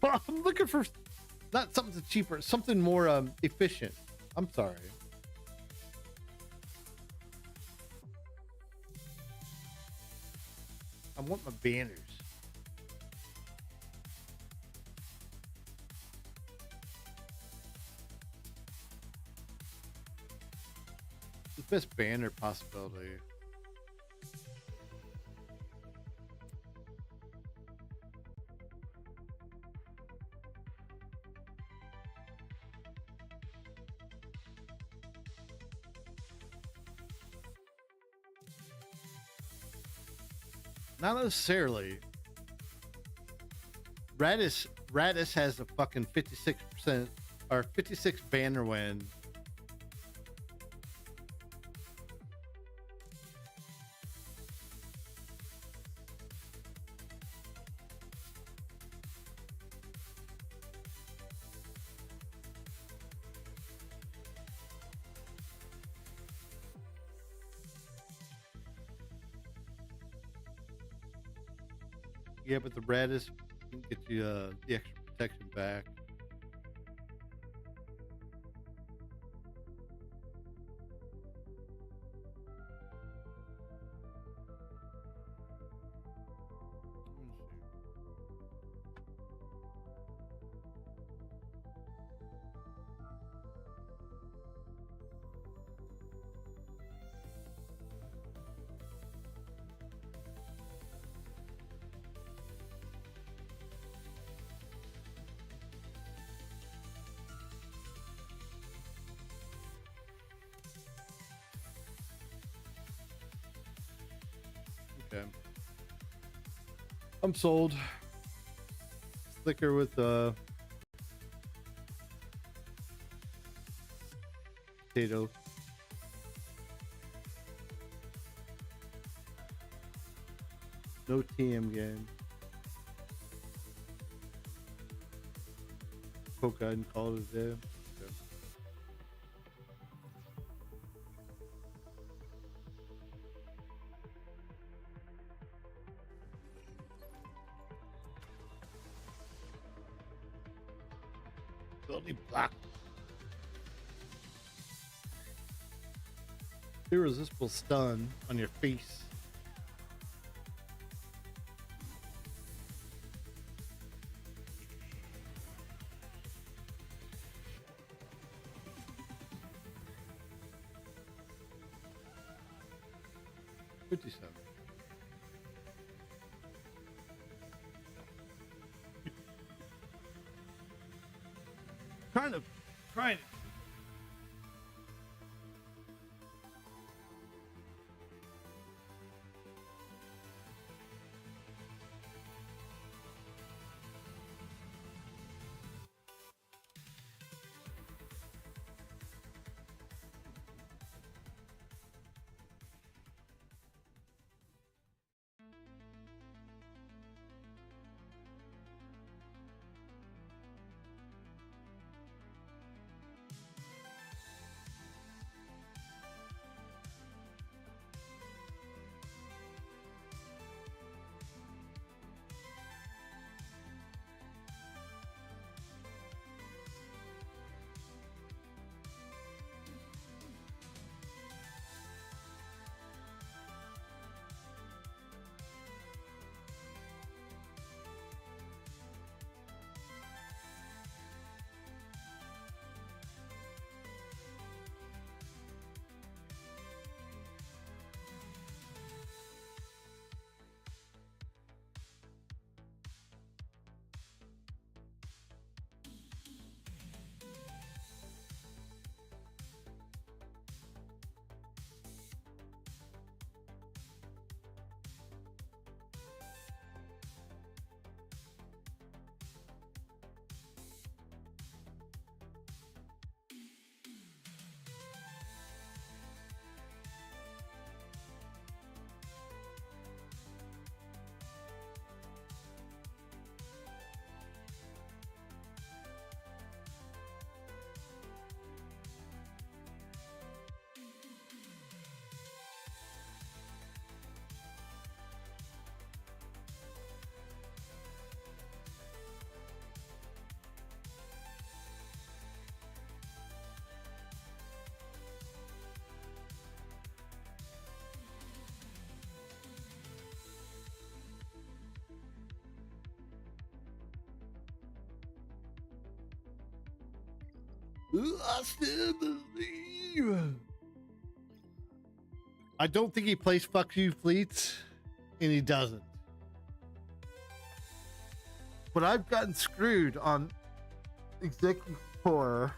I'm looking for not something cheaper, something more efficient. I'm sorry. I want my banners. The best banner possibility. Not necessarily. Radis has a fucking 56% or 56 banner win. Yeah, but the Radis can get you the extra protection back. Okay. I'm sold. Slicker with potato. No TM game. Poke out and call it a day. Okay. Bloody block. Irresistible stun on your face. $57. Trying to. I still believe. I don't think he plays Fuck You Fleets, and he doesn't. But I've gotten screwed on Executor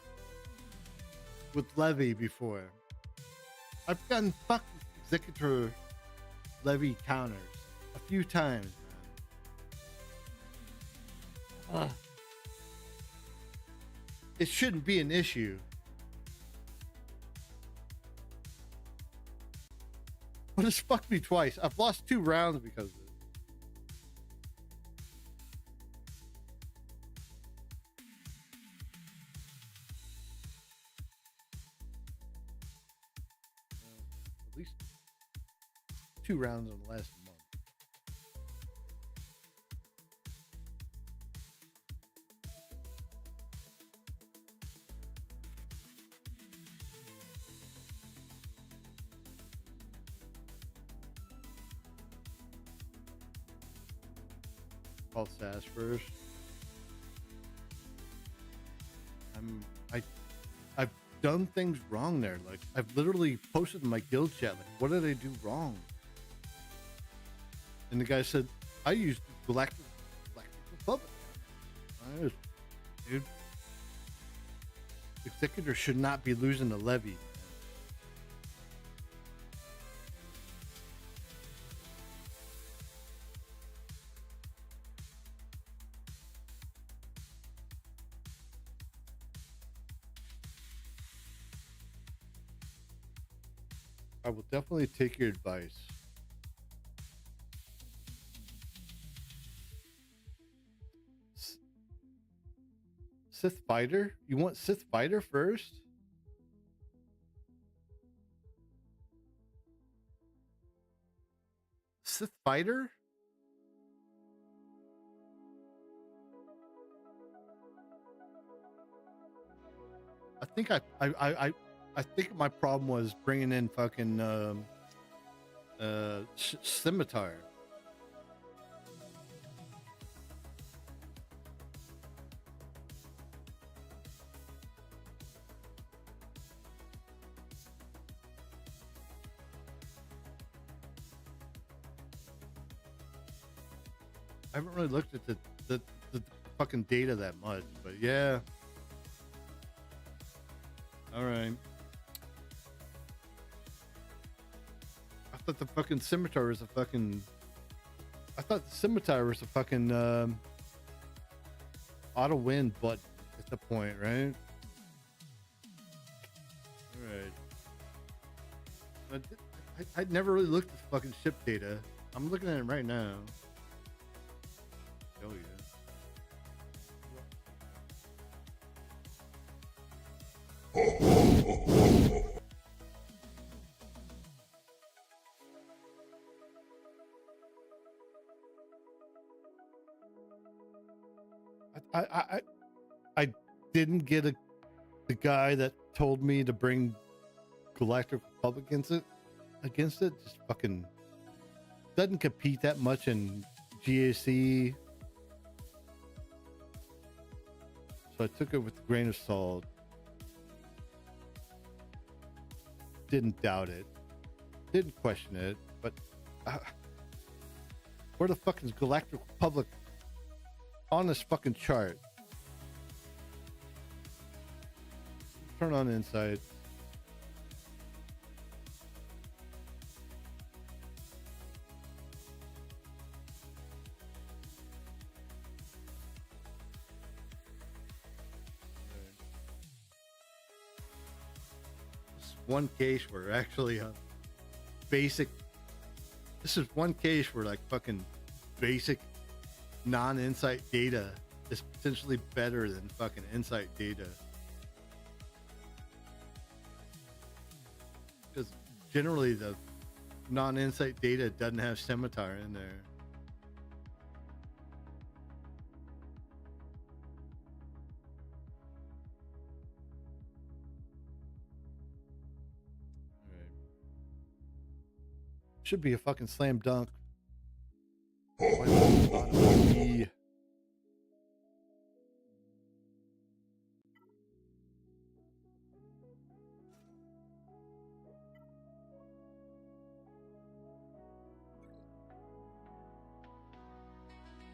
with Levy before. I've gotten fucked with Executor Levy counters a few times, man. It shouldn't be an issue. But it's fucked me twice. I've lost 2 rounds because of it. At least 2 rounds in the last month. Called Sass first. I've done things wrong there. Like I've literally posted in my guild chat, like, what did I do wrong? And the guy said, I used Galactic Republic. Dude, Executor should not be losing the levy. I will definitely take your advice. Sith Fighter? You want Sith Fighter first? Sith Fighter? I think I think my problem was bringing in fucking Scimitar. I haven't really looked at the fucking data that much, but yeah. All right. I thought the fucking scimitar was a fucking. I thought the scimitar was a fucking auto win button at the point, right? All right. I never really looked at the fucking ship data. I'm looking at it right now. Oh yeah. I didn't get the guy that told me to bring Galactic Republic against it. Just fucking doesn't compete that much in GAC. So I took it with a grain of salt. Didn't doubt it. Didn't question it. But where the fuck is Galactic Republic on this fucking chart? Turn on Insight. One case where actually basic. This is one case where like fucking basic non-insight data is potentially better than fucking insight data. Because generally the non-insight data doesn't have scimitar in there. Should be a fucking slam dunk.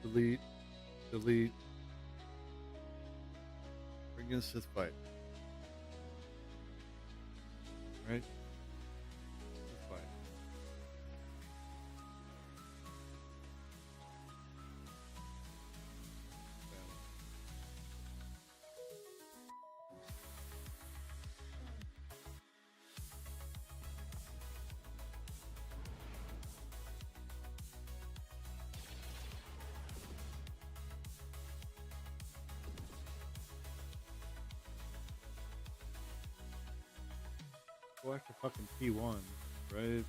Delete. Delete. Bring in Sith fight. Right? Sith fight. Go after fucking P1, right?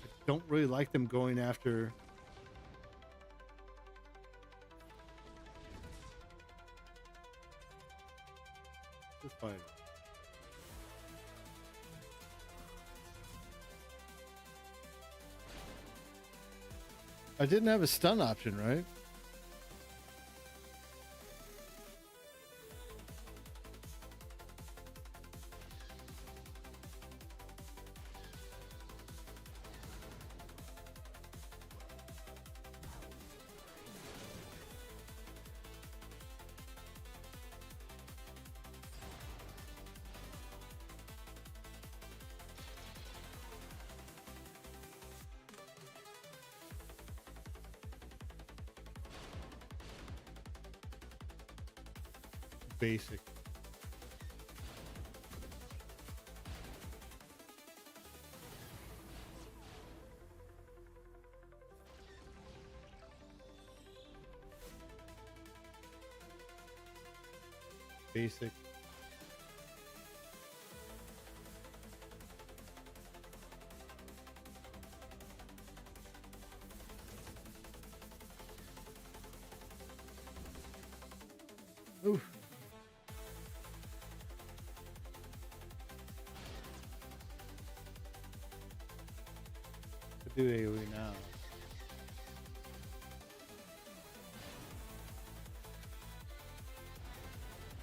I don't really like them going after the fighter. I didn't have a stun option, right? Basic. Basic. Oof. Do AoE now.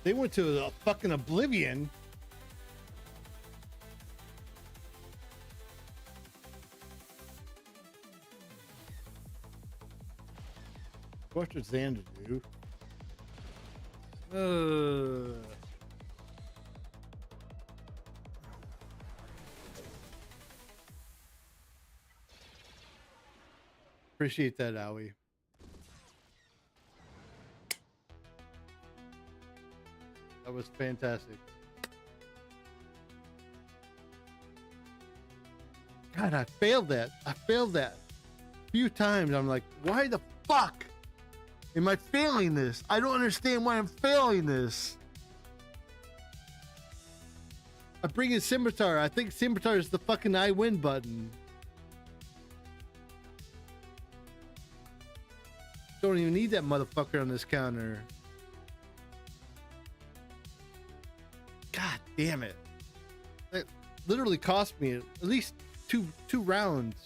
They went to a fucking oblivion. What's Xander do? Appreciate that, Owie. That was fantastic. God, I failed that. I failed that a few times. I'm like, why the fuck am I failing this? I don't understand why I'm failing this. I bring in Scimitar. I think Scimitar is the fucking I win button. Don't even need that motherfucker on this counter. God damn it. That literally cost me at least two rounds.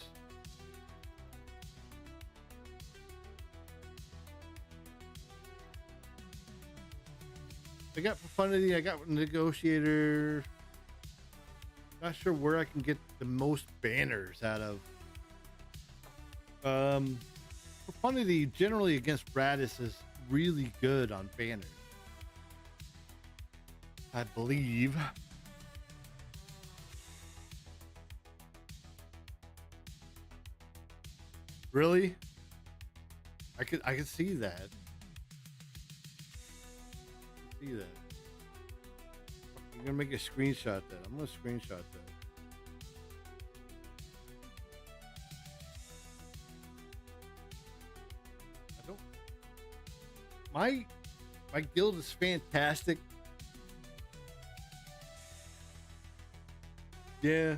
I got Profundity, I got Negotiator. Not sure where I can get the most banners out of. Profundity generally against Radis is really good on banners, I believe. Really? I could see that. See that. I'm gonna make a screenshot that. I'm gonna screenshot that. I don't. My guild is fantastic. Yeah.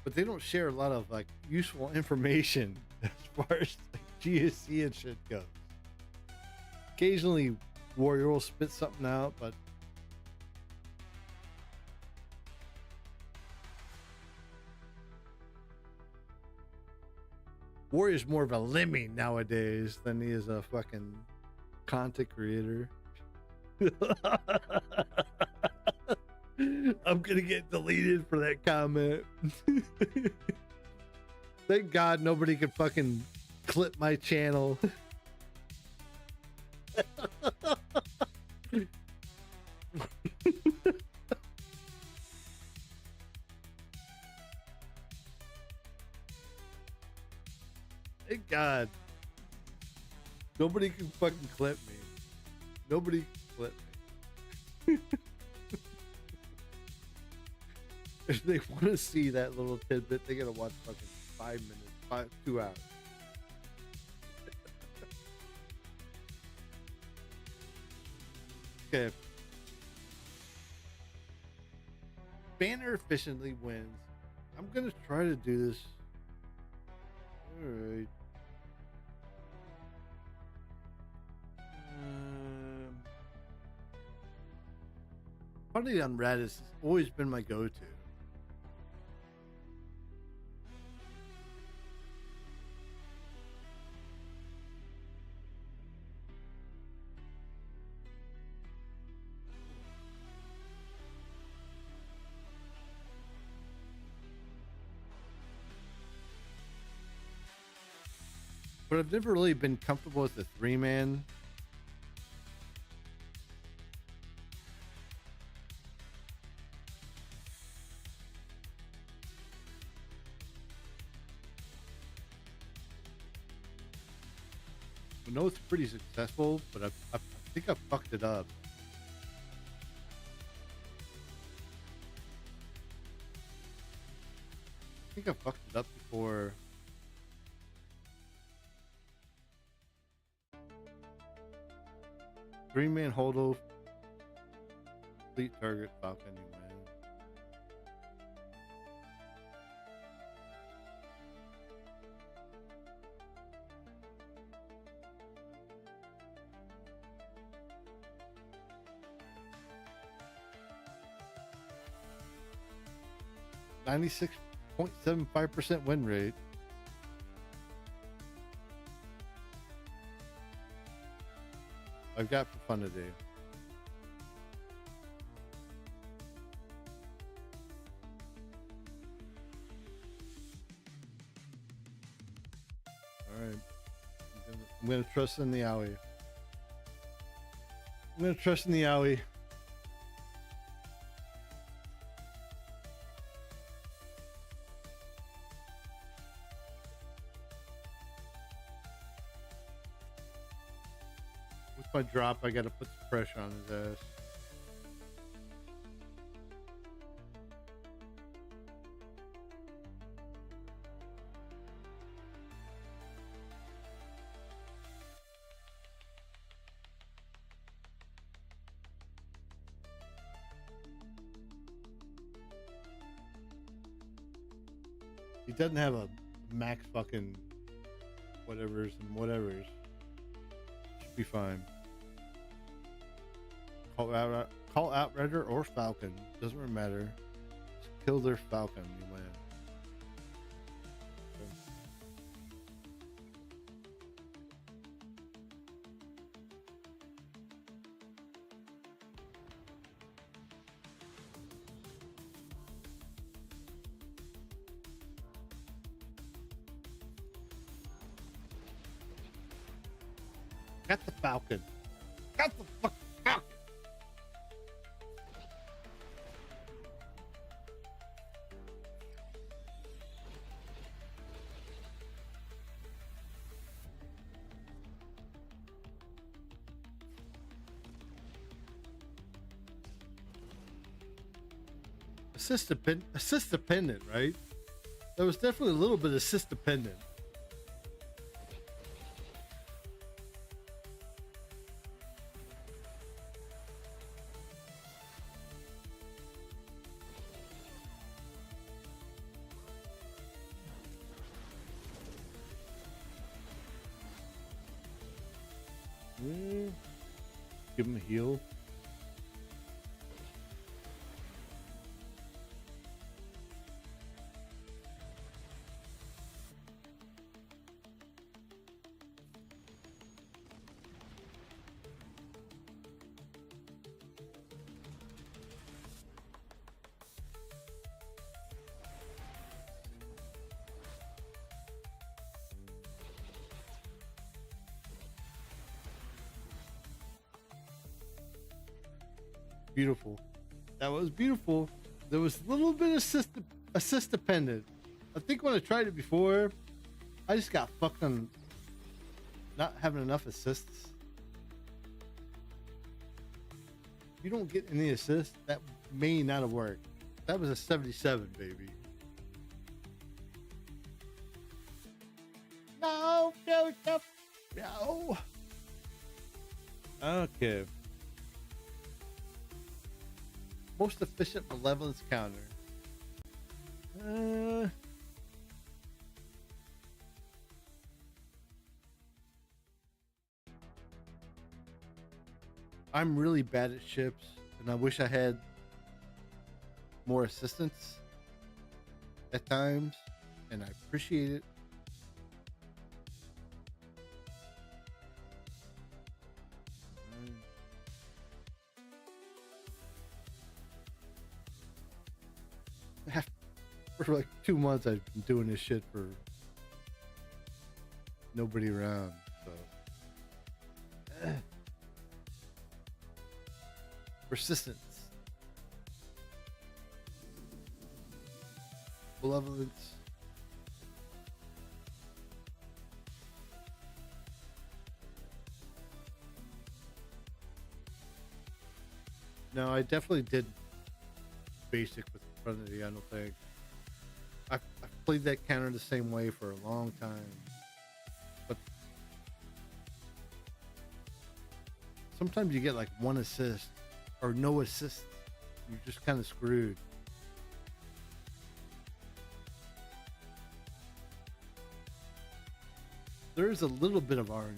But they don't share a lot of like useful information as far as like GSC and shit goes. Occasionally Warrior will spit something out, but Warrior's more of a lemming nowadays than he is a fucking content creator. I'm gonna get deleted for that comment. Thank God nobody could fucking clip my channel. Thank God nobody can fucking clip me. Nobody can clip me. If they want to see that little tidbit, they gotta watch fucking 5 minutes, 2 hours. Okay. Banner efficiently wins. I'm gonna try to do this. Alright. Party on Radis has always been my go-to. But I've never really been comfortable with the 3-man. I know it's pretty successful, but I think I fucked it up. I think I fucked it up before. Three-man holdo, complete target, Falcon, you win. .75% win rate. I've got for fun today. All right. I'm gonna trust in the owie. I'm gonna trust in the owie. With my drop, I gotta put some pressure on his ass. He doesn't have a max fucking whatevers and whatevers. Should be fine. Call Outrider or Falcon. Doesn't really matter. Just kill their Falcon and you win. Got the Falcon. Got the fucking Falcon. Assist dependent, right? There was definitely a little bit of assist dependent. Give him a heal. Beautiful. That was beautiful. There was a little bit of assist dependent. I think when I tried it before, I just got fucked on not having enough assists. If you don't get any assists, that may not have worked. That was a 77, baby. No. Okay. Most efficient malevolence counter. I'm really bad at ships, and I wish I had more assistance at times, and I appreciate it. For like 2 months I've been doing this shit for nobody around, so persistence, malevolence. No, I definitely did basic with Trinity. I don't think I've played that counter the same way for a long time, but sometimes you get like one assist or no assist. You're just kind of screwed. There is a little bit of RNG.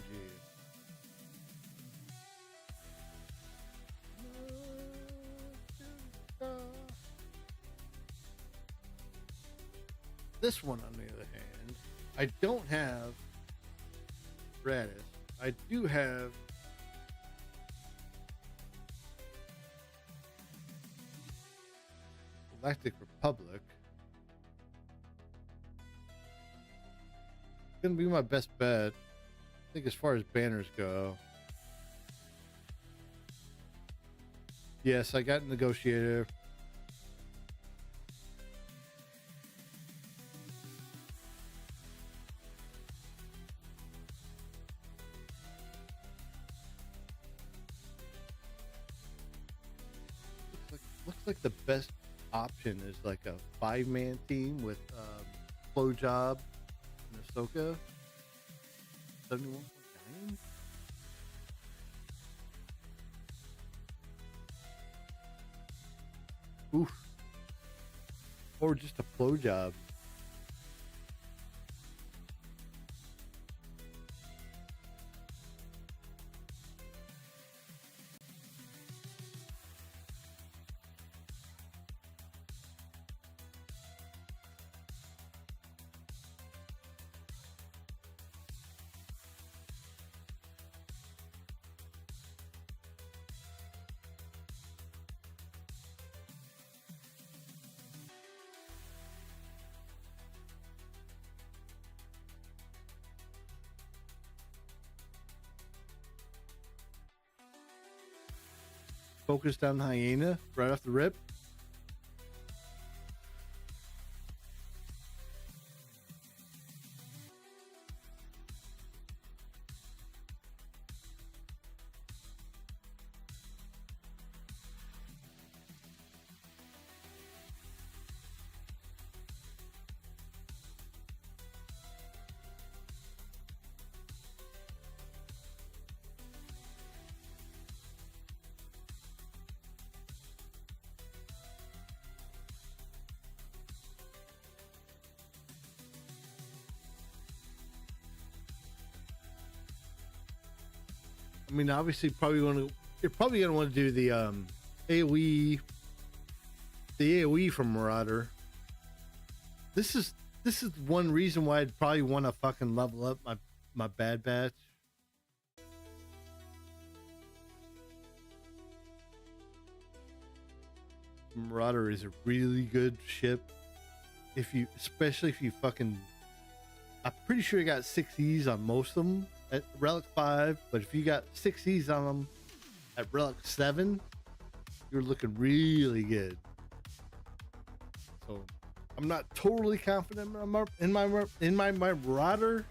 This one, on the other hand, I don't have Radis. I do have Galactic Republic. Gonna be my best bet. I think as far as banners go. Yes, I got Negotiator. Looks like the best option is like a 5-man team with Flowjob and Ahsoka. 71.9. Oof. Or just a Flowjob. Focus down the hyena right off the rip. I mean, obviously, you're probably gonna want to do the AOE, the AOE from Marauder. This is one reason why I'd probably want to fucking level up my Bad Batch. Marauder is a really good ship. Especially if you fucking, I'm pretty sure you got 6 E's on most of them at Relic 5, but if you got 6 E's on them at Relic 7, you're looking really good. So I'm not totally confident in my Marauder.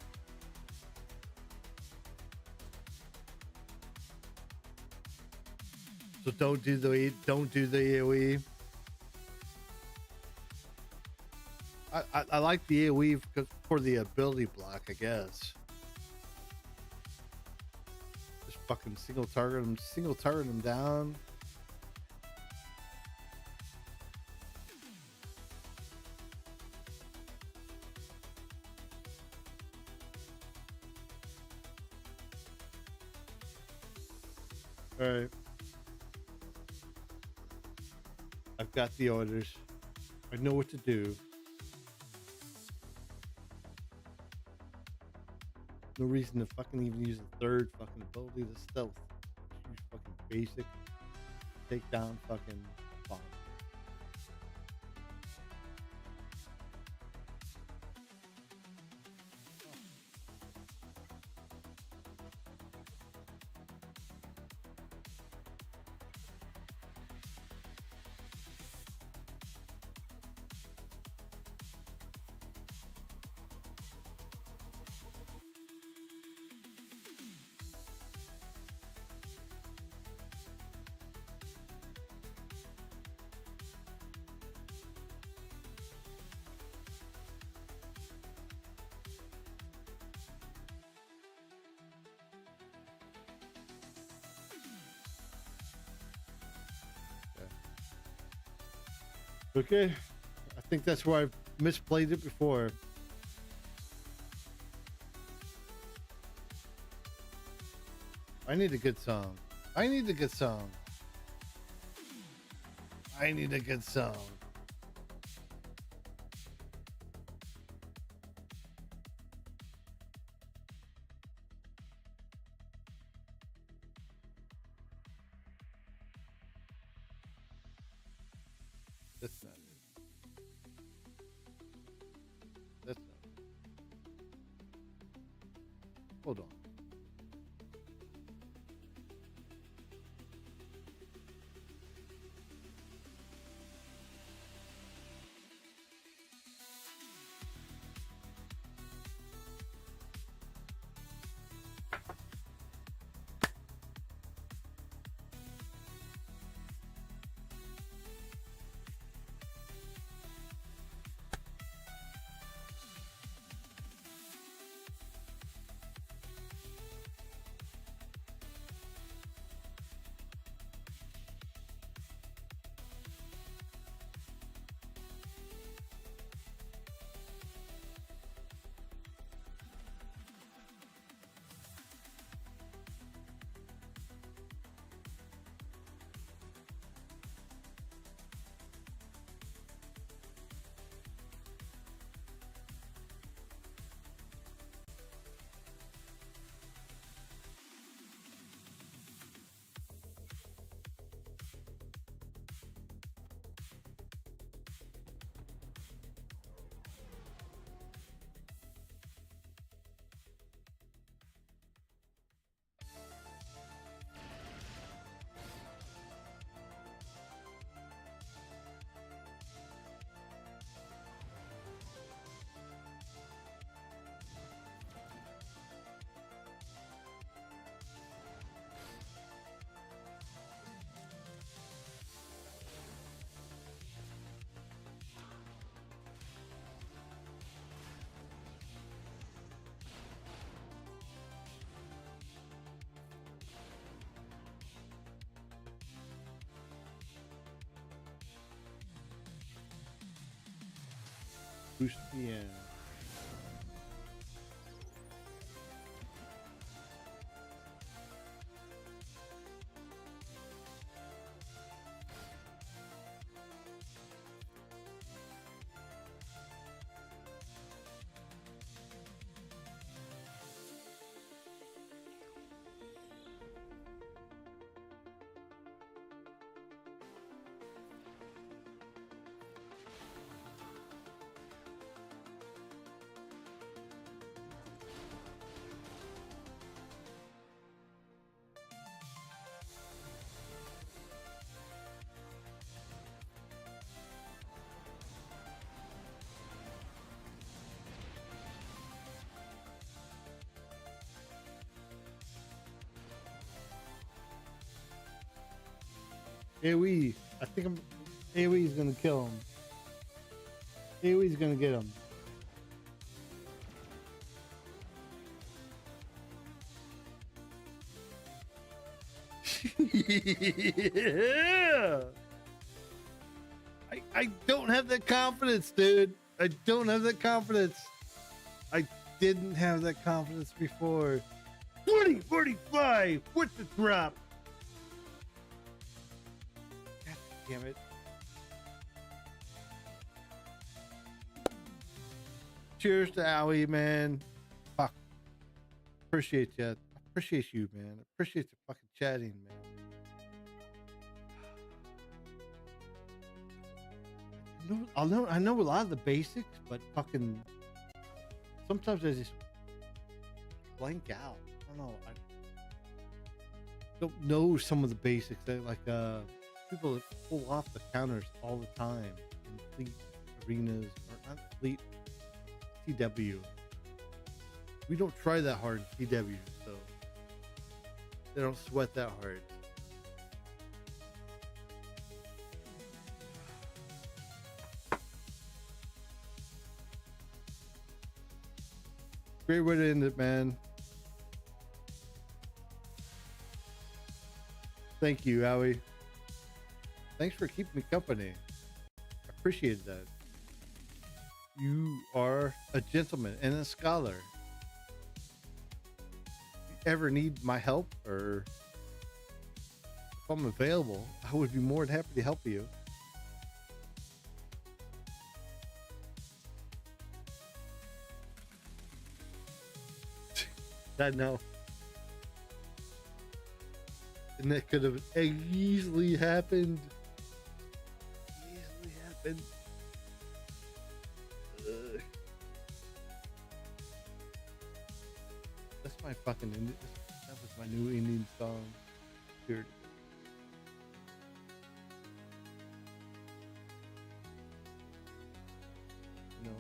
So don't do the AOE. I like the AOE for the ability block, I guess. Just fucking single target them down. All right. I've got the orders. I know what to do. No reason to fucking even use the third fucking ability, the stealth. Just use fucking basic. Take down fucking bomb. Okay, I think that's where I've misplayed it before. I need a good song. I need a good song. I need a good song. That's not it. Boost me in. AoE. I think AoE is gonna kill him. AoE is gonna get him. Yeah. I don't have that confidence, dude. I don't have that confidence. I didn't have that confidence before. 2045 with the drop. God damn it. Cheers to Owie, man. Fuck. Appreciate you. Appreciate you, man. Appreciate the fucking chatting, man. I know a lot of the basics, but fucking sometimes I just blank out. I don't know. I don't know some of the basics that like people that pull off the counters all the time in fleet arenas or not fleet TW. We don't try that hard in TW, so they don't sweat that hard. Great way to end it, man. Thank you, Howie. Thanks for keeping me company. I appreciate that. You are a gentleman and a scholar. If you ever need my help or if I'm available, I would be more than happy to help you. I know. And that could have easily happened. Easily happened. Ugh. That's my fucking Indian. That was my new Indian song. Here. No.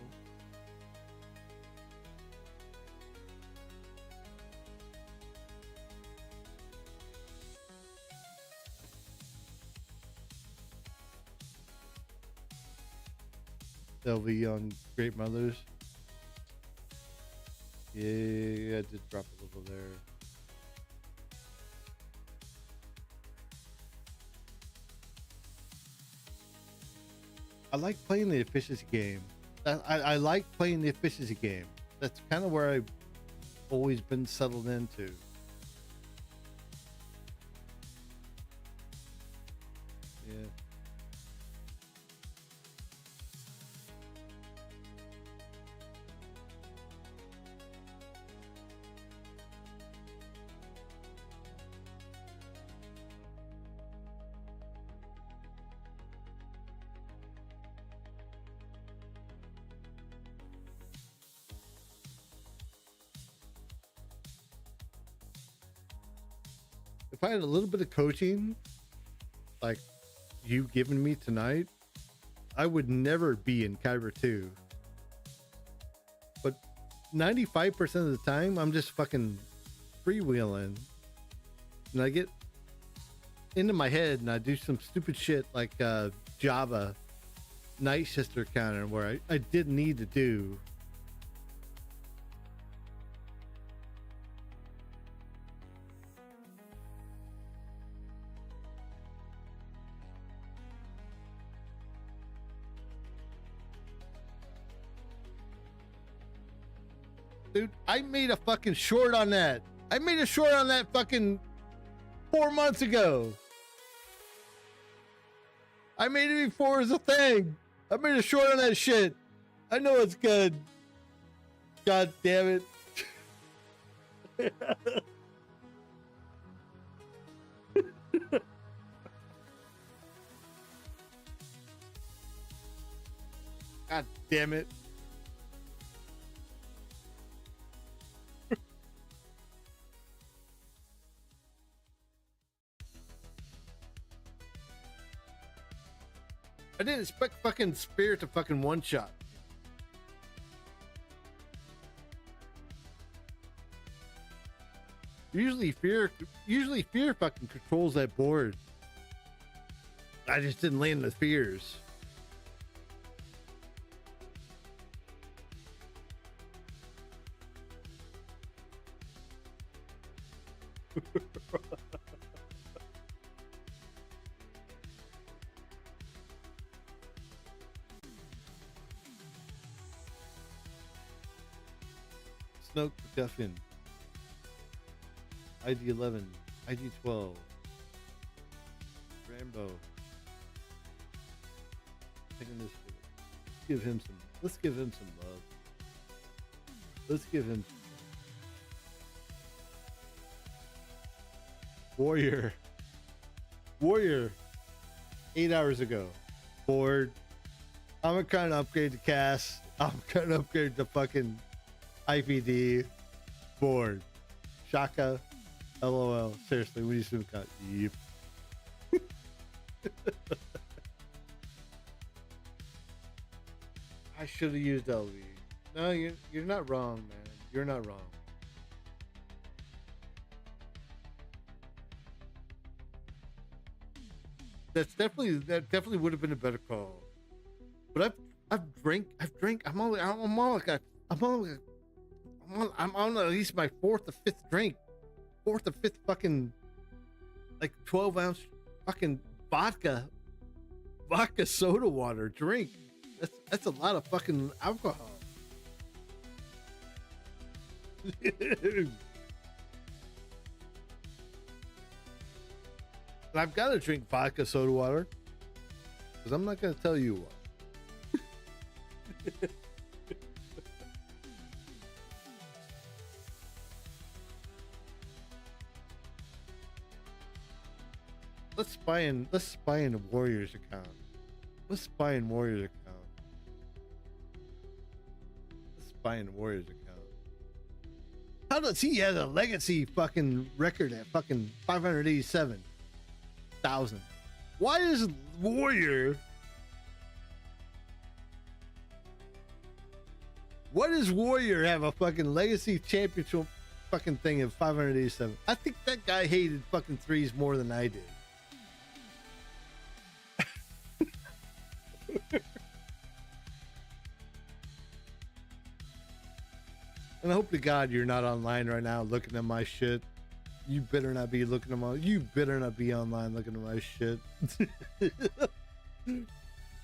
LV on Great Mothers. Yeah, I did drop a little there. I like playing the efficiency game. I like playing the efficiency game. That's kind of where I've always been settled into. Yeah. If I had a little bit of coaching, like you giving me tonight, I would never be in Kyber 2. But 95% of the time, I'm just fucking freewheeling. And I get into my head and I do some stupid shit like Java Night Sister counter where I didn't need to do. dude. I made a fucking short on that. I made a short on that fucking 4 months ago. I made it before it was a thing. I made a short on that shit. I know it's good. God damn it. God damn it. I didn't expect fucking Spirit to fucking one shot. Usually fear fucking controls that board. I just didn't land the fears. Snoke McGuffin. ID 11. ID 12. Rambo. Taking this. Let's give him some love. Let's give him some love. Warrior. 8 hours ago. Bored. I'm trying to upgrade the cast. I'm trying to upgrade the fucking IPD. Bored. Shaka. LOL. Seriously, we need some cut. Yep. I should have used LV. No, you're not wrong, man. You're not wrong. That definitely would have been a better call. But I'm on at least my fourth or fifth drink. Fourth or fifth fucking like 12-ounce fucking vodka soda water drink. That's a lot of fucking alcohol. And I've got to drink vodka soda water because I'm not going to tell you what. Let's spy in a Warriors account. Let's spy in Warriors account. Let's spy in Warriors account. How does he have a legacy fucking record at fucking 587,000? Why does Warrior? What does Warrior have a fucking legacy championship fucking thing of 587? I think that guy hated fucking threes more than I did. And I hope to God you're not online right now looking at my shit. You better not be looking at my. You better not be online looking at my shit.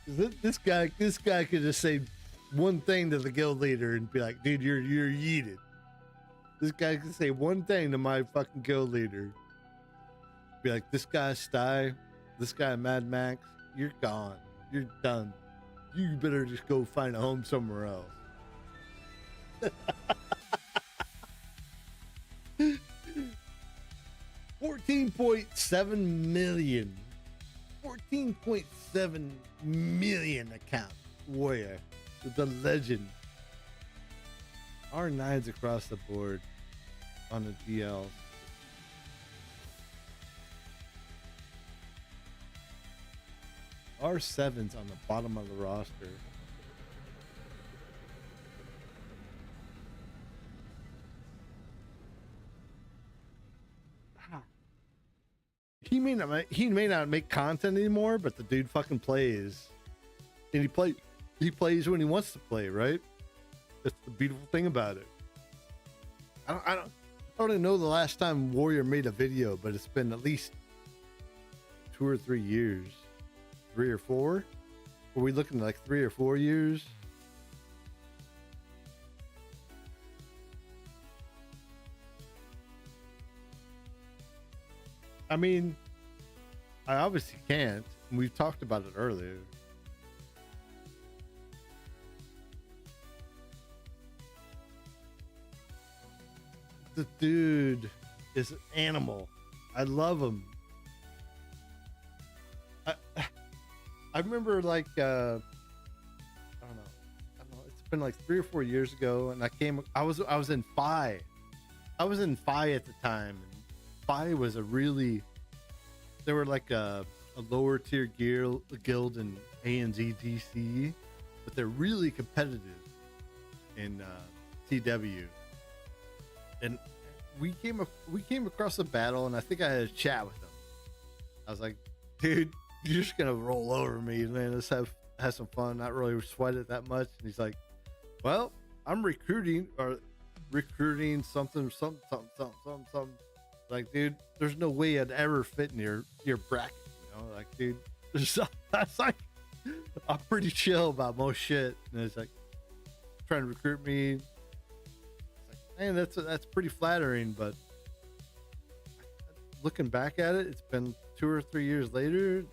This guy could just say one thing to the guild leader and be like, "Dude, you're yeeted." This guy could say one thing to my fucking guild leader. Be like, "This guy Sty, this guy Mad Max, you're gone. You're done. You better just go find a home somewhere else." 14.7 million. 14.7 million account. Warrior. The legend. R9's across the board on the DL. R7's on the bottom of the roster. He may not make content anymore, but the dude fucking plays. And he plays when he wants to play, right? That's the beautiful thing about it. I don't even know the last time Warrior made a video, but it's been at least 2 or 3 years. 3 or 4? Are we looking at like 3 or 4 years? I mean, I obviously can't. We've talked about it earlier. The dude is an animal. I love him. I remember like I don't know. It's been like 3 or 4 years ago, and I was in Phi. I was in Phi at the time, and Phi was they were like a lower tier guild in ANZ DC, but they're really competitive in TW. And we came across a battle, and I think I had a chat with him. I was like, dude, you're just gonna roll over me, man. Let's have some fun, not really sweat it that much. And he's like, well, I'm recruiting something. Like, dude, there's no way I'd ever fit in your bracket, you know? Like, dude, that's like, I'm pretty chill about most shit. And it's like, trying to recruit me. It's like, man, that's pretty flattering, but looking back at it, it's been 2 or 3 years later.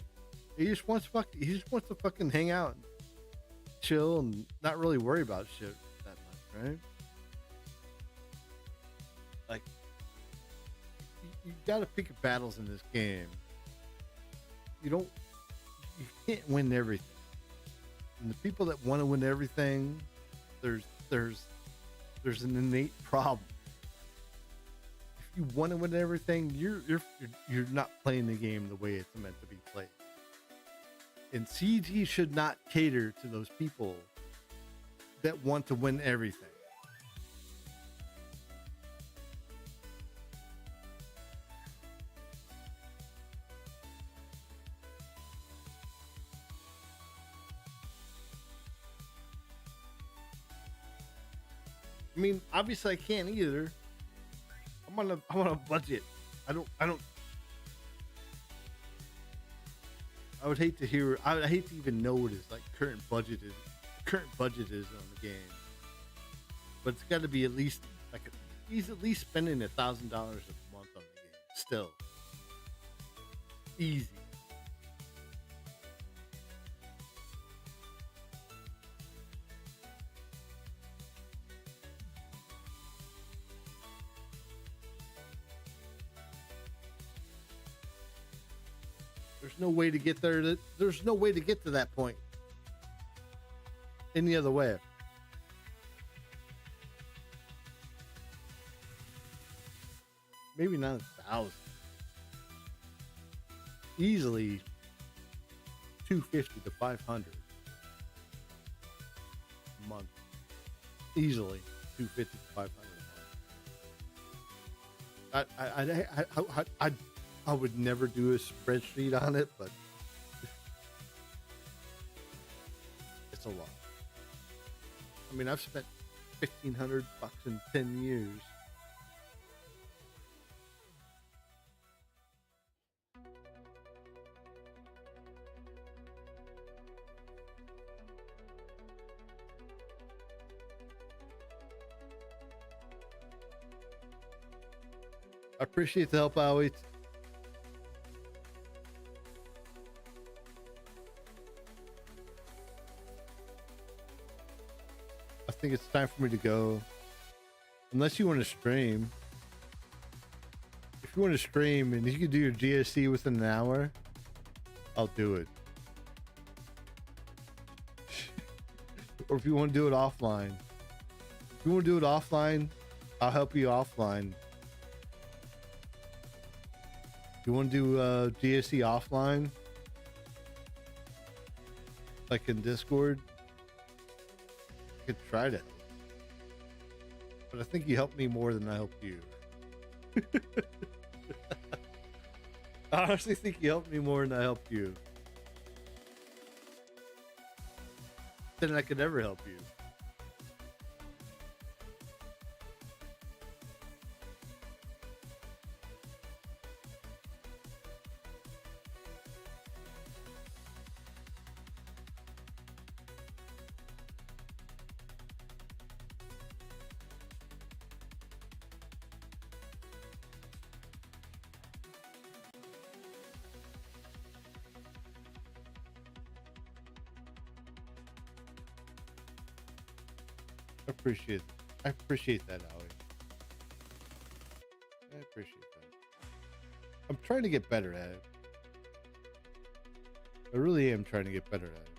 He just wants to fucking hang out and chill and not really worry about shit that much, right? Like, you gotta pick your battles in this game. You can't win everything. And the people that want to win everything, there's an innate problem. If you want to win everything, you're not playing the game the way it's meant to be played. And CG should not cater to those people that want to win everything. I mean, obviously I can't either. I'm on a budget. I would hate to even know what his like current budget is on the game. But it's got to be at least he's at least spending $1,000 a month on the game. Still, easy. There's no way to get there. There's no way to get to that point any other way. Maybe not 1,000. Easily 250 to 500 a month. Easily 250 to 500 a month. I would never do a spreadsheet on it, but it's a lot. I mean, I've spent $1,500 in 10 years. I appreciate the help, Howie. I think it's time for me to go. Unless you want to stream. If you want to stream and you can do your GSC within an hour, I'll do it. Or if you want to do it offline. If you want to do it offline, I'll help you offline. If you want to do GSC offline, like in Discord, I could try to. But I think you helped me more than I helped you. I honestly think you helped me more than I helped you. Than I could ever help you. appreciate it. I appreciate that, Howie. I appreciate that. I'm trying to get better at it. I really am trying to get better at it.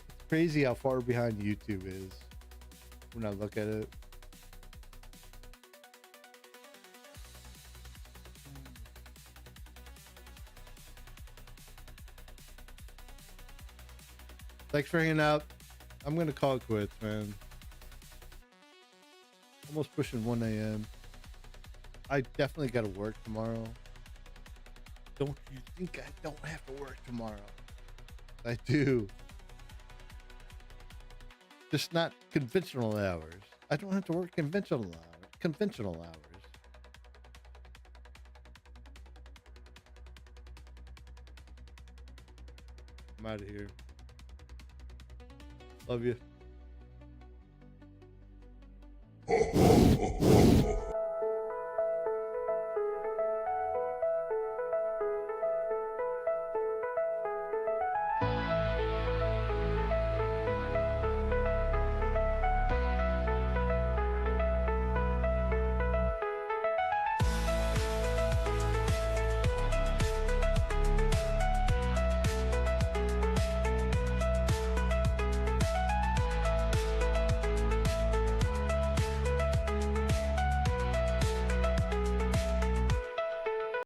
It's crazy how far behind YouTube is when I look at it. Thanks for hanging out. I'm gonna call it quits, man. Almost pushing 1 a.m. I definitely gotta work tomorrow. Don't you think I don't have to work tomorrow? I do. Just not conventional hours. I don't have to work conventional hours. Conventional hours. I'm out of here. Love you.